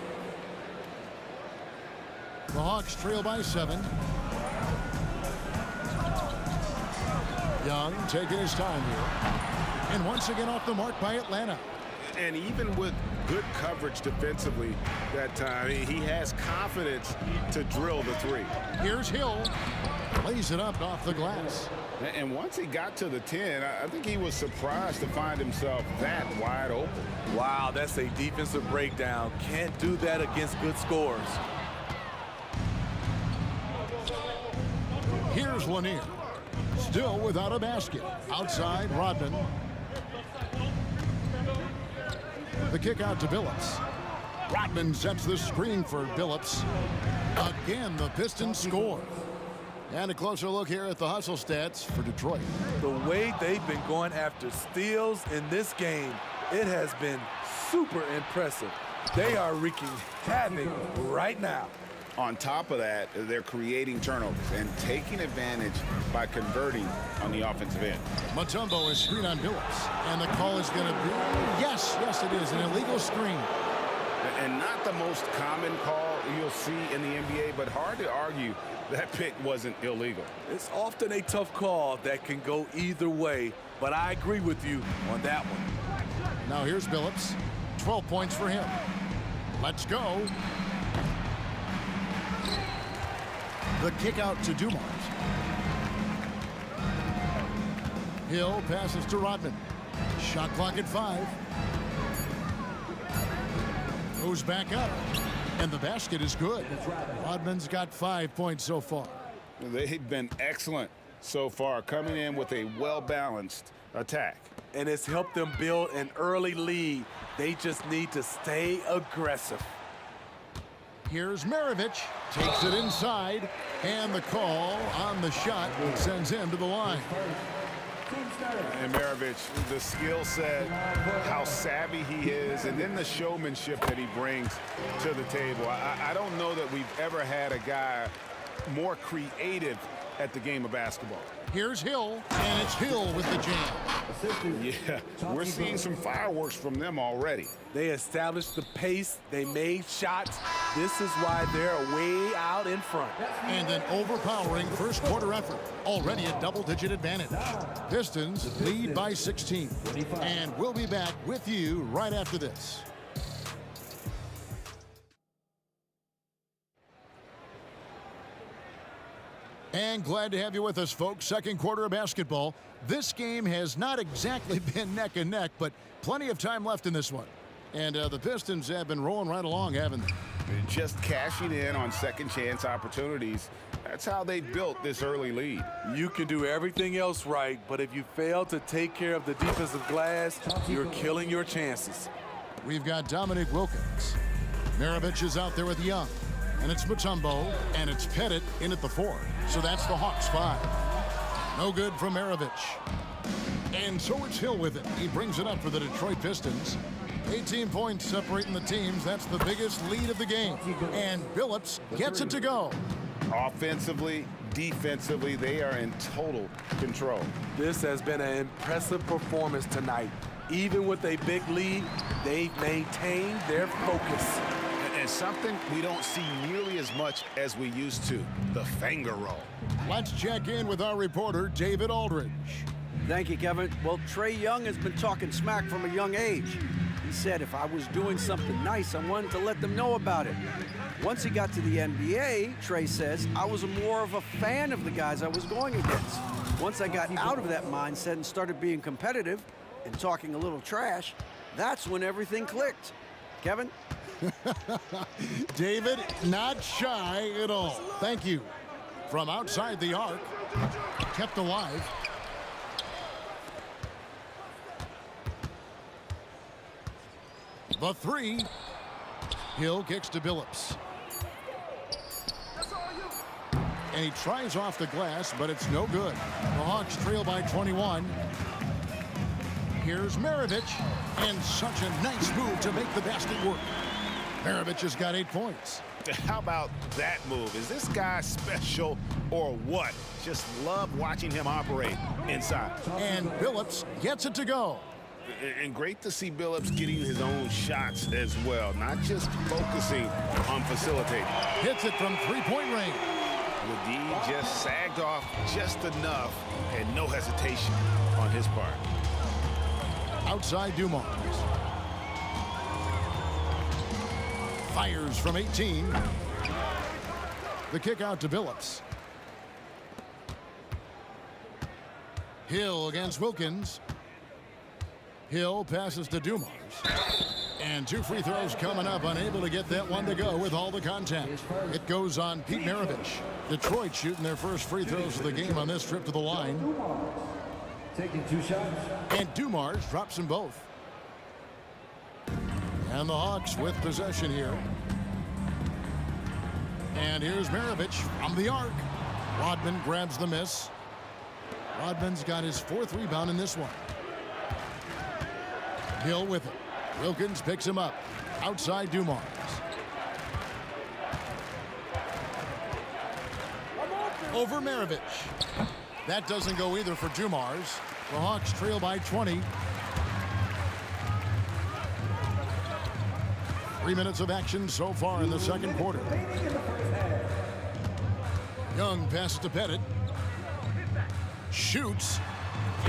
The Hawks trail by 7. Young taking his time here. And once again off the mark by Atlanta. And even with good coverage defensively that time, he has confidence to drill the three. Here's Hill. Lays it up off the glass. And once he got to the 10, I think he was surprised to find himself that wide open. Wow, that's a defensive breakdown. Can't do that against good scores. Here's Lanier. Still without a basket. Outside, Rodman. The kick out to Billups. Rodman sets the screen for Billups. Again, the Pistons score. And a closer look here at the hustle stats for Detroit. The way they've been going after steals in this game, it has been super impressive. They are wreaking havoc right now. On top of that, they're creating turnovers and taking advantage by converting on the offensive end. Mutombo is screen on Billups. And the call is going to be, yes, it is, an illegal screen. And not the most common call you'll see in the NBA, but hard to argue that pick wasn't illegal. It's often a tough call that can go either way, but I agree with you on that one. Now here's Billups. 12 points for him. Let's go. The kick out to Dumars. Hill passes to Rodman. Shot clock at 5. Goes back up. And the basket is good. Rodman's got 5 points so far. They've been excellent so far, coming in with a well-balanced attack. And it's helped them build an early lead. They just need to stay aggressive. Here's Maravich. Takes it inside. And the call on the shot sends him to the line. And Maravich, the skill set, how savvy he is, and then the showmanship that he brings to the table. I don't know that we've ever had a guy more creative at the game of basketball. Here's Hill, and it's Hill with the jam. Yeah, we're seeing some fireworks from them already. They established the pace. They made shots. This is why they're way out in front. And an overpowering first quarter effort. Already a double-digit advantage. Pistons lead by 16. And we'll be back with you right after this. And glad to have you with us, folks. Second quarter of basketball. This game has not exactly been neck and neck, but plenty of time left in this one. And the Pistons have been rolling right along, haven't they? Just cashing in on second chance opportunities. That's how they built this early lead. You can do everything else right, but if you fail to take care of the defensive glass, you're killing your chances. We've got Dominic Wilkins. Maravich is out there with Young. And it's Mutombo, and it's Pettit in at the 4. So that's the Hawks 5. No good from Maravich. And so it's Hill with it. He brings it up for the Detroit Pistons. 18 points separating the teams. That's the biggest lead of the game. And Billups gets it to go. Offensively, defensively, they are in total control. This has been an impressive performance tonight. Even with a big lead, they've maintained their focus. And something we don't see nearly as much as we used to, the finger roll. Let's check in with our reporter, David Aldridge. Thank you, Kevin. Well, Trae Young has been talking smack from a young age. He said if I was doing something nice, I wanted to let them know about it. Once he got to the NBA, Trae says, I was more of a fan of the guys I was going against. Once I got out of that mindset and started being competitive and talking a little trash, that's when everything clicked. Kevin? David, not shy at all. Thank you. From outside the arc, kept alive. The 3. Hill kicks to Billups. And he tries off the glass, but it's no good. The Hawks trail by 21. Here's Maravich, and such a nice move to make the basket work. Maravich has got 8 points. How about that move? Is this guy special or what? Just love watching him operate inside. And Billups gets it to go. And great to see Billups getting his own shots as well, not just focusing on facilitating. Hits it from three-point range. Ledee just sagged off just enough, and no hesitation on his part. Outside Dumars. Fires from 18. The kick out to Billups. Hill against Wilkins. Hill passes to Dumars. And 2 free throws coming up, unable to get that one to go with all the contact. It goes on Pete Maravich. Detroit shooting their first free throws of the game on this trip to the line. Taking 2 shots. And Dumars drops them both. And the Hawks with possession here. And here's Maravich from the arc. Rodman grabs the miss. Rodman's got his 4th rebound in this one. Hill with it. Wilkins picks him up. Outside Dumars. Over Maravich. That doesn't go either for Dumars. The Hawks trail by 20. 3 minutes of action so far in the second quarter. Young passes to Pettit. Shoots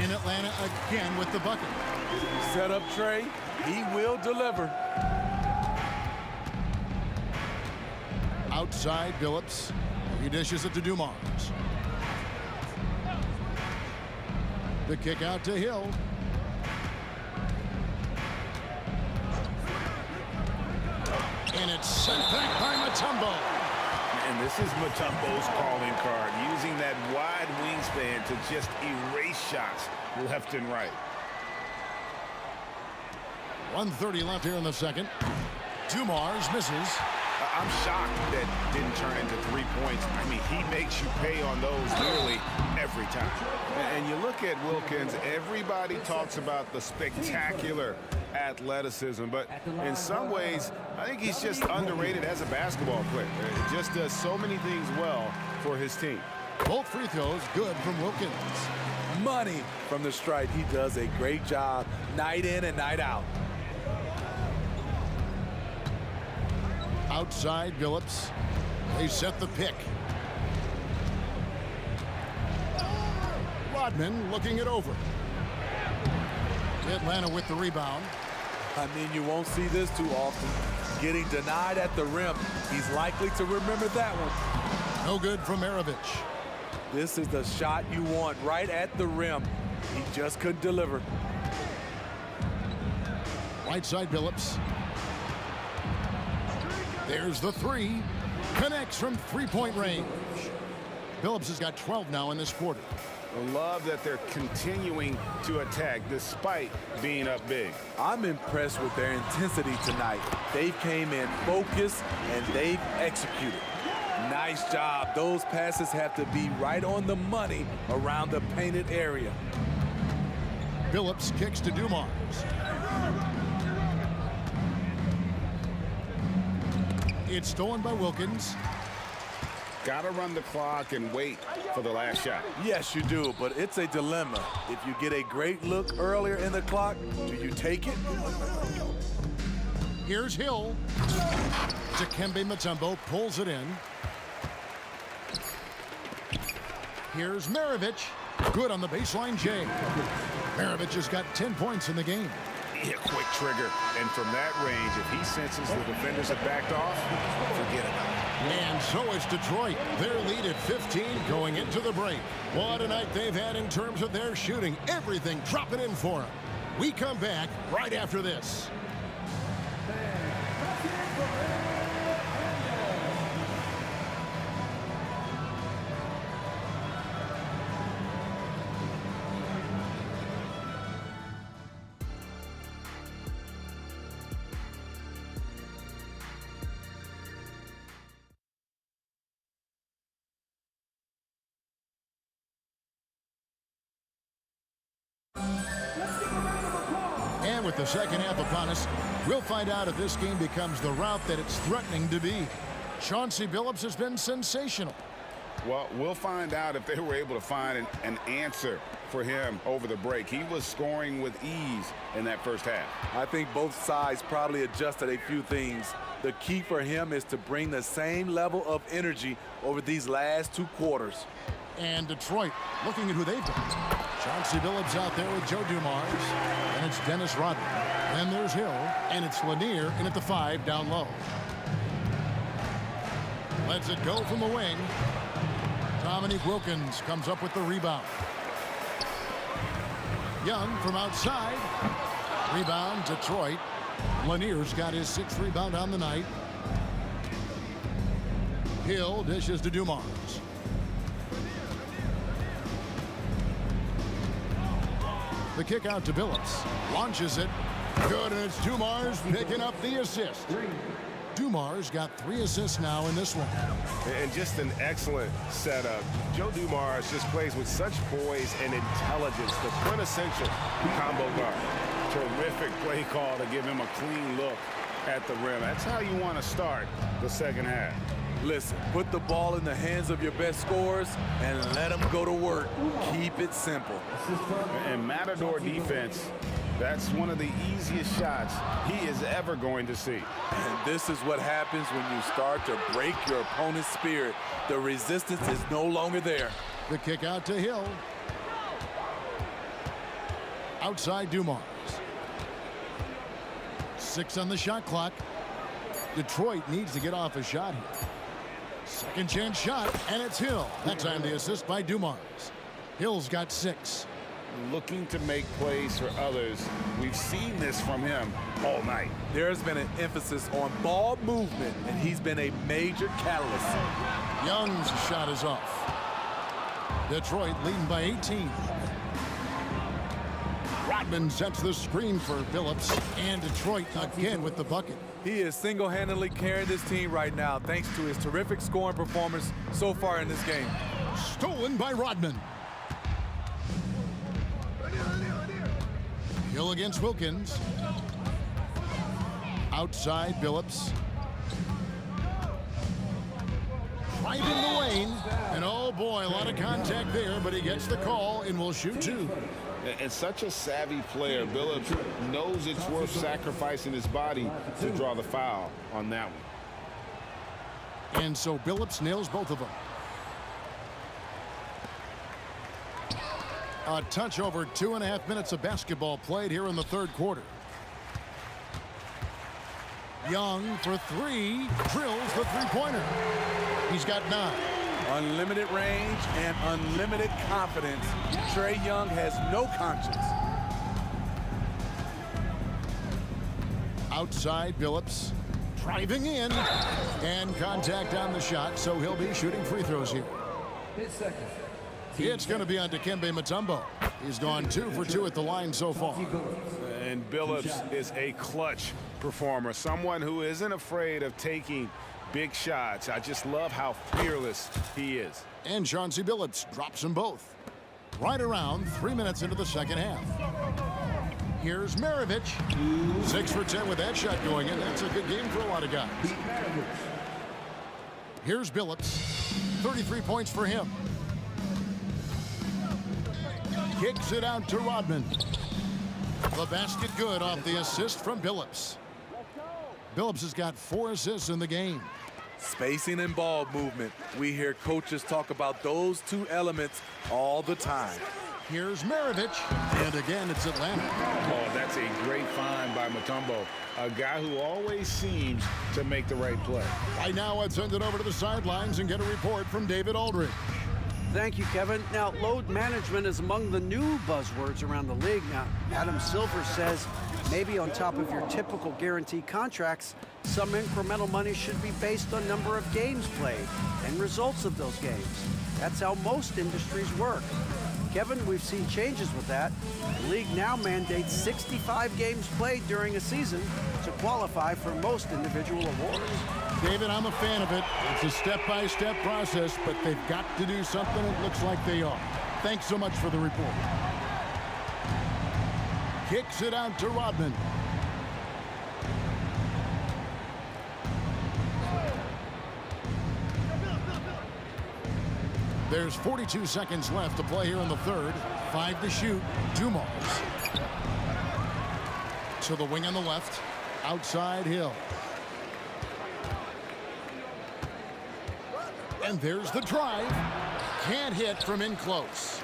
in Atlanta again with the bucket. Set up Trey. He will deliver. Outside Billups. He dishes it to Dumars. The kick out to Hill. And it's sent back by Mutombo. And this is Mutombo's calling card, using that wide wingspan to just erase shots left and right. 1:30 left here in the second. Dumars misses. I'm shocked that didn't turn into 3 points. I mean, he makes you pay on those nearly every time. And you look at Wilkins, everybody talks about the spectacular athleticism, but in some ways, I think he's just underrated as a basketball player. Just does so many things well for his team. Both free throws good from Wilkins. Money from the stripe. He does a great job night in and night out. Outside Billups. They set the pick. Rodman looking it over. Atlanta with the rebound. I mean, you won't see this too often. Getting denied at the rim. He's likely to remember that one. No good from Maravich. This is the shot you want right at the rim. He just couldn't deliver. Right side Billups. There's the 3. Connects from 3-point range. Billups has got 12 now in this quarter. I love that they're continuing to attack despite being up big. I'm impressed with their intensity tonight. They came in focused and they've executed. Nice job. Those passes have to be right on the money around the painted area. Billups kicks to Dumars. It's stolen by Wilkins. Got to run the clock and wait for the last shot. Yes, you do, but it's a dilemma. If you get a great look earlier in the clock, do you take it? Here's Hill. Dikembe Mutombo pulls it in. Here's Maravich. Good on the baseline, Jay. Maravich has got 10 points in the game. Yeah, quick trigger. And from that range, if he senses the defenders have backed off, forget about it. And so is Detroit. Their lead at 15 going into the break. What a night they've had in terms of their shooting. Everything dropping in for them. We come back right after this. with the second half upon us, we'll find out if this game becomes the route that it's threatening to be. Chauncey Billups has been sensational. Well, we'll find out if they were able to find an answer for him over the break. He was scoring with ease in that first half. I think both sides probably adjusted a few things. The key for him is to bring the same level of energy over these last 2 quarters. And Detroit looking at who they've got. Chauncey Billups out there with Joe Dumars. And it's Dennis Rodman. Then there's Hill. And it's Lanier in at the 5 down low. Lets it go from the wing. Dominique Wilkins comes up with the rebound. Young from outside. Rebound, Detroit. Lanier's got his 6th rebound on the night. Hill dishes to Dumars. The kick out to Billups. Launches it. Good, and it's Dumars picking up the assist. Dumars got 3 assists now in this one. And just an excellent setup. Joe Dumars just plays with such poise and intelligence, the quintessential combo guard. Terrific play call to give him a clean look at the rim. That's how you want to start the second half. Listen, put the ball in the hands of your best scorers and let them go to work. Keep it simple. And Matador defense, that's one of the easiest shots he is ever going to see. And this is what happens when you start to break your opponent's spirit. The resistance is no longer there. The kick out to Hill. Outside Dumars. 6 on the shot clock. Detroit needs to get off a shot here. Second chance shot, and it's Hill. That time the assist by Dumars. Hill's got 6. Looking to make plays for others. We've seen this from him all night. There's been an emphasis on ball movement, and he's been a major catalyst. Young's shot is off. Detroit leading by 18. Rodman sets the screen for Billups, and Detroit again with the bucket. He is single-handedly carrying this team right now thanks to his terrific scoring performance so far in this game. Stolen by Rodman. Hill against Wilkins. Outside Billups. Right in the lane. And oh boy, a lot of contact there, but he gets the call and will shoot 2. And such a savvy player. Billups knows it's worth sacrificing his body to draw the foul on that one. And so Billups nails both of them. A touch over 2.5 minutes of basketball played here in the 3rd quarter. Young for 3, drills the 3-pointer. He's got 9. Unlimited range and unlimited confidence. Trae Young has no conscience. Outside Billups. Driving in. And contact on the shot, so he'll be shooting free throws here. It's going to be on Dikembe Mutombo. He's gone 2 for 2 at the line so far. And Billups is a clutch performer, someone who isn't afraid of taking big shots. I just love how fearless he is. And Chauncey Billups drops them both. Right around 3 minutes into the second half. Here's Maravich. 6 for 10 with that shot going in. That's a good game for a lot of guys. Here's Billups. 33 points for him. Kicks it out to Rodman. The basket good off the assist from Billups. Billups has got 4 assists in the game. Spacing and ball movement. We hear coaches talk about those 2 elements all the time. Here's Maravich. And again, it's Atlanta. Oh, that's a great find by Mutombo. A guy who always seems to make the right play. Right now, let's send it over to the sidelines and get a report from David Aldridge. Thank you, Kevin. Now, load management is among the new buzzwords around the league. Now, Adam Silver says maybe on top of your typical guaranteed contracts, some incremental money should be based on number of games played and results of those games. That's how most industries work. Kevin, we've seen changes with that. The league now mandates 65 games played during a season to qualify for most individual awards. David, I'm a fan of it. It's a step-by-step process, but they've got to do something. It looks like they are. Thanks so much for the report. kicks it out to Rodman. There's 42 seconds left to play here in the third. 5 to shoot. Dumars. To the wing on the left. Outside Hill. And there's the drive. Can't hit from in close.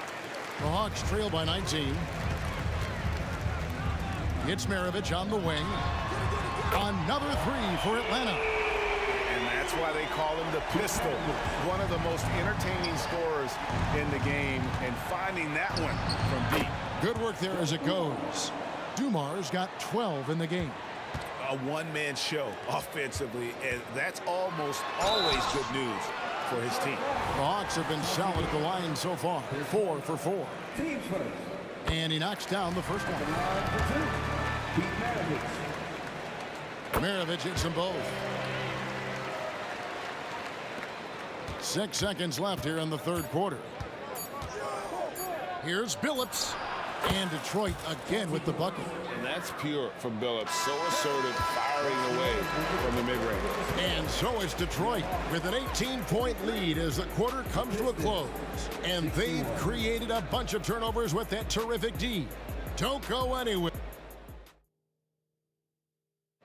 The Hawks trail by 19. It's Maravich on the wing. Another three for Atlanta. And that's why they call him the pistol. One of the most entertaining scorers in the game, and finding that one from deep. Good work there as it goes. Dumars got 12 in the game. A one-man show offensively, and that's almost always good news for his team. The Hawks have been solid at the line so far. 4 for 4. And he knocks down the first one. Maravich hits them both. 6 seconds left here in the third quarter. Here's Billups. And Detroit again with the bucket. And that's pure from Billups. So assertive, firing away from the mid-range. And so is Detroit with an 18-point lead as the quarter comes to a close. And they've created a bunch of turnovers with that terrific D. Don't go anywhere.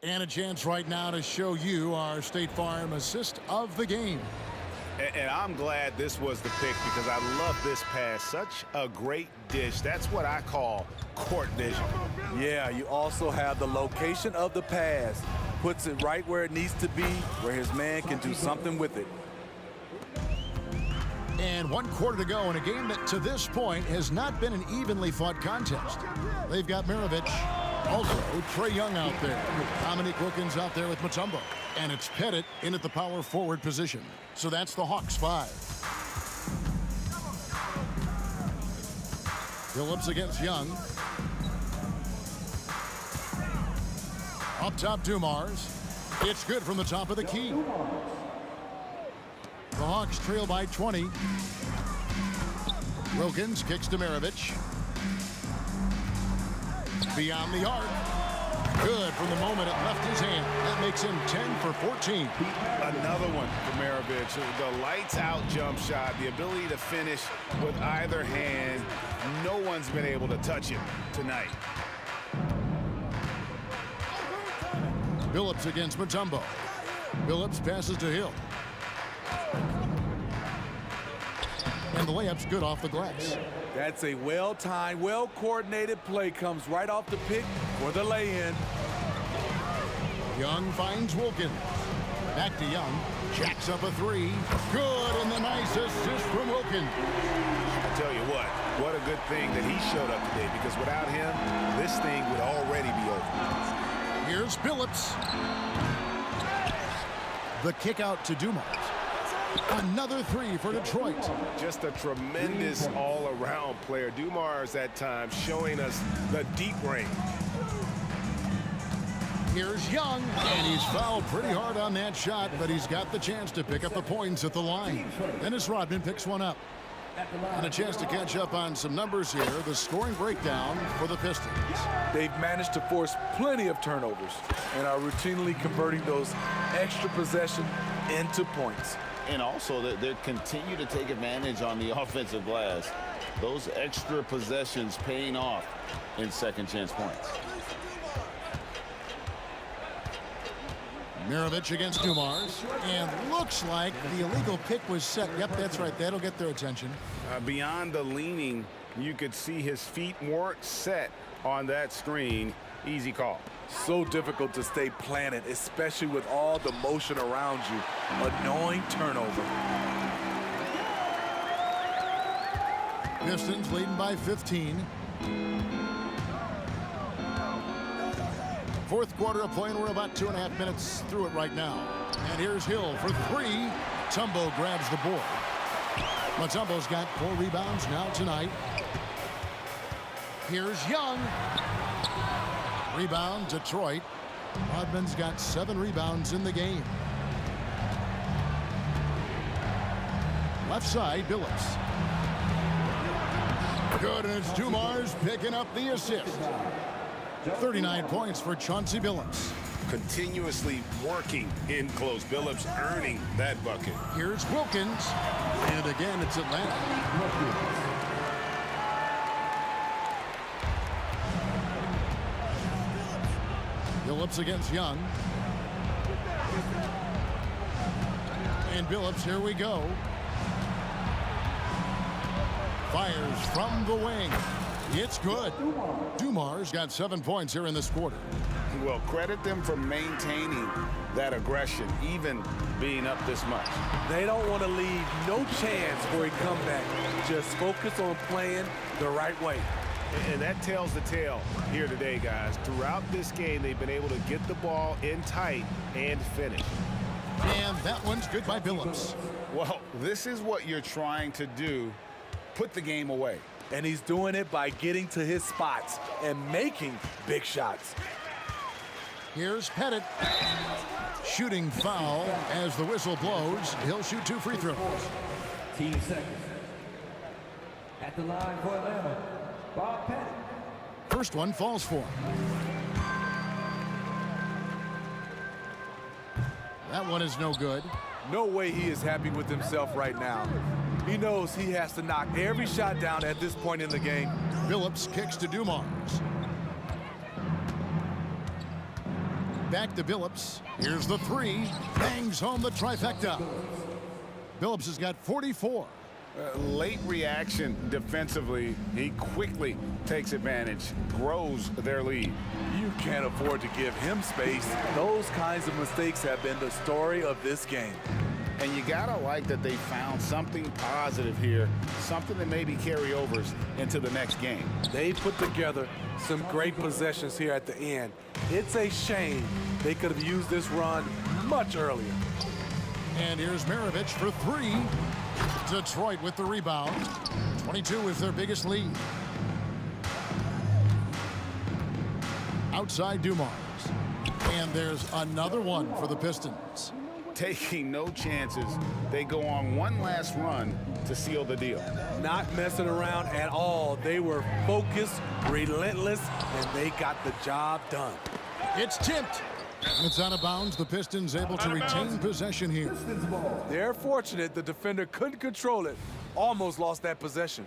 And a chance right now to show you our State Farm assist of the game. And I'm glad this was the pick because I love this pass. Such a great dish. That's what I call court vision. Yeah, you also have the location of the pass. Puts it right where it needs to be, where his man can do something with it. And 1 quarter to go in a game that to this point has not been an evenly fought contest. They've got Maravich. Also, Trae Young out there. Dominique Wilkins out there with Mutombo. And it's Pettit in at the power forward position. So that's the Hawks 5. Billups against Young. Up top, Dumars. It's good from the top of the key. The Hawks trail by 20. Wilkins kicks to Maravich. Beyond the arc. Good from the moment it left his hand. That makes him 10 for 14. Another one for Maravich. The lights-out jump shot, the ability to finish with either hand. No one's been able to touch him tonight. Billups against Mutombo. Billups passes to Hill. And the layup's good off the glass. That's a well-timed, well-coordinated play. Comes right off the pick for the lay-in. Young finds Wilkins. Back to Young. Jacks up a three. Good, and the nice assist from Wilkins. I tell you what a good thing that he showed up today, because without him, this thing would already be over. Here's Billups. The kick out to Dumars. Another three for Detroit. Just a tremendous all-around player. Dumars at times showing us the deep range. Here's Young, and he's fouled pretty hard on that shot, but he's got the chance to pick up the points at the line. Dennis Rodman picks one up. And a chance to catch up on some numbers here. The scoring breakdown for the Pistons. They've managed to force plenty of turnovers and are routinely converting those extra possessions into points. And also, they continue to take advantage on the offensive glass. Those extra possessions paying off in second chance points. Maravich against Dumars, and looks like the illegal pick was set. Yep, that's right. That'll get their attention. Beyond the leaning, you could see his feet weren't set on that screen. Easy call. So difficult to stay planted, especially with all the motion around you. Annoying turnover. Pistons leading by 15. Fourth quarter of play, and we're about 2.5 minutes through it right now. And here's Hill for three. Mutombo grabs the board. Mutombo's got 4 rebounds now tonight. Here's Young. Rebound, Detroit. Rodman's got 7 rebounds in the game. Left side, Billups. Good, and it's Dumars picking up the assist. 39 points for Chauncey Billups. Continuously working in close. Billups earning that bucket. Here's Wilkins. And again, it's Atlanta. Billups against Young. And Billups, here we go. Fires from the wing. It's good. Dumar's got 7 points here in this quarter. Well, credit them for maintaining that aggression, even being up this much. They don't want to leave no chance for a comeback. Just focus on playing the right way. And that tells the tale here today, guys. Throughout this game, they've been able to get the ball in tight and finish. And that one's good by Billups. Well, this is what you're trying to do. Put the game away. And he's doing it by getting to his spots and making big shots. Here's Pettit. Shooting foul as the whistle blows. He'll shoot 2 free throws. 15 seconds. At the line for Atlanta, Bob Pettit. First one falls for him. That one is no good. No way he is happy with himself right now. He knows he has to knock every shot down at this point in the game. Billups kicks to Dumars. Back to Billups. Here's the 3. Bangs home the trifecta. Billups has got 44. Late reaction defensively. He quickly takes advantage, grows their lead. You can't afford to give him space. Those kinds of mistakes have been the story of this game. And you gotta like that they found something positive here, something that maybe carry overs into the next game. They put together some great possessions here at the end. It's a shame they could have used this run much earlier. And here's Maravich for 3. Detroit with the rebound. 22 is their biggest lead. Outside Dumars. And there's another one for the Pistons. Taking no chances. They go on one last run to seal the deal. Not messing around at all. They were focused, relentless, and they got the job done. It's tipped. It's out of bounds. The Pistons able to retain possession here. They're fortunate the defender couldn't control it. Almost lost that possession.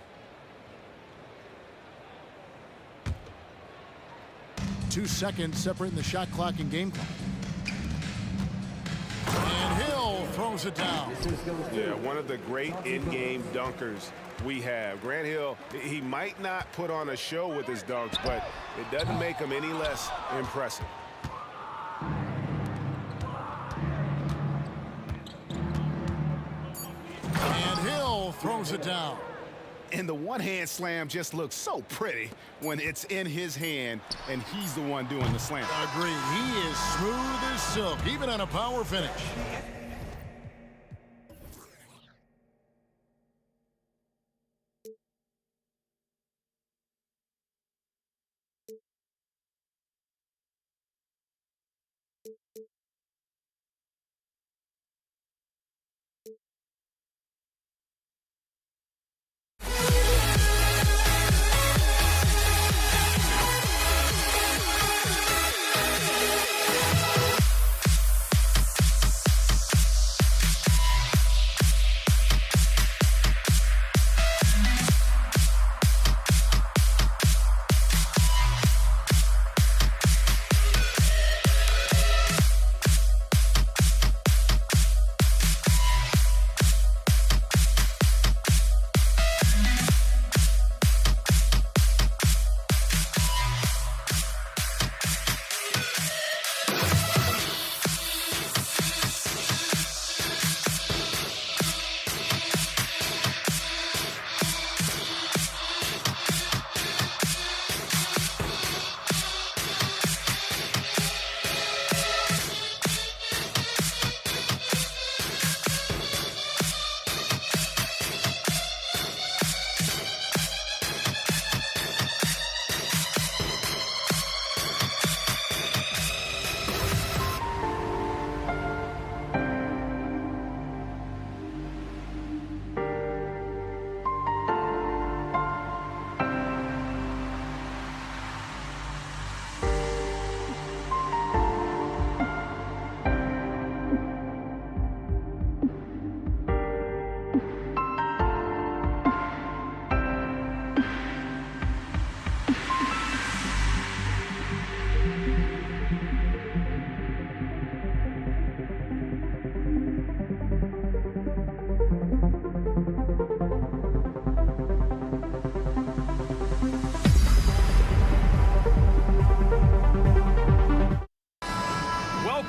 2 seconds separating the shot clock and game clock. And Hill throws it down. Yeah, one of the great in-game dunkers we have. Grant Hill, he might not put on a show with his dunks, but it doesn't make him any less impressive. And Hill throws it down. And the one-hand slam just looks so pretty when it's in his hand and he's the one doing the slam. Agreed. He is smooth as silk, even on a power finish.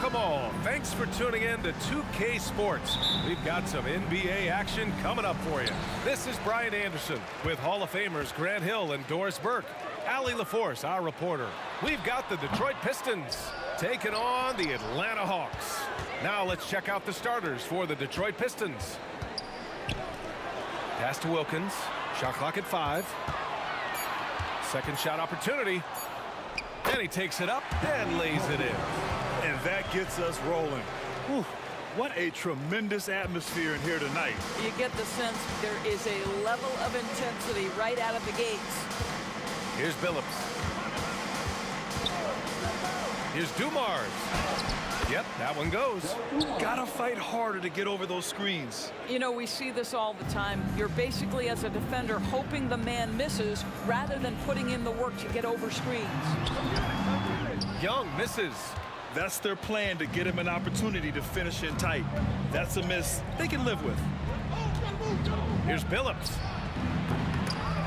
Welcome all. Thanks for tuning in to 2K Sports. We've got some NBA action coming up for you. This is Brian Anderson with Hall of Famers Grant Hill and Doris Burke. Allie LaForce, our reporter. We've got the Detroit Pistons taking on the Atlanta Hawks. Now let's check out the starters for the Detroit Pistons. Pass to Wilkins. Shot clock at 5. Second shot opportunity. And he takes it up and lays it in. And that gets us rolling. Whew, what a tremendous atmosphere in here tonight. You get the sense there is a level of intensity right out of the gates. Here's Billups. Here's Dumars. Yep, that one goes. Gotta fight harder to get over those screens. You know, we see this all the time. You're basically, as a defender, hoping the man misses rather than putting in the work to get over screens. Young misses. That's their plan, to get him an opportunity to finish in tight. That's a miss they can live with. Here's Billups.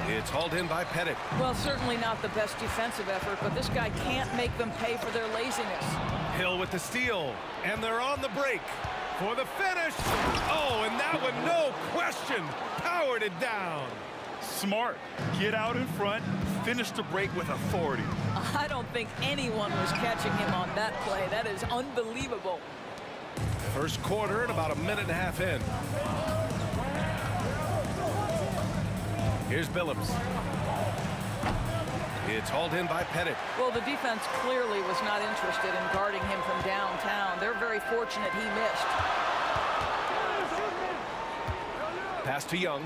It's hauled in by Pettit. Well, certainly not the best defensive effort, but this guy can't make them pay for their laziness. Hill with the steal, and they're on the break for the finish. Oh, and that one, no question, powered it down. Smart. Get out in front, finish the break with authority. I don't think anyone was catching him on that play. That is unbelievable. First quarter and about a minute and a half in. Here's Billups. It's hauled in by Pettit. Well, the defense clearly was not interested in guarding him from downtown. They're very fortunate he missed. Pass to Young.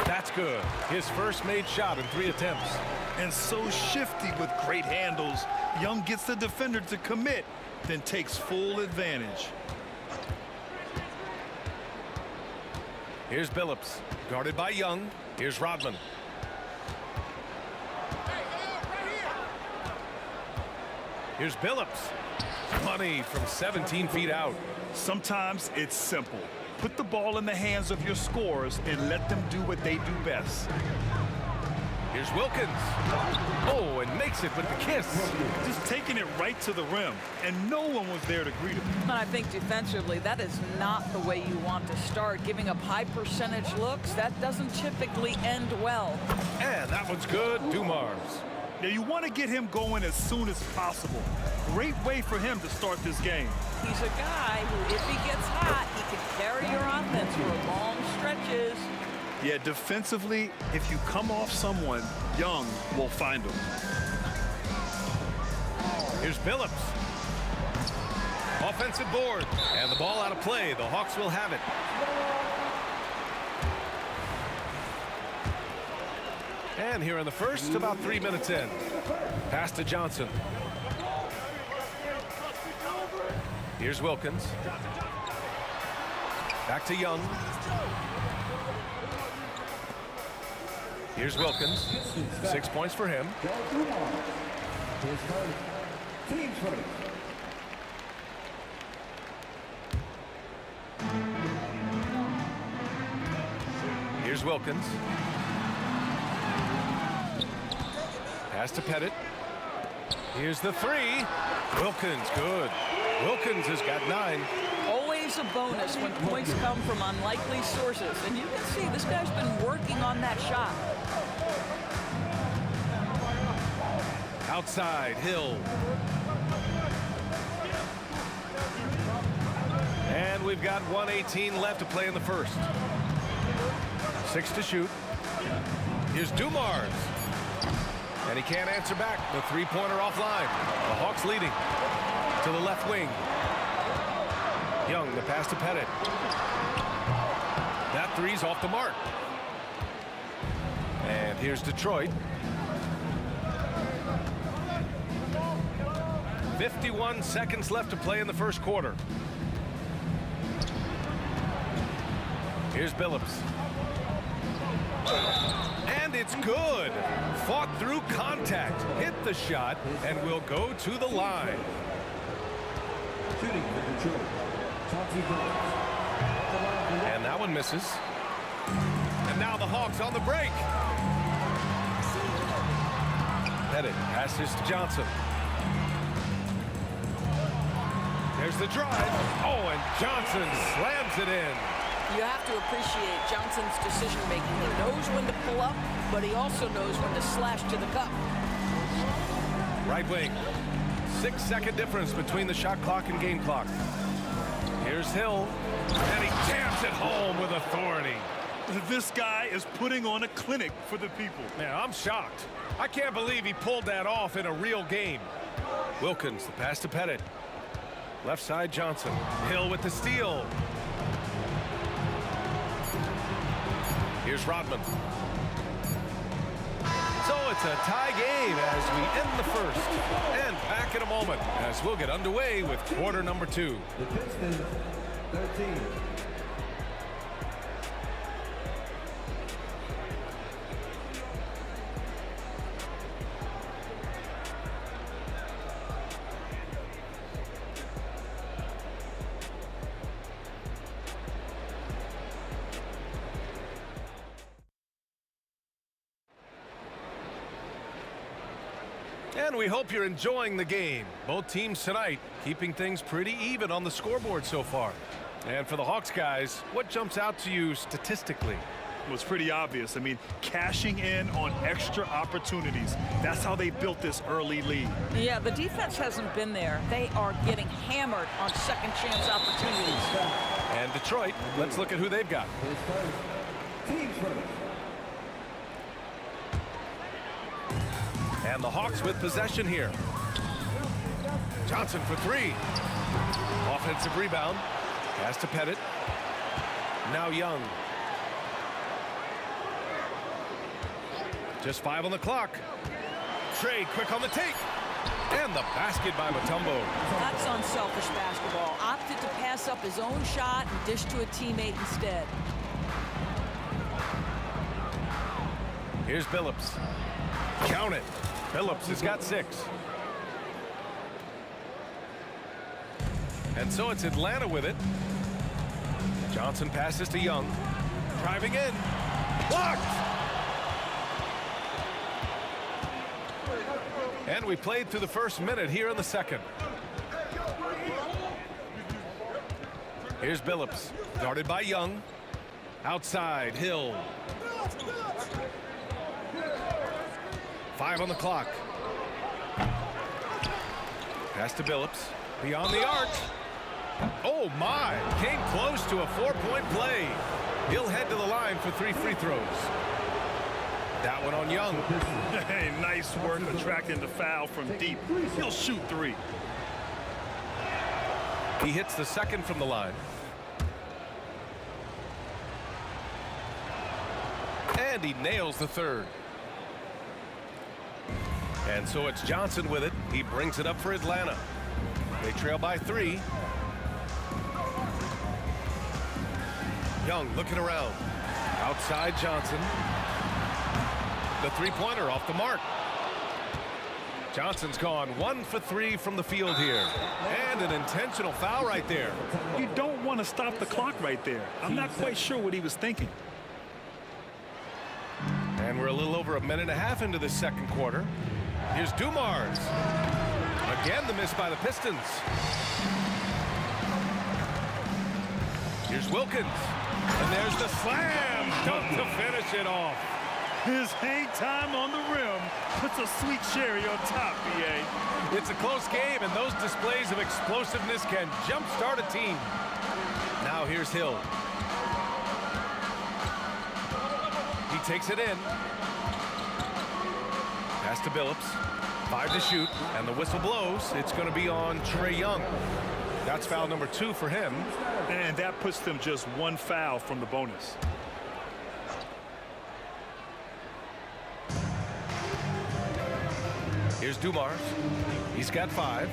That's good. His first made shot in 3 attempts. And so shifty with great handles. Young gets the defender to commit, then takes full advantage. Here's Billups, guarded by Young. Here's Rodman. Here's Billups. Money from 17 feet out. Sometimes it's simple. Put the ball in the hands of your scorers and let them do what they do best. Here's Wilkins. Oh, and makes it with the kiss. Just taking it right to the rim, and no one was there to greet him. And I think defensively, that is not the way you want to start. Giving up high percentage looks, that doesn't typically end well. And that one's good. Dumars. Now, you want to get him going as soon as possible. Great way for him to start this game. He's a guy who, if he gets hot, he can carry your offense for long stretches. Yeah, defensively, if you come off someone, Young will find him. Here's Billups. Offensive board. And the ball out of play. The Hawks will have it. And here in the first, about 3 minutes in. Pass to Johnson. Here's Wilkins. Back to Young. Here's Wilkins. 6 points for him. Here's Wilkins. Pass to Pettit. Here's the 3. Wilkins, good. Wilkins has got 9. Always a bonus when points come from unlikely sources. And you can see this guy's been working on that shot. Outside, Hill. And we've got 1:18 left to play in the first. 6 to shoot. Here's Dumars. And he can't answer back. The three-pointer offline. The Hawks leading to the left wing. Young, the pass to Pettit. That three's off the mark. And here's Detroit. 51 seconds left to play in the first quarter. Here's Billups. And it's good. Fought through contact. Hit the shot and will go to the line. And that one misses. And now the Hawks on the break. Pettit passes to Johnson. There's the drive. Oh, and Johnson slams it in. You have to appreciate Johnson's decision-making. He knows when to pull up, but he also knows when to slash to the cup. Right wing. 6-second difference between the shot clock and game clock. Here's Hill, and he jams it home with authority. This guy is putting on a clinic for the people. Man, I'm shocked. I can't believe he pulled that off in a real game. Wilkins, the pass to Pettit. Left side, Johnson. Hill with the steal. Here's Rodman. So it's a tie game as we end the first. And back in a moment as we'll get underway with quarter number 2. The Pistons, 13. And we hope you're enjoying the game. Both teams tonight keeping things pretty even on the scoreboard so far. And for the Hawks guys, what jumps out to you statistically? Well, it's pretty obvious. I mean, cashing in on extra opportunities. That's how they built this early lead. Yeah, the defense hasn't been there. They are getting hammered on second chance opportunities. And Detroit, let's look at who they've got. Team first. And the Hawks with possession here. Johnson for 3. Offensive rebound. Pass to Pettit. Now Young. Just 5 on the clock. Trey quick on the take. And the basket by Mutombo. That's unselfish basketball. Opted to pass up his own shot and dish to a teammate instead. Here's Billups. Count it. Billups has got 6. And so it's Atlanta with it. Johnson passes to Young. Driving in. Blocked! And we played through the first minute here in the second. Here's Billups. Guarded by Young. Outside, Hill. 5 on the clock. Pass to Billups. Beyond the arc. Oh, my. Came close to a 4-point play. He'll head to the line for 3 free throws. That one on Young. Hey, nice work attracting the foul from deep. He'll shoot 3. He hits the second from the line. And he nails the third. And so it's Johnson with it. He brings it up for Atlanta. They trail by 3. Young looking around. Outside Johnson. The three-pointer off the mark. Johnson's gone 1 for 3 from the field here. And an intentional foul right there. You don't want to stop the clock right there. I'm not quite sure what he was thinking. And we're a little over a minute and a half into this second quarter. Here's Dumars. Again, the miss by the Pistons. Here's Wilkins. And there's the slam dunk to finish it off. His hang time on the rim puts a sweet cherry on top, B.A. It's a close game, and those displays of explosiveness can jumpstart a team. Now here's Hill. He takes it in. Pass to Billups. 5 to shoot, and the whistle blows. It's going to be on Trae Young. That's foul number 2 for him. And that puts them just 1 foul from the bonus. Here's Dumars. He's got 5.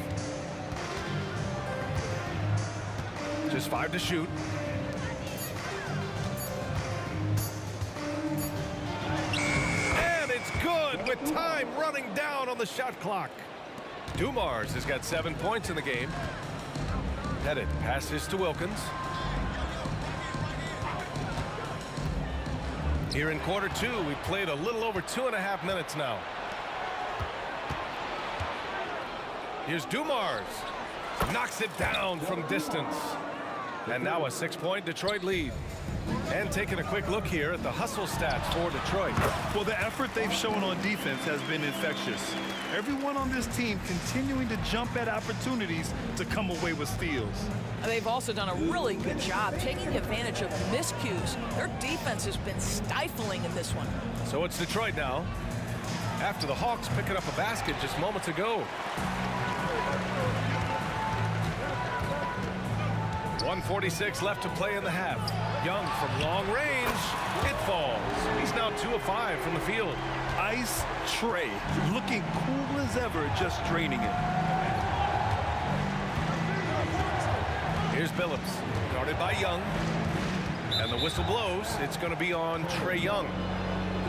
Just 5 to shoot. And it's good with time running down on the shot clock. Dumars has got 7 points in the game. Pettit passes to Wilkins. Here in quarter 2, we've played a little over 2.5 minutes now. Here's Dumars. Knocks it down from distance. And now a 6-point Detroit lead. And taking a quick look here at the hustle stats for Detroit. Well, the effort they've shown on defense has been infectious. Everyone on this team continuing to jump at opportunities to come away with steals. They've also done a really good job taking advantage of miscues. Their defense has been stifling in this one. So it's Detroit now, after the Hawks picking up a basket just moments ago. 1:46 left to play in the half. Young from long range. It falls. He's now 2 of 5 from the field. Ice Trey, looking cool as ever, just draining it. Here's Billups, guarded by Young. And the whistle blows. It's going to be on Trae Young.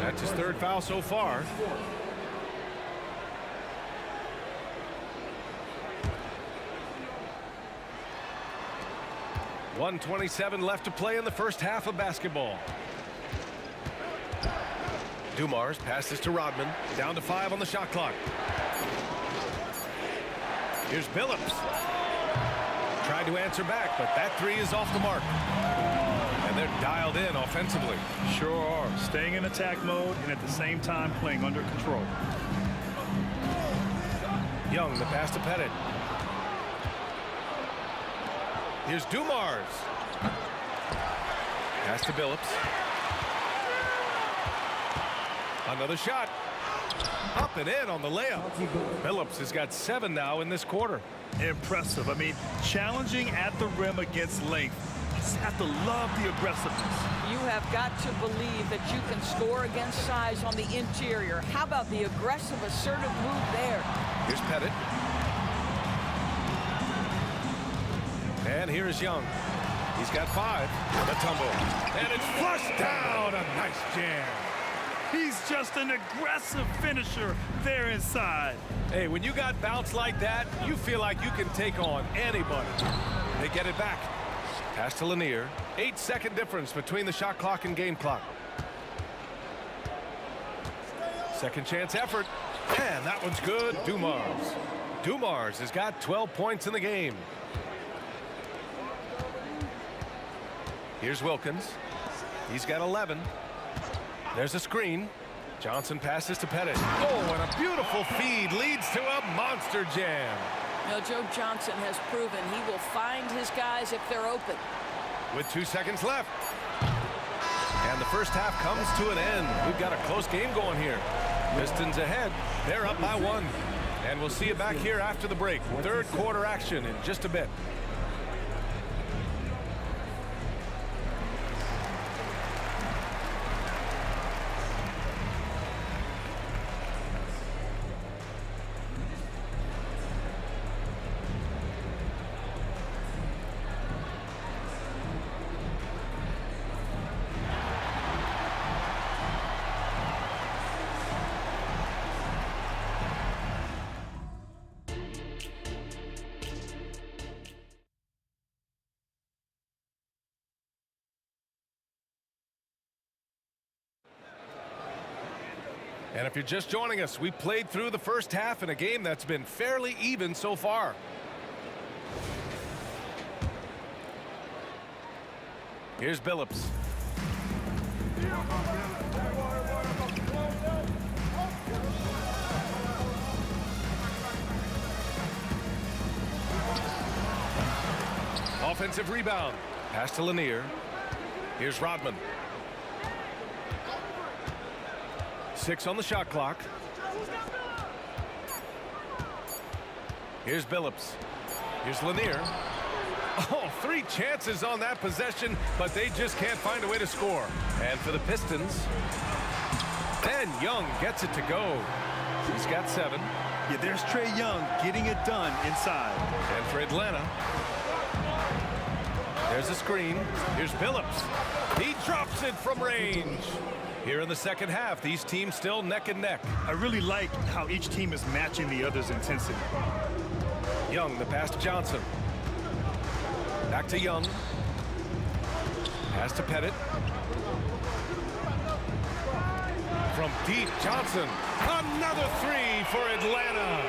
That's his 3rd foul so far. .127 left to play in the first half of basketball. Dumars passes to Rodman. Down to 5 on the shot clock. Here's Billups. Tried to answer back, but that 3 is off the mark. And they're dialed in offensively. Sure are. Staying in attack mode and at the same time playing under control. Young, the pass to Pettit. Here's Dumars. Pass to Billups. Another shot. Up and in on the layup. Billups has got 7 now in this quarter. Impressive. I mean, challenging at the rim against length. You just have to love the aggressiveness. You have got to believe that you can score against size on the interior. How about the aggressive, assertive move there? Here's Pettit. And here is Young. He's got 5. The tumble. And it's flushed down. A nice jam. He's just an aggressive finisher there inside. Hey, when you got bounce like that, you feel like you can take on anybody. They get it back. Pass to Lanier. 8-second difference between the shot clock and game clock. Second chance effort. And that one's good. Dumars. Dumars has got 12 points in the game. Here's Wilkins. He's got 11. There's a screen. Johnson passes to Pettit. Oh, and a beautiful feed leads to a monster jam. Now, Joe Johnson has proven he will find his guys if they're open. With 2 seconds left. And the first half comes to an end. We've got a close game going here. Pistons ahead. They're up by 1. And we'll see you back here after the break. 3rd quarter action in just a bit. And if you're just joining us, we played through the first half in a game that's been fairly even so far. Here's Billups. Offensive rebound. Pass to Lanier. Here's Rodman. 6 on the shot clock. Here's Billups. Here's Lanier. Oh, 3 chances on that possession, but they just can't find a way to score. And for the Pistons, then Young gets it to go. He's got 7. Yeah, there's Trae Young getting it done inside. And for Atlanta, there's a screen. Here's Billups. He drops it from range. Here in the second half, these teams still neck and neck. I really like how each team is matching the other's intensity. Young, the pass to Johnson. Back to Young. Pass to Pettit. From deep, Johnson. Another 3 for Atlanta.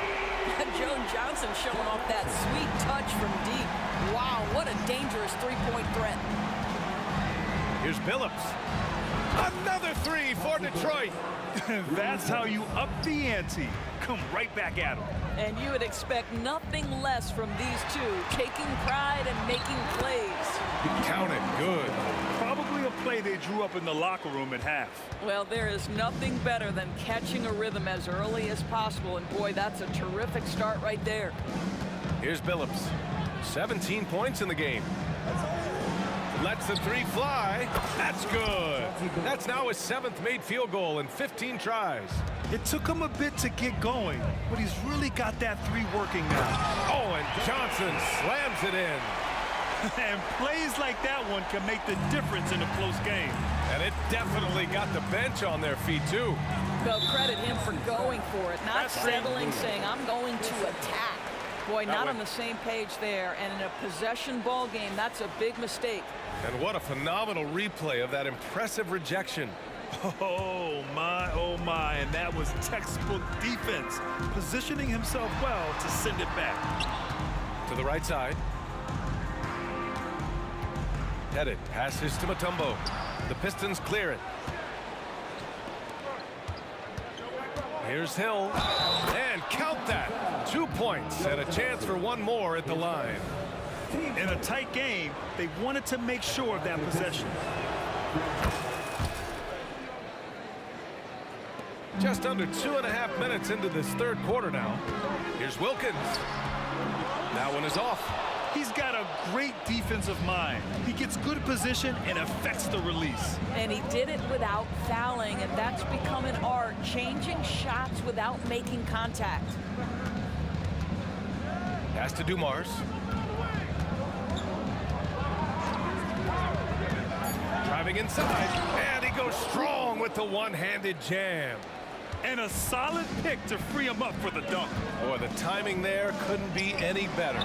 Joe Johnson showing off that sweet touch from deep. Wow, what a dangerous three-point threat. Here's Billups. Another three for Detroit. That's how you up the ante. Come right back at him. And you would expect nothing less from these two, taking pride and making plays. Count it. Good. Probably a play they drew up in the locker room at half. Well, there is nothing better than catching a rhythm as early as possible. And boy, that's a terrific start right there. Here's Billups. 17 points in the game. Lets the three fly. That's good. That's now his 7th made field goal in 15 tries. It took him a bit to get going, but he's really got that three working now. Oh, and Johnson slams it in. And plays like that one can make the difference in a close game. And it definitely got the bench on their feet, too. Well, credit him for going for it, not settling, saying, I'm going to attack. Boy, not on the same page there. And in a possession ball game, that's a big mistake. And what a phenomenal replay of that impressive rejection. Oh, my. And that was textbook defense. Positioning himself well to send it back. To the right side. Headed. Passes to Mutombo. The Pistons clear it. Here's Hill. And count that. 2 points and a chance for one more at the line. In a tight game, they wanted to make sure of that possession. Just under 2.5 minutes into this third quarter now. Here's Wilkins. That one is off. He's got a great defensive mind. He gets good position and affects the release. And he did it without fouling, and that's become an art, changing shots without making contact. Pass to Dumars. Driving inside, and he goes strong with the one-handed jam. And a solid pick to free him up for the dunk. Boy, the timing there couldn't be any better.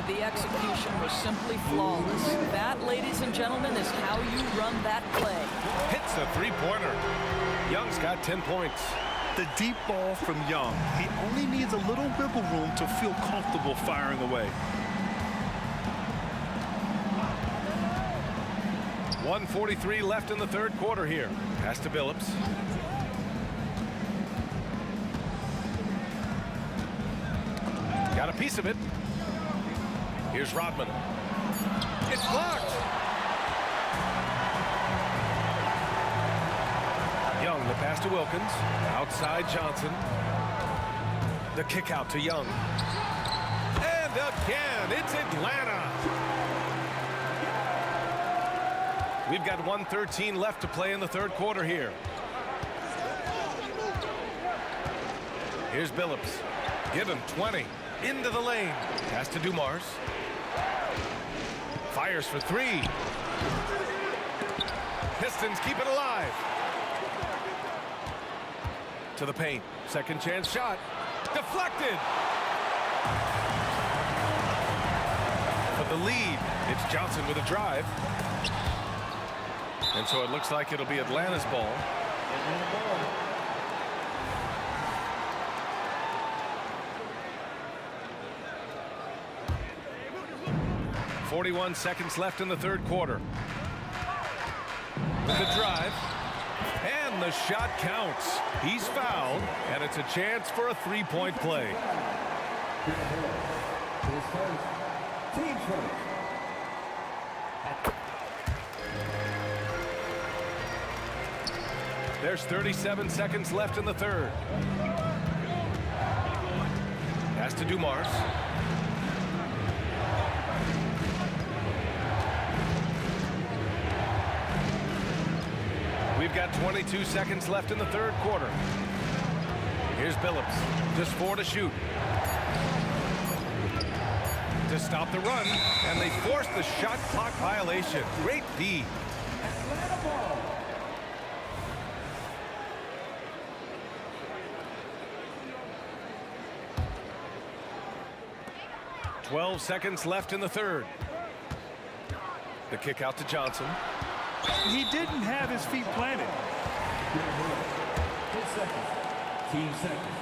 The execution was simply flawless. That, ladies and gentlemen, is how you run that play. Hits a three-pointer. Young's got 10 points. The deep ball from Young. He only needs a little wiggle room to feel comfortable firing away. 1:43 left in the third quarter here. Pass to Billups. Got a piece of it. Here's Rodman. It's blocked. Young, the pass to Wilkins. Outside Johnson. The kick out to Young. And again, it's Atlanta. We've got 1:13 left to play in the third quarter here. Here's Billups. Give him 20. Into the lane. Pass to Dumars. Fires for three. Pistons keep it alive. To the paint. Second chance shot. Deflected. For the lead, it's Johnson with a drive. And so it looks like it'll be Atlanta's ball. .41 seconds left in the third quarter. With the drive. And the shot counts. He's fouled, and it's a chance for a three-point play. There's 37 seconds left in the third. Pass to Dumars. We've got 22 seconds left in the third quarter. Here's Billups. Just 4 to shoot. To stop the run, and they force the shot clock violation. Great D. 12 seconds left in the third. The kick out to Johnson. He didn't have his feet planted. 10 seconds. Team seconds.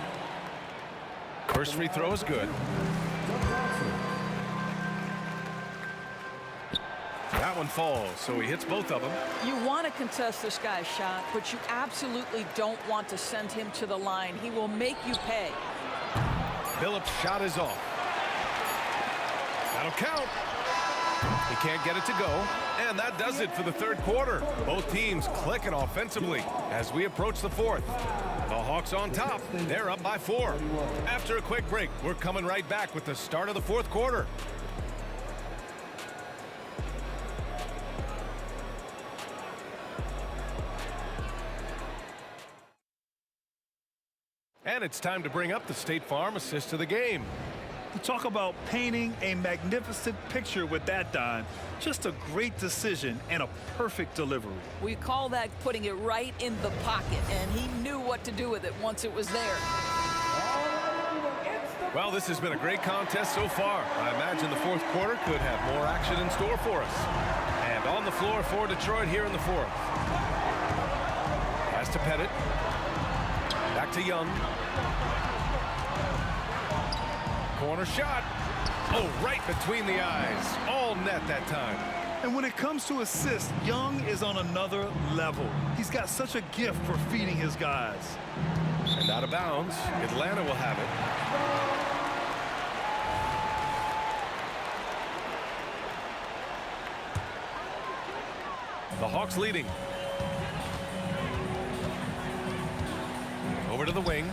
First free throw is good. That one falls, so he hits both of them. You want to contest this guy's shot, but you absolutely don't want to send him to the line. He will make you pay. Phillips' shot is off. That'll count. He can't get it to go, and that does it for the third quarter. Both teams clicking offensively as we approach the fourth. The Hawks on top. They're up by 4. After a quick break, we're coming right back with the start of the fourth quarter. And it's time to bring up the State Farm assist of the game. You talk about painting a magnificent picture with that, Don. Just a great decision and a perfect delivery. We call that putting it right in the pocket, and he knew what to do with it once it was there. Well, this has been a great contest so far. I imagine the fourth quarter could have more action in store for us. And on the floor for Detroit here in the fourth. Pass to Pettit. Back to Young. Corner shot. Oh, right between the eyes. All net that time. And when it comes to assists, Young is on another level. He's got such a gift for feeding his guys. And out of bounds. Atlanta will have it. The Hawks leading. Over to the wing.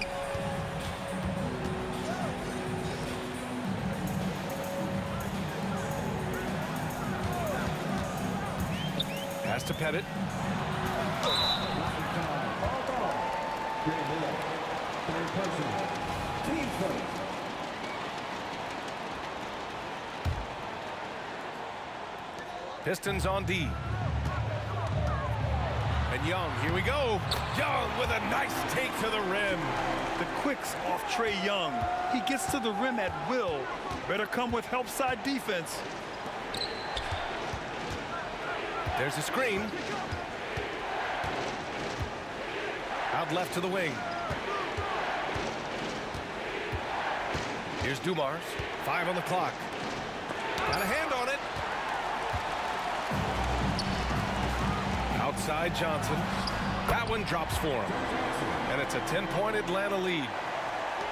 Pass to Pettit. Pistons on D. And Young, here we go. Young with a nice take to the rim. The quicks off Trae Young. He gets to the rim at will. Better come with help side defense. There's a screen. Out left to the wing. Here's Dumars. 5 on the clock. Got a hand on it. Outside Johnson. That one drops for him. And it's a 10-point Atlanta lead.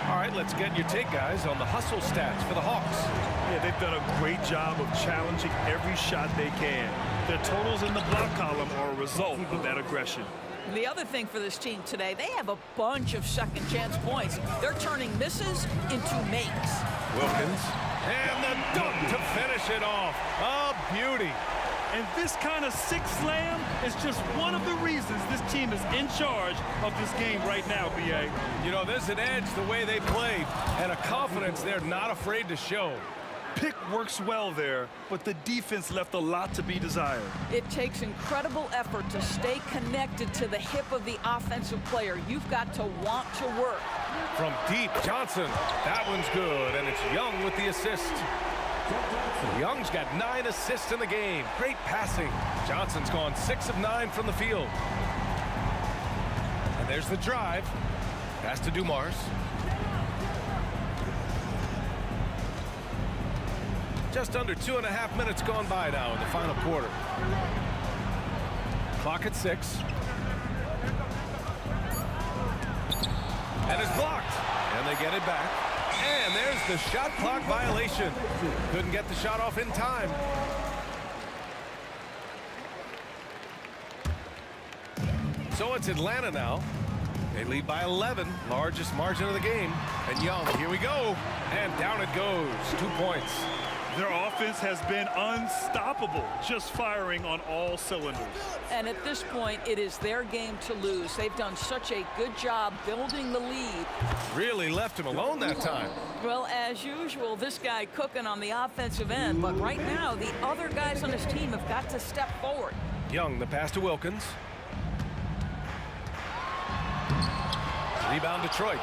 All right, let's get your take, guys, on the hustle stats for the Hawks. Yeah, they've done a great job of challenging every shot they can. Their totals in the block column are a result of that aggression. The other thing for this team today, they have a bunch of second chance points. They're turning misses into makes. Wilkins. And the dunk to finish it off. A beauty. And this kind of six slam is just one of the reasons this team is in charge of this game right now, B.A. You know, there's an edge the way they played and a confidence they're not afraid to show. Pick works well there, but the defense left a lot to be desired. It takes incredible effort to stay connected to the hip of the offensive player. You've got to want to work. From deep, Johnson. That one's good, and it's Young with the assist. Young's got 9 assists in the game. Great passing. Johnson's gone 6 of 9 from the field. And there's the drive. Pass to Dumars. Just under 2.5 minutes gone by now in the final quarter. Clock at 6. And it's blocked. And they get it back. And there's the shot clock violation. Couldn't get the shot off in time. So it's Atlanta now. They lead by 11, largest margin of the game. And Young, here we go. And down it goes. 2 points. Their offense has been unstoppable, just firing on all cylinders. And at this point, it is their game to lose. They've done such a good job building the lead. Really left him alone that time. Well, as usual, this guy cooking on the offensive end. But right now, the other guys on his team have got to step forward. Young, the pass to Wilkins. Rebound Detroit.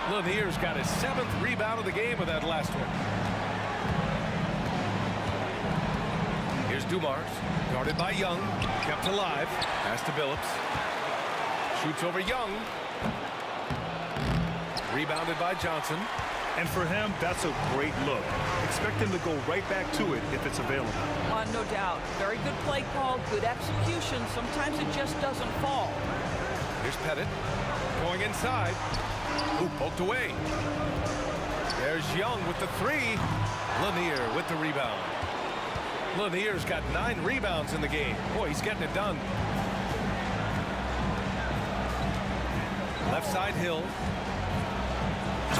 Lanier's got his 7th rebound of the game with that last one. Here's Dumars, guarded by Young, kept alive. Pass to Billups. Shoots over Young. Rebounded by Johnson. And for him, that's a great look. Expect him to go right back to it if it's available. No doubt. Very good play call, good execution. Sometimes it just doesn't fall. Here's Pettit going inside. Ooh, poked away. There's Young with the three. Lanier with the rebound. Lanier's got 9 rebounds in the game. Boy, he's getting it done. Left side, Hill.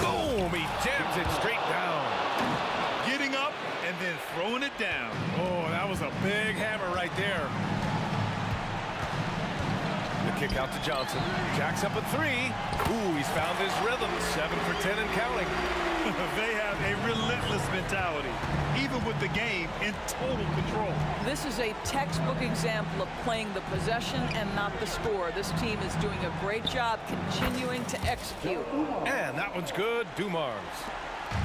Boom! He jams it straight down. Getting up and then throwing it down. Oh, that was a big hammer right there. The kick out to Johnson. Jacks up a 3. Ooh, he's found his rhythm. 7 for 10 and counting. They have a relentless mentality, even with the game in total control. This is a textbook example of playing the possession and not the score. This team is doing a great job continuing to execute. And that one's good. Dumars.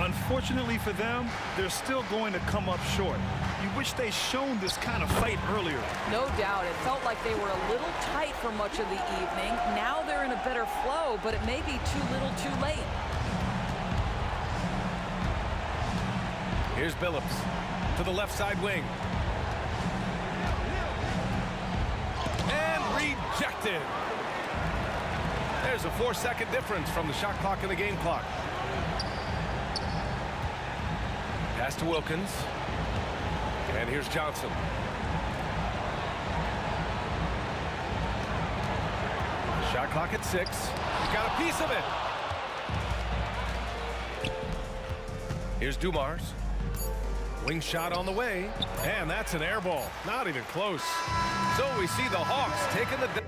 Unfortunately for them, they're still going to come up short. You wish they'd shown this kind of fight earlier. No doubt. It felt like they were a little tight for much of the evening. Now they're in a better flow, but it may be too little too late. Here's Billups to the left side wing. And rejected. There's a 4-second difference from the shot clock and the game clock. Pass to Wilkins. And here's Johnson. Shot clock at 6. He's got a piece of it. Here's Dumars. Wing shot on the way, and that's an air ball. Not even close. So we see the Hawks taking the...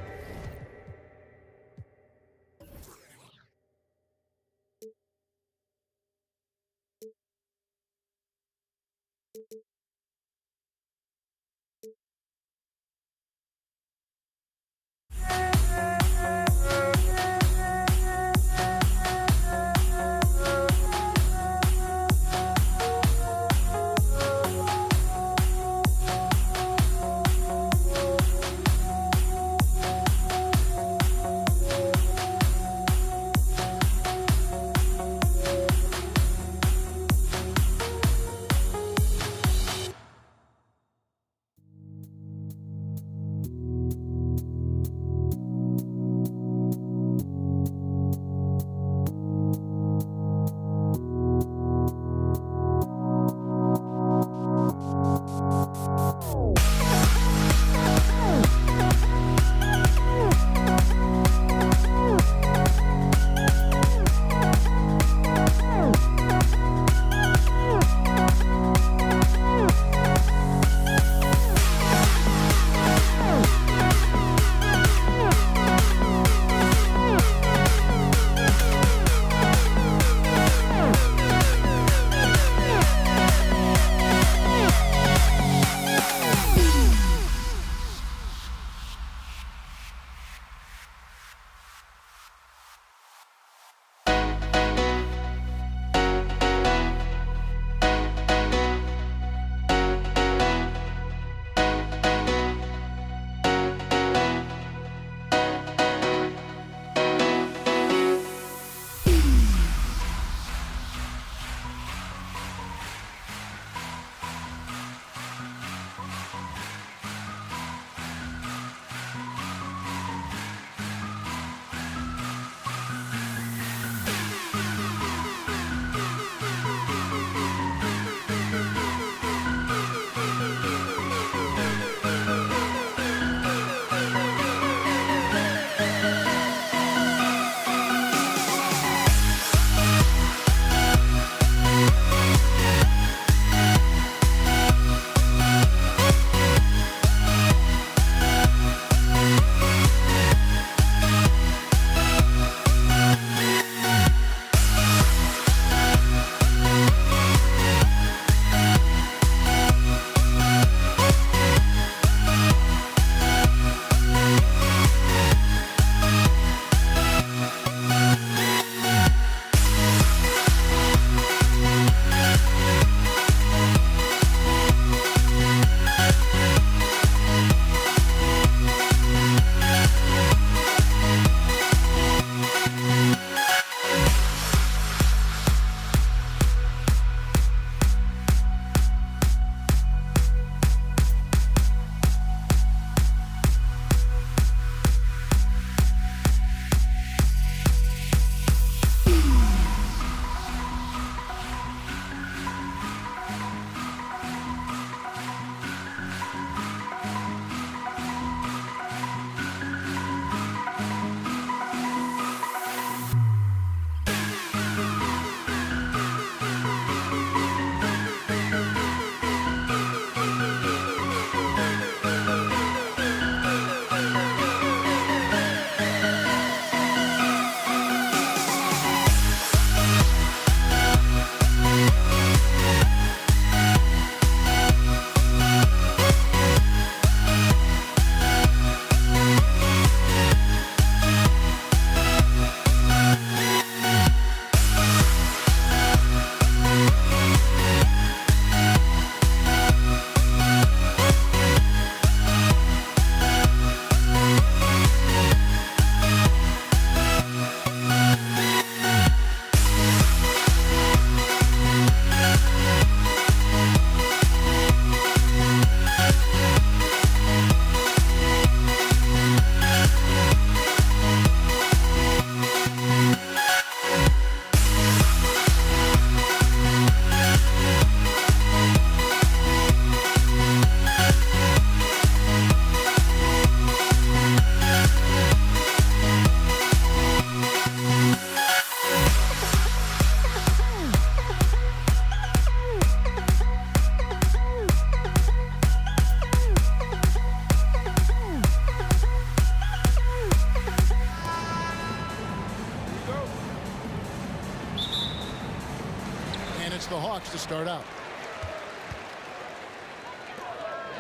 start out.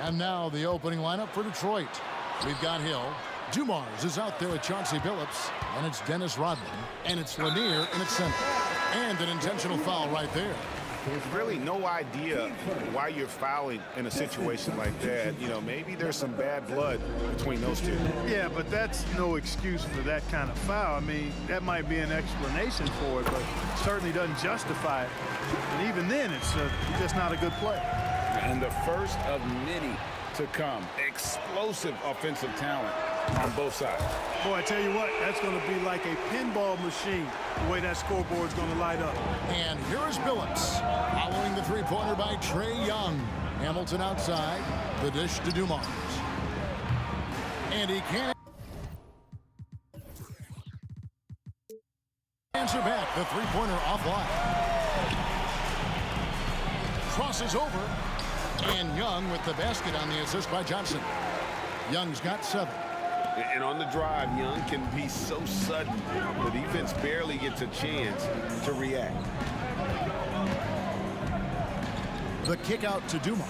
And now the opening lineup for Detroit. We've got Hill. Dumars is out there with Chauncey Billups. And it's Dennis Rodman. And it's Lanier in its center. And an intentional foul right there. There's really no idea why you're fouling in a situation like that. You know, maybe there's some bad blood between those two. Yeah, but that's no excuse for that kind of foul. I mean, that might be an explanation for it, but certainly doesn't justify it. And even then, it's just not a good play. And the first of many to come. Explosive offensive talent on both sides. Boy, I tell you what, that's going to be like a pinball machine, the way that scoreboard's going to light up. And here is Billups, following the three-pointer by Trae Young. Hamilton outside, the dish to Dumars. And he can't answer back, the three-pointer offline. Crosses over, and Young with the basket on the assist by Johnson. Young's got 7. And on the drive, Young can be so sudden. The defense barely gets a chance to react. The kick out to Dumars.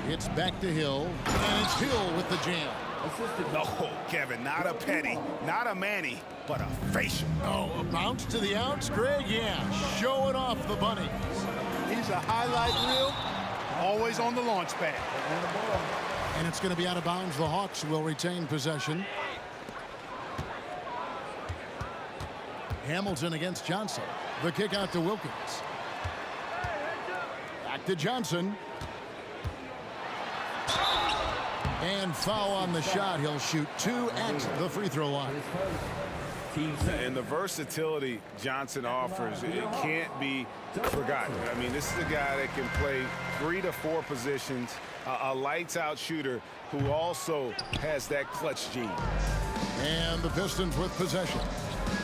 It's back to Hill, and it's Hill with the jam. No, Kevin, not a petty, not a Manny, but a facial. Oh, a bounce to the outs, Greg? Yeah, showing off the bunny. He's a highlight reel, always on the launch pad. And it's going to be out of bounds. The Hawks will retain possession. Hamilton against Johnson. The kick out to Wilkins. Back to Johnson. And foul on the shot. He'll shoot 2 at the free throw line. And the versatility Johnson offers, it can't be forgotten. I mean, this is a guy that can play 3 to 4 positions, a lights-out shooter who also has that clutch gene. And the Pistons with possession.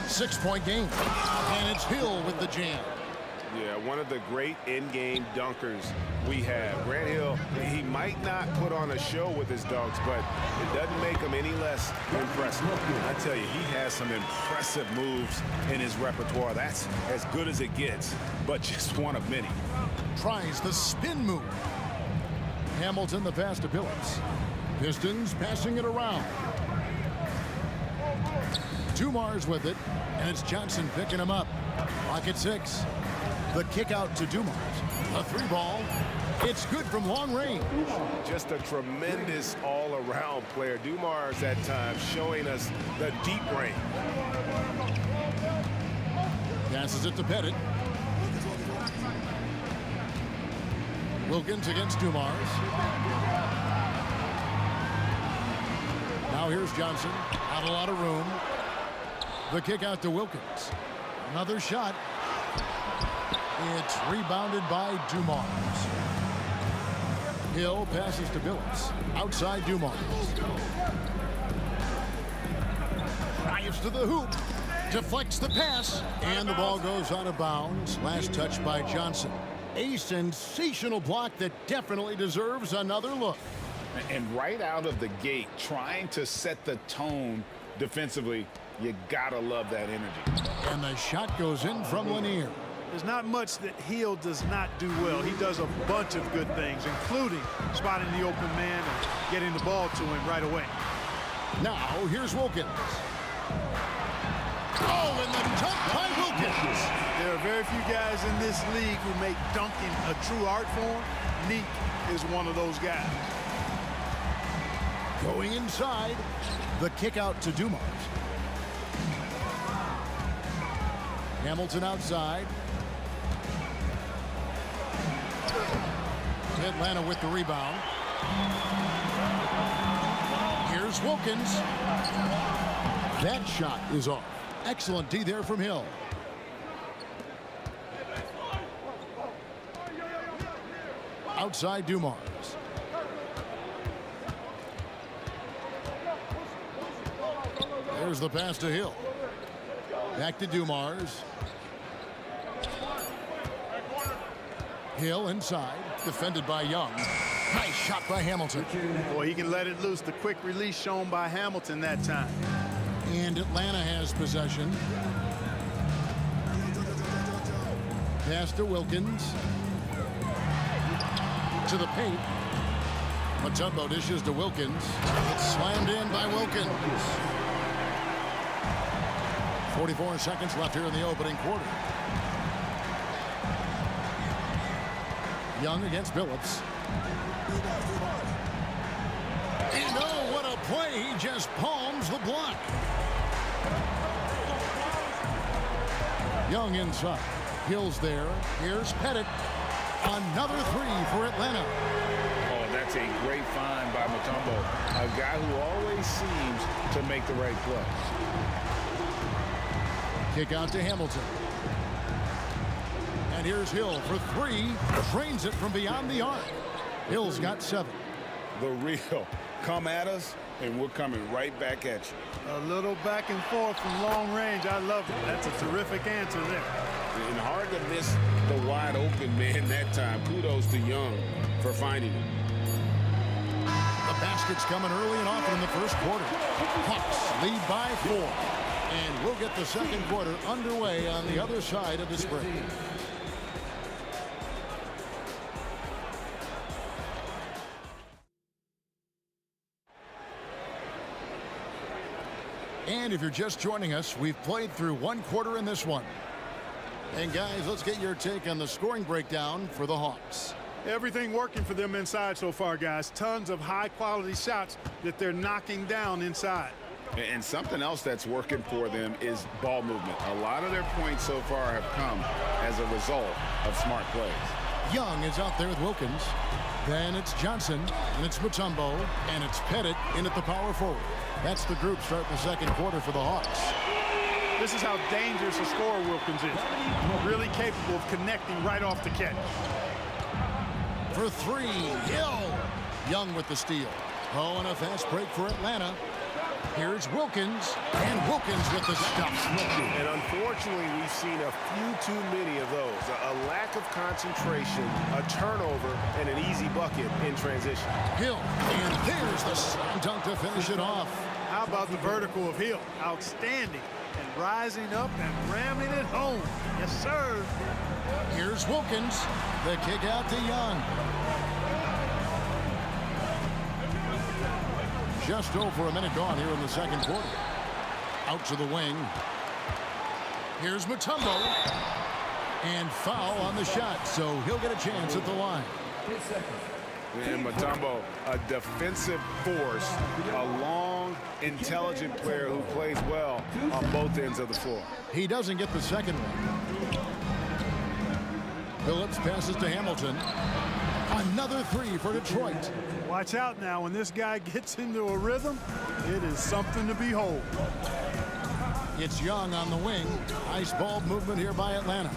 6-point game. And it's Hill with the jam. Yeah, one of the great in-game dunkers we have. Grant Hill, he might not put on a show with his dunks, but it doesn't make him any less impressive. I tell you, he has some impressive moves in his repertoire. That's as good as it gets, but just one of many. Tries the spin move. Hamilton the pass to Billups. Pistons passing it around. Dumars with it, and it's Johnson picking him up. Clock at 6. The kick out to Dumars. A 3-ball. It's good from long range. Just a tremendous all-around player. Dumars at times showing us the deep range. Passes it to Pettit. Wilkins against Dumars. Now here's Johnson. Not a lot of room. The kick out to Wilkins. Another shot. It's rebounded by Dumars. Hill passes to Billups. Outside Dumars. Drives to the hoop. Deflects the pass. And the ball goes out of bounds. Last touch by Johnson. A sensational block that definitely deserves another look. And right out of the gate, trying to set the tone defensively, you gotta love that energy. And the shot goes in from Lanier. There's not much that Hill does not do well. He does a bunch of good things, including spotting the open man and getting the ball to him right away. Now, here's Wilkins. Oh, and the dunk by Wilkins. There are very few guys in this league who make dunking a true art form. Neek is one of those guys. Going inside, the kick out to Dumars. Hamilton outside. Atlanta with the rebound. Here's Wilkins. That shot is off. Excellent D there from Hill. Outside Dumars. There's the pass to Hill. Back to Dumars. Hill inside, defended by Young. Nice shot by Hamilton. Boy, he can let it loose. The quick release shown by Hamilton that time. And Atlanta has possession. Pass to Wilkins. To the paint. Mutombo dishes to Wilkins. It's slammed in by Wilkins. 44 seconds left here in the opening quarter. Young against Billups. And oh, what a play. He just palms the block. Young inside. Hill's there. Here's Pettit. Another three for Atlanta. Oh, that's a great find by Mutombo. A guy who always seems to make the right play. Kick out to Hamilton. And here's Hill for three. Drains it from beyond the arc. Hill's got 7. The real. Come at us, and we're coming right back at you. A little back and forth from long range. I love it. That's a terrific answer there. And hard to miss the wide open man that time. Kudos to Young for finding him. The basket's coming early and often in the first quarter. Hawks lead by 4. And we'll get the second quarter underway on the other side of this break. And if you're just joining us, we've played through one quarter in this one. And guys, let's get your take on the scoring breakdown for the Hawks. Everything working for them inside so far, guys. Tons of high-quality shots that they're knocking down inside. And something else that's working for them is ball movement. A lot of their points so far have come as a result of smart plays. Young is out there with Wilkins. Then it's Johnson, and it's Mutombo, and it's Pettit in at the power forward. That's the group starting the second quarter for the Hawks. This is how dangerous a scorer Wilkins is. Really capable of connecting right off the catch. For three, Hill. Young with the steal. Oh, and a fast break for Atlanta. Here's Wilkins, and Wilkins with the stop. And unfortunately, we've seen a few too many of those. A lack of concentration, a turnover, and an easy bucket in transition. Hill, and there's the slam dunk to finish it off. How about the vertical of Hill? Outstanding. And rising up and ramming it home. Yes, sir. Here's Wilkins. The kick out to Young. Just over a minute gone here in the second quarter. Out to the wing. Here's Mutombo. And foul on the shot, so he'll get a chance at the line. And Mutombo, a defensive force, a long, intelligent player who plays well on both ends of the floor. He doesn't get the second one. Billups passes to Hamilton. Another three for Detroit. Watch out now. When this guy gets into a rhythm, it is something to behold. It's Young on the wing. Nice ball movement here by Atlanta.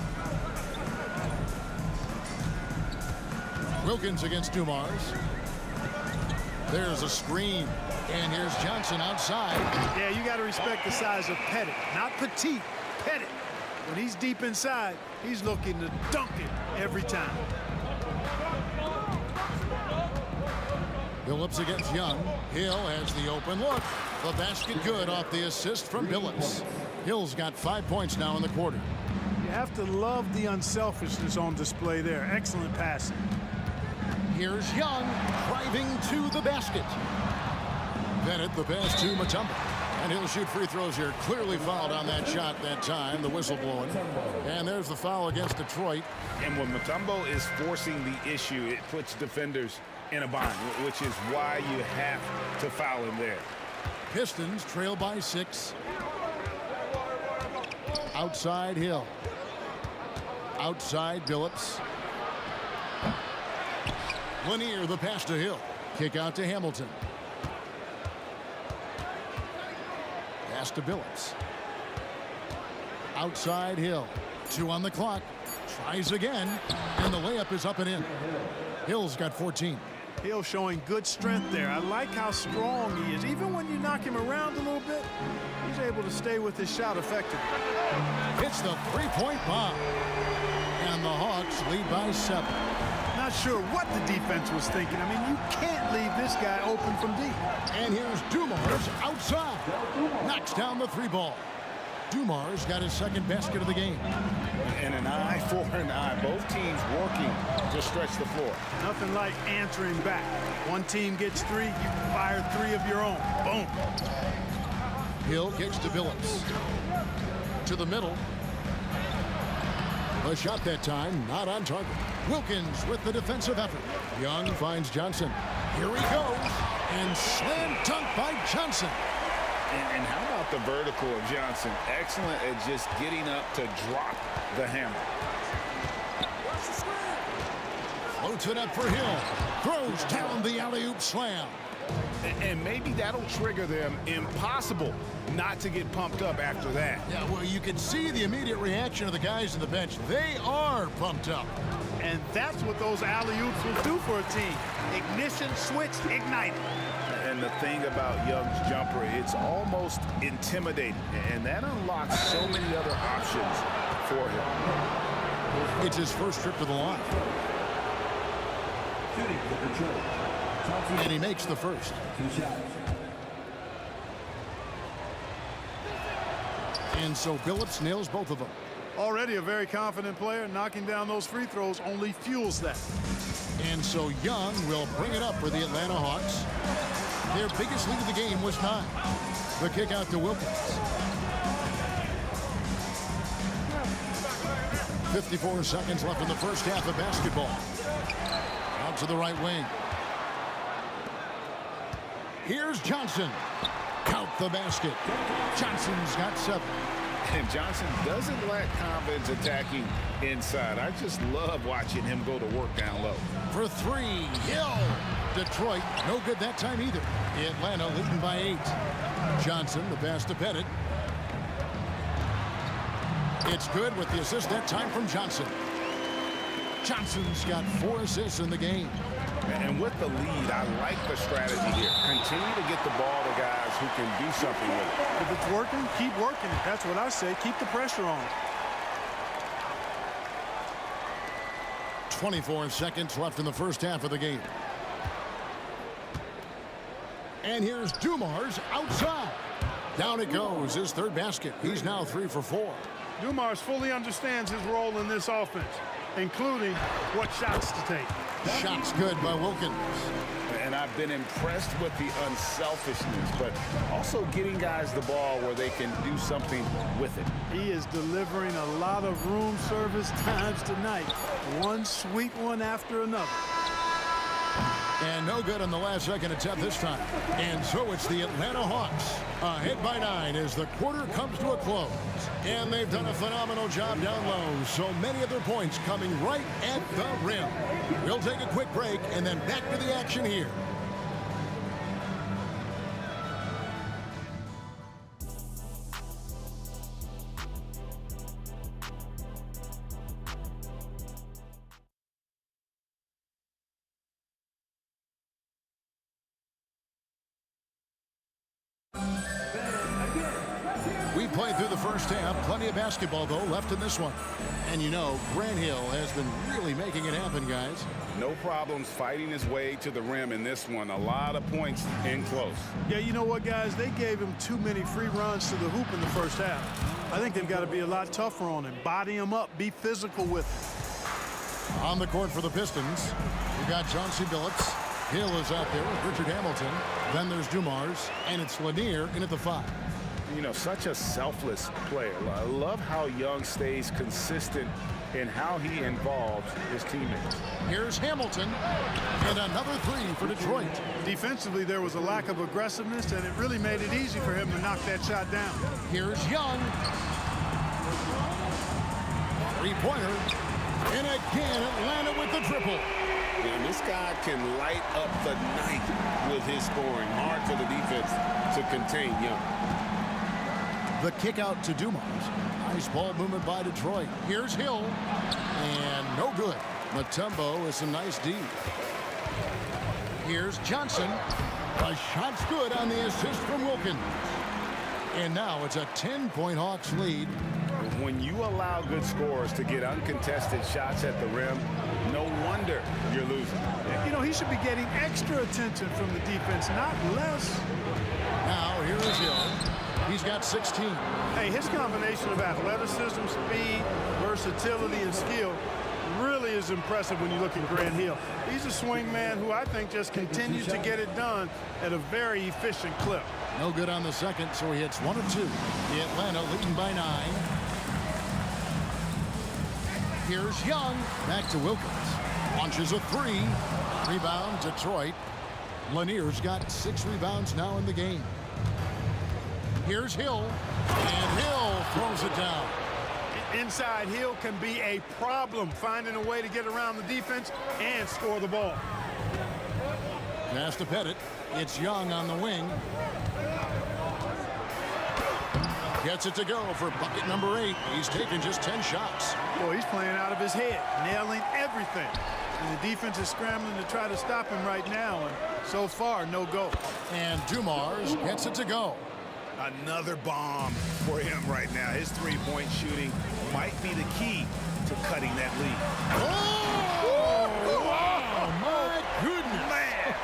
Wilkins against Dumars. There's a screen. And here's Johnson outside. Yeah, you got to respect the size of Pettit. Not petite, Pettit. When he's deep inside, he's looking to dunk it every time. Billups against Young. Hill has the open look. The basket good off the assist from Billups. Hill's got 5 points now in the quarter. You have to love the unselfishness on display there. Excellent passing. Here's Young driving to the basket. Bennett the pass to Mutombo. And he'll shoot free throws here. Clearly fouled on that shot that time. The whistle blowing. And there's the foul against Detroit. And when Mutombo is forcing the issue, it puts defenders in a bind, which is why you have to foul him there. Pistons trail by 6. Outside Hill. Outside Billups. Lanier the pass to Hill. Kick out to Hamilton. Pass to Billups. Outside Hill. 2 on the clock. Tries again. And the layup is up and in. Hill's got 14. Hill showing good strength there. I like how strong he is. Even when you knock him around a little bit, he's able to stay with his shot effectively. It's the three-point bomb. And the Hawks lead by 7. Not sure what the defense was thinking. I mean, you can't leave this guy open from deep. And here's Dumars outside. Knocks down the 3 ball. Dumars got his second basket of the game. And an eye for an eye. Both teams working to stretch the floor. Nothing like answering back. One team gets 3, you fire 3 of your own. Boom. Hill kicks to Billups. To the middle. A shot that time, not on target. Wilkins with the defensive effort. Young finds Johnson. Here he goes. And slam dunk by Johnson. And how about the vertical of Johnson? Excellent at just getting up to drop the hammer. Floats it up for Hill. Throws down the alley-oop slam. And maybe that'll trigger them. Impossible not to get pumped up after that. Yeah, well, you can see the immediate reaction of the guys on the bench. They are pumped up. And that's what those alley-oops will do for a team. Ignition, switch, ignite. And the thing about Young's jumper, it's almost intimidating. And that unlocks so many other options for him. It's his first trip to the line. And he makes the first. And so Billups nails both of them. Already a very confident player. Knocking down those free throws only fuels that. And so Young will bring it up for the Atlanta Hawks. Their biggest lead of the game was 9. The kick out to Wilkins. 54 seconds left in the first half of basketball. Out to the right wing. Here's Johnson. Count the basket. Johnson's got 7. And Johnson doesn't lack confidence attacking inside. I just love watching him go to work down low. For 3, Hill. Detroit, no good that time either. Atlanta leading by 8. Johnson, the pass to Pettit. It's good with the assist that time from Johnson. Johnson's got 4 assists in the game. And with the lead, I like the strategy here. Continue to get the ball to guys who can do something with it. If it's working, keep working it. That's what I say. Keep the pressure on. 24 seconds left in the first half of the game. And here's Dumars outside. Down it goes, his third basket. He's now 3 for 4. Dumars fully understands his role in this offense, including what shots to take. Shots good by Wilkins. And I've been impressed with the unselfishness, but also getting guys the ball where they can do something with it. He is delivering a lot of room service times tonight. One sweet one after another. And no good on the last second attempt this time. And so it's the Atlanta Hawks ahead by 9 as the quarter comes to a close. And they've done a phenomenal job down low. So many of their points coming right at the rim. We'll take a quick break and then back to the action here. We played through the first half. Plenty of basketball, though, left in this one. And you know, Grant Hill has been really making it happen, guys. No problems fighting his way to the rim in this one. A lot of points in close. Yeah, you know what, guys? They gave him too many free runs to the hoop in the first half. I think they've got to be a lot tougher on him. Body him up. Be physical with him. On the court for the Pistons, we got Chauncey Billups. Hill is out there with Richard Hamilton. Then there's Dumars, and it's Lanier in at the 5. You know, such a selfless player. I love how Young stays consistent in how he involves his teammates. Here's Hamilton, and another 3 for Detroit. Defensively, there was a lack of aggressiveness, and it really made it easy for him to knock that shot down. Here's Young. 3-pointer. And again, Atlanta with the triple. And this guy can light up the night with his scoring. Hard for the defense to contain Young. The kick out to Dumars. Nice ball movement by Detroit. Here's Hill. And no good. Mutombo is some nice D. Here's Johnson. A shot's good on the assist from Wilkins. And now it's a 10-point Hawks lead. When you allow good scorers to get uncontested shots at the rim, no wonder you're losing. You know, he should be getting extra attention from the defense, not less. Now here is Hill. He's got 16. Hey, his combination of athleticism, speed, versatility, and skill really is impressive when you look at Grant Hill. He's a swing man who I think just continues to get it done at a very efficient clip. No good on the second, so he hits 1 of 2. The Atlanta leading by 9. Here's Young. Back to Wilkins. Launches a 3. Rebound, Detroit. Lanier's got 6 rebounds now in the game. Here's Hill. And Hill throws it down. Inside, Hill can be a problem, finding a way to get around the defense and score the ball. Pass to Pettit. It's Young on the wing. Gets it to go for bucket number 8. He's taken just 10 shots. Boy, he's playing out of his head, nailing everything. And the defense is scrambling to try to stop him right now, and so far, no go. And Dumars gets it to go. Another bomb for him right now. His three-point shooting might be the key to cutting that lead. Oh, my goodness. Man.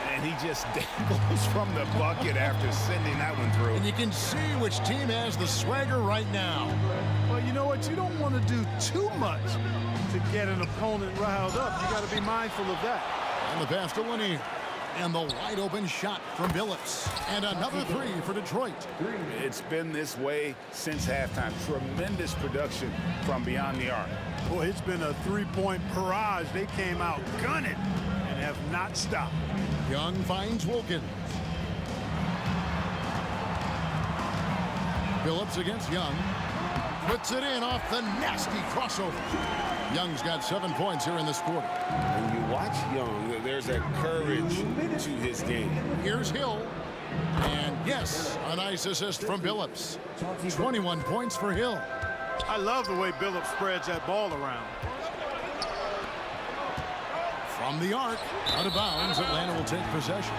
And he just dangles from the bucket after sending that one through. And you can see which team has the swagger right now. Well, you know what? You don't want to do too much to get an opponent riled up. You got to be mindful of that. And the pass to Lanier. And the wide open shot from Billups. And another 3 for Detroit. It's been this way since halftime. Tremendous production from beyond the arc. Boy, it's been a three-point barrage. They came out gunning and have not stopped. Young finds Wilkins. Billups against Young. Puts it in off the nasty crossover. Young's got 7 points here in this quarter. When you watch Young, there's that courage to his game. Here's Hill. And yes, a nice assist from Billups. 21 points for Hill. I love the way Billups spreads that ball around. From the arc, out of bounds, Atlanta will take possession.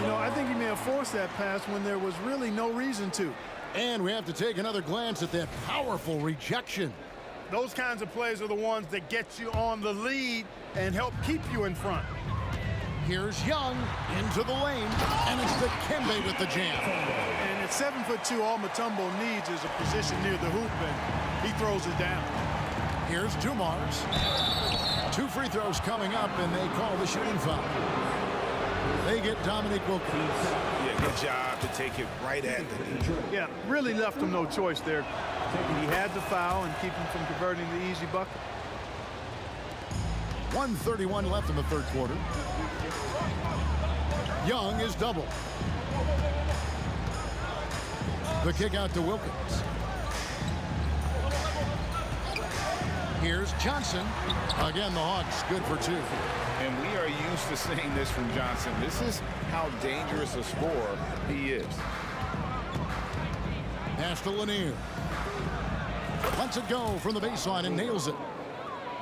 You know, I think he may have forced that pass when there was really no reason to. And we have to take another glance at that powerful rejection. Those kinds of plays are the ones that get you on the lead and help keep you in front. Here's Young into the lane, and it's Dikembe with the jam. And at 7'2", all Mutombo needs is a position near the hoop, and he throws it down. Here's Dumars. 2 free throws coming up, and they call the shooting foul. They get Dominique Wilkins. Yeah, good job to take it right at the knee. Yeah, really left him no choice there. He had the foul and keep him from converting the easy bucket. 1:31 left in the third quarter. Young is double. The kick out to Wilkins. Here's Johnson. Again, the Hawks good for 2. And we are used to seeing this from Johnson. This is how dangerous a scorer he is. Pass to Lanier. Lets it go from the baseline and nails it.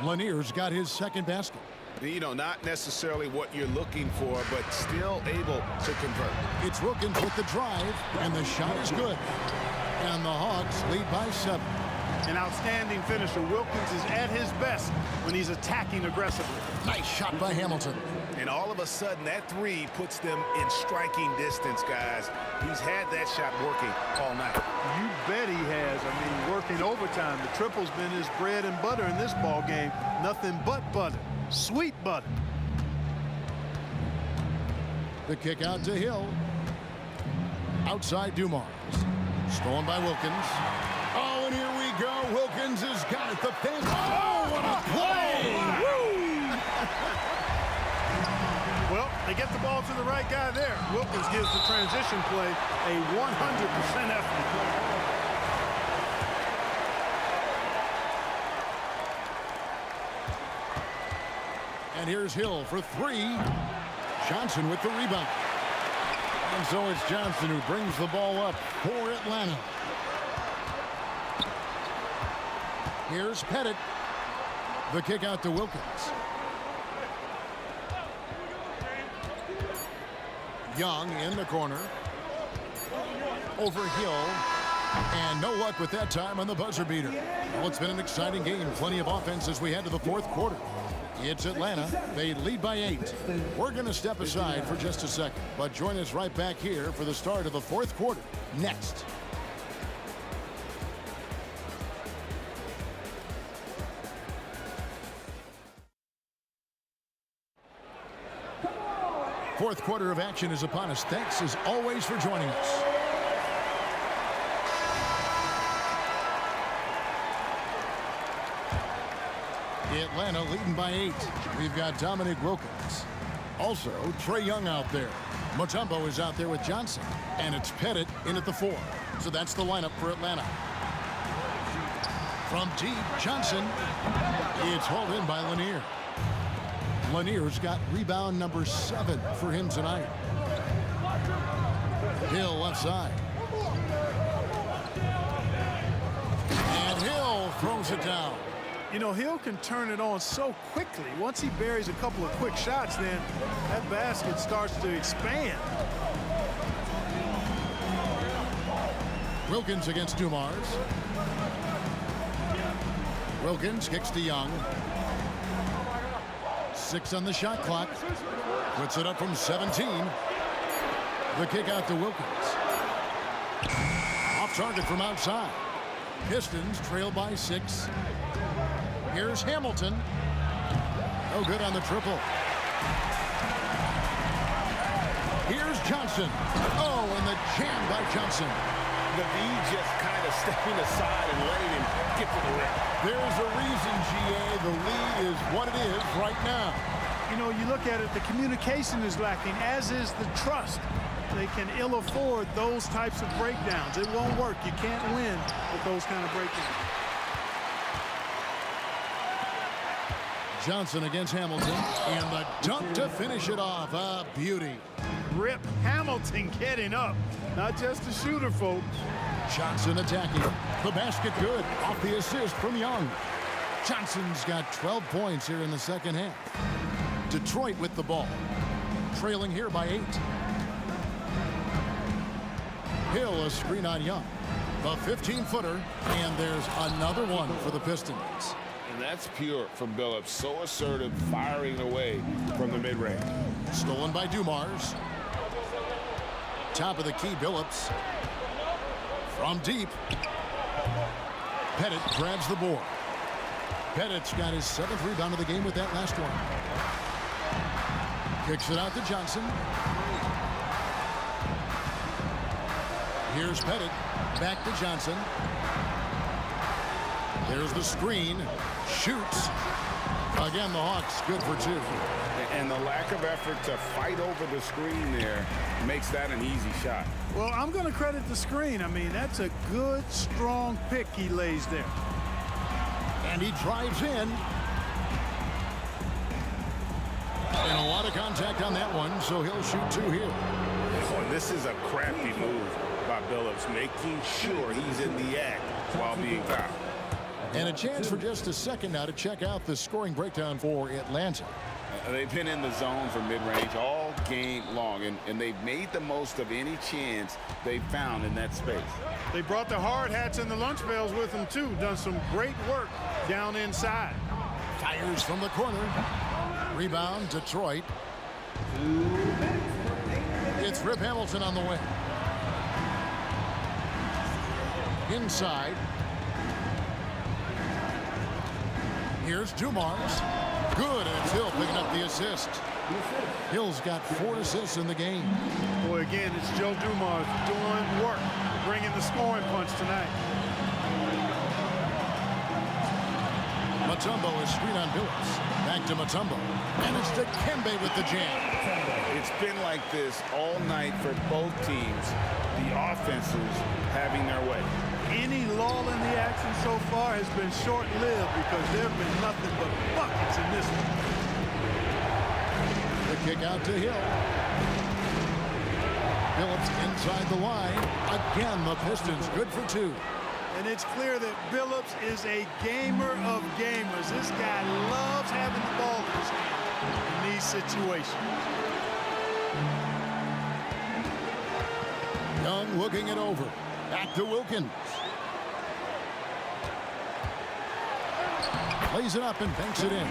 Lanier's got his second basket. You know, not necessarily what you're looking for, but still able to convert. It's Wilkins with the drive, and the shot is good. And the Hawks lead by 7. An outstanding finisher. Wilkins is at his best when he's attacking aggressively. Nice shot by Hamilton. And all of a sudden, that 3 puts them in striking distance, guys. He's had that shot working all night. You bet he has. I mean, working overtime. The triple's been his bread and butter in this ball game. Nothing but butter. Sweet butter. The kick out to Hill. Outside Dumars. Stolen by Wilkins. Oh, and here we go. Wilkins has got it. The pass. Oh, what a play! Woo! Well, they get the ball to the right guy there. Wilkins gives the transition play a 100% effort. And here's Hill for 3. Johnson with the rebound. And so it's Johnson who brings the ball up for Atlanta. Here's Pettit. The kick out to Wilkins. Young in the corner. Over Hill. And no luck with that time on the buzzer beater. Well, it's been an exciting game. Plenty of offense as we head to the fourth quarter. It's Atlanta. They lead by 8. We're going to step aside for just a second, but join us right back here for the start of the fourth quarter next. Fourth quarter of action is upon us. Thanks as always for joining us. Atlanta leading by 8. We've got Dominic Wilkins. Also, Trae Young out there. Mutombo is out there with Johnson. And it's Pettit in at the 4. So that's the lineup for Atlanta. From deep, Johnson. It's hauled in by Lanier. Lanier's got rebound number 7 for him tonight. Hill left side. And Hill throws it down. You know, Hill can turn it on so quickly. Once he buries a couple of quick shots, then that basket starts to expand. Wilkins against Dumars. Wilkins kicks to Young. 6 on the shot clock. Puts it up from 17. The kick out to Wilkins. Off target from outside. Pistons trail by 6. Here's Hamilton. No good on the triple. Here's Johnson. Oh, and the jam by Johnson. The V just kind of stepping aside and letting him get to the rim. There's a reason, GA. The lead is what it is right now. You know, you look at it, the communication is lacking, as is the trust. They can ill afford those types of breakdowns. It won't work. You can't win with those kind of breakdowns. Johnson against Hamilton, and the dunk to finish it off. A beauty. Rip Hamilton getting up. Not just a shooter, folks. Johnson attacking. The basket good. Off the assist from Young. Johnson's got 12 points here in the second half. Detroit with the ball. Trailing here by 8. Hill a screen on Young. The 15-footer, and there's another one for the Pistons. And that's pure from Billups. So assertive, firing away from the mid-range. Stolen by Dumars. Top of the key, Billups. From deep. Pettit grabs the board. Pettit's got his 7th rebound of the game with that last one. Kicks it out to Johnson. Here's Pettit. Back to Johnson. There's the screen. Shoots. Again, the Hawks good for 2. And the lack of effort to fight over the screen there makes that an easy shot. Well, I'm going to credit the screen. I mean, that's a good, strong pick he lays there. And he drives in. And a lot of contact on that one, so he'll shoot 2 here. Oh, and this is a crafty move by Billups, making sure he's in the act while being fouled. And a chance for just a second now to check out the scoring breakdown for Atlanta. They've been in the zone for mid-range all game long, and they've made the most of any chance they found in that space. They brought the hard hats and the lunch bells with them, too. Done some great work down inside. Fires from the corner. Rebound, Detroit. It's Rip Hamilton on the way. Inside. Here's Dumars. Good, and it's Hill picking up the assist. Hill's got 4 assists in the game. Boy, again, it's Joe Dumars doing work, bringing the scoring punch tonight. Mutombo is screen on Billups. Back to Mutombo. And it's Dikembe with the jam. It's been like this all night for both teams. The offenses having their way. Any lull in the action so far has been short-lived because there have been nothing but buckets in this one. The kick out to Hill. Billups inside the line. Again, the Pistons good for 2. And it's clear that Billups is a gamer of gamers. This guy loves having the ball in his hand in these situations. Young looking it over. Back to Wilkins. Plays it up and banks it in.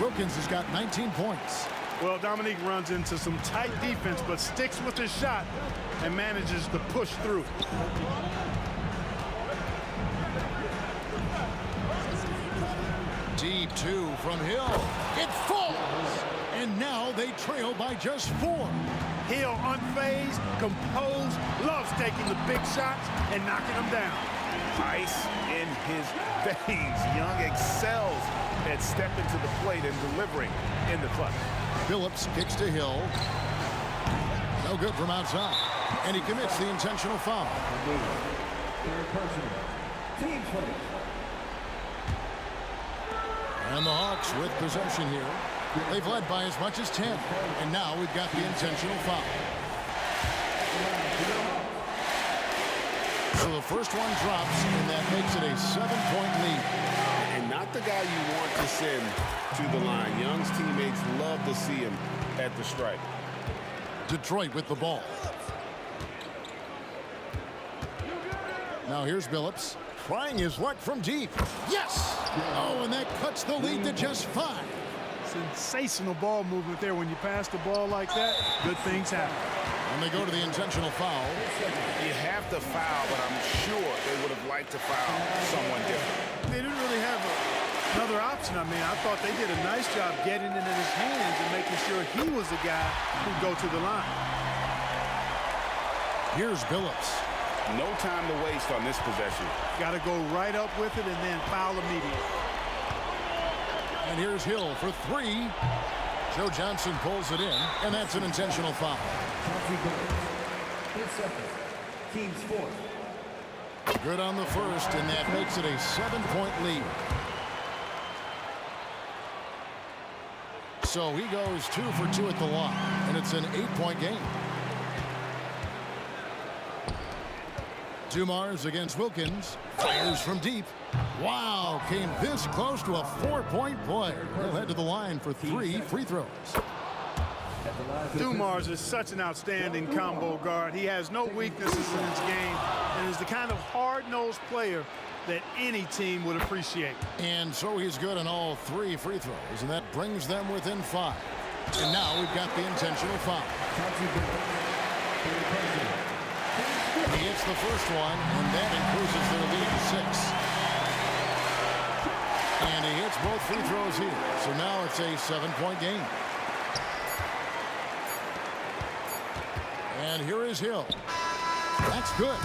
Wilkins has got 19 points. Well, Dominique runs into some tight defense, but sticks with his shot and manages to push through. Deep two from Hill. It falls. And now they trail by just 4. Hill unfazed, composed, loves taking the big shots and knocking them down. Ice in his veins. Young excels at stepping to the plate and delivering in the clutch. Phillips kicks to Hill. No good from outside. And he commits the intentional foul. And the Hawks with possession here. They've led by as much as 10. And now we've got the intentional foul. So the first one drops, and that makes it a 7-point lead. And not the guy you want to send to the line. Young's teammates love to see him at the stripe. Detroit with the ball. Now here's Billups trying his luck from deep. Yes! Oh, and that cuts the lead to just 5. Sensational ball movement there. When you pass the ball like that, good things happen. And they go to the intentional foul. You have to foul, but I'm sure they would have liked to foul someone different. They didn't really have another option. I mean, I thought they did a nice job getting it in his hands and making sure he was the guy who'd go to the line. Here's Billups. No time to waste on this possession. Got to go right up with it and then foul immediately. And here's Hill for 3. Joe Johnson pulls it in, and that's an intentional foul. Team's 4. Good on the first, and that makes it a 7-point lead. So he goes 2 for 2 at the line, and it's an 8-point game. Dumars against Wilkins. Fires from deep. Wow, came this close to a 4-point play. He'll head to the line for 3 free throws. Dumars is such an outstanding combo guard. He has no weaknesses in his game and is the kind of hard-nosed player that any team would appreciate. And so he's good on all 3 free throws, and that brings them within 5. And now we've got the intentional foul. He hits the first one, and that increases their lead to 6. And he hits both free throws here. So now it's a 7-point game. And here is Hill. That's good.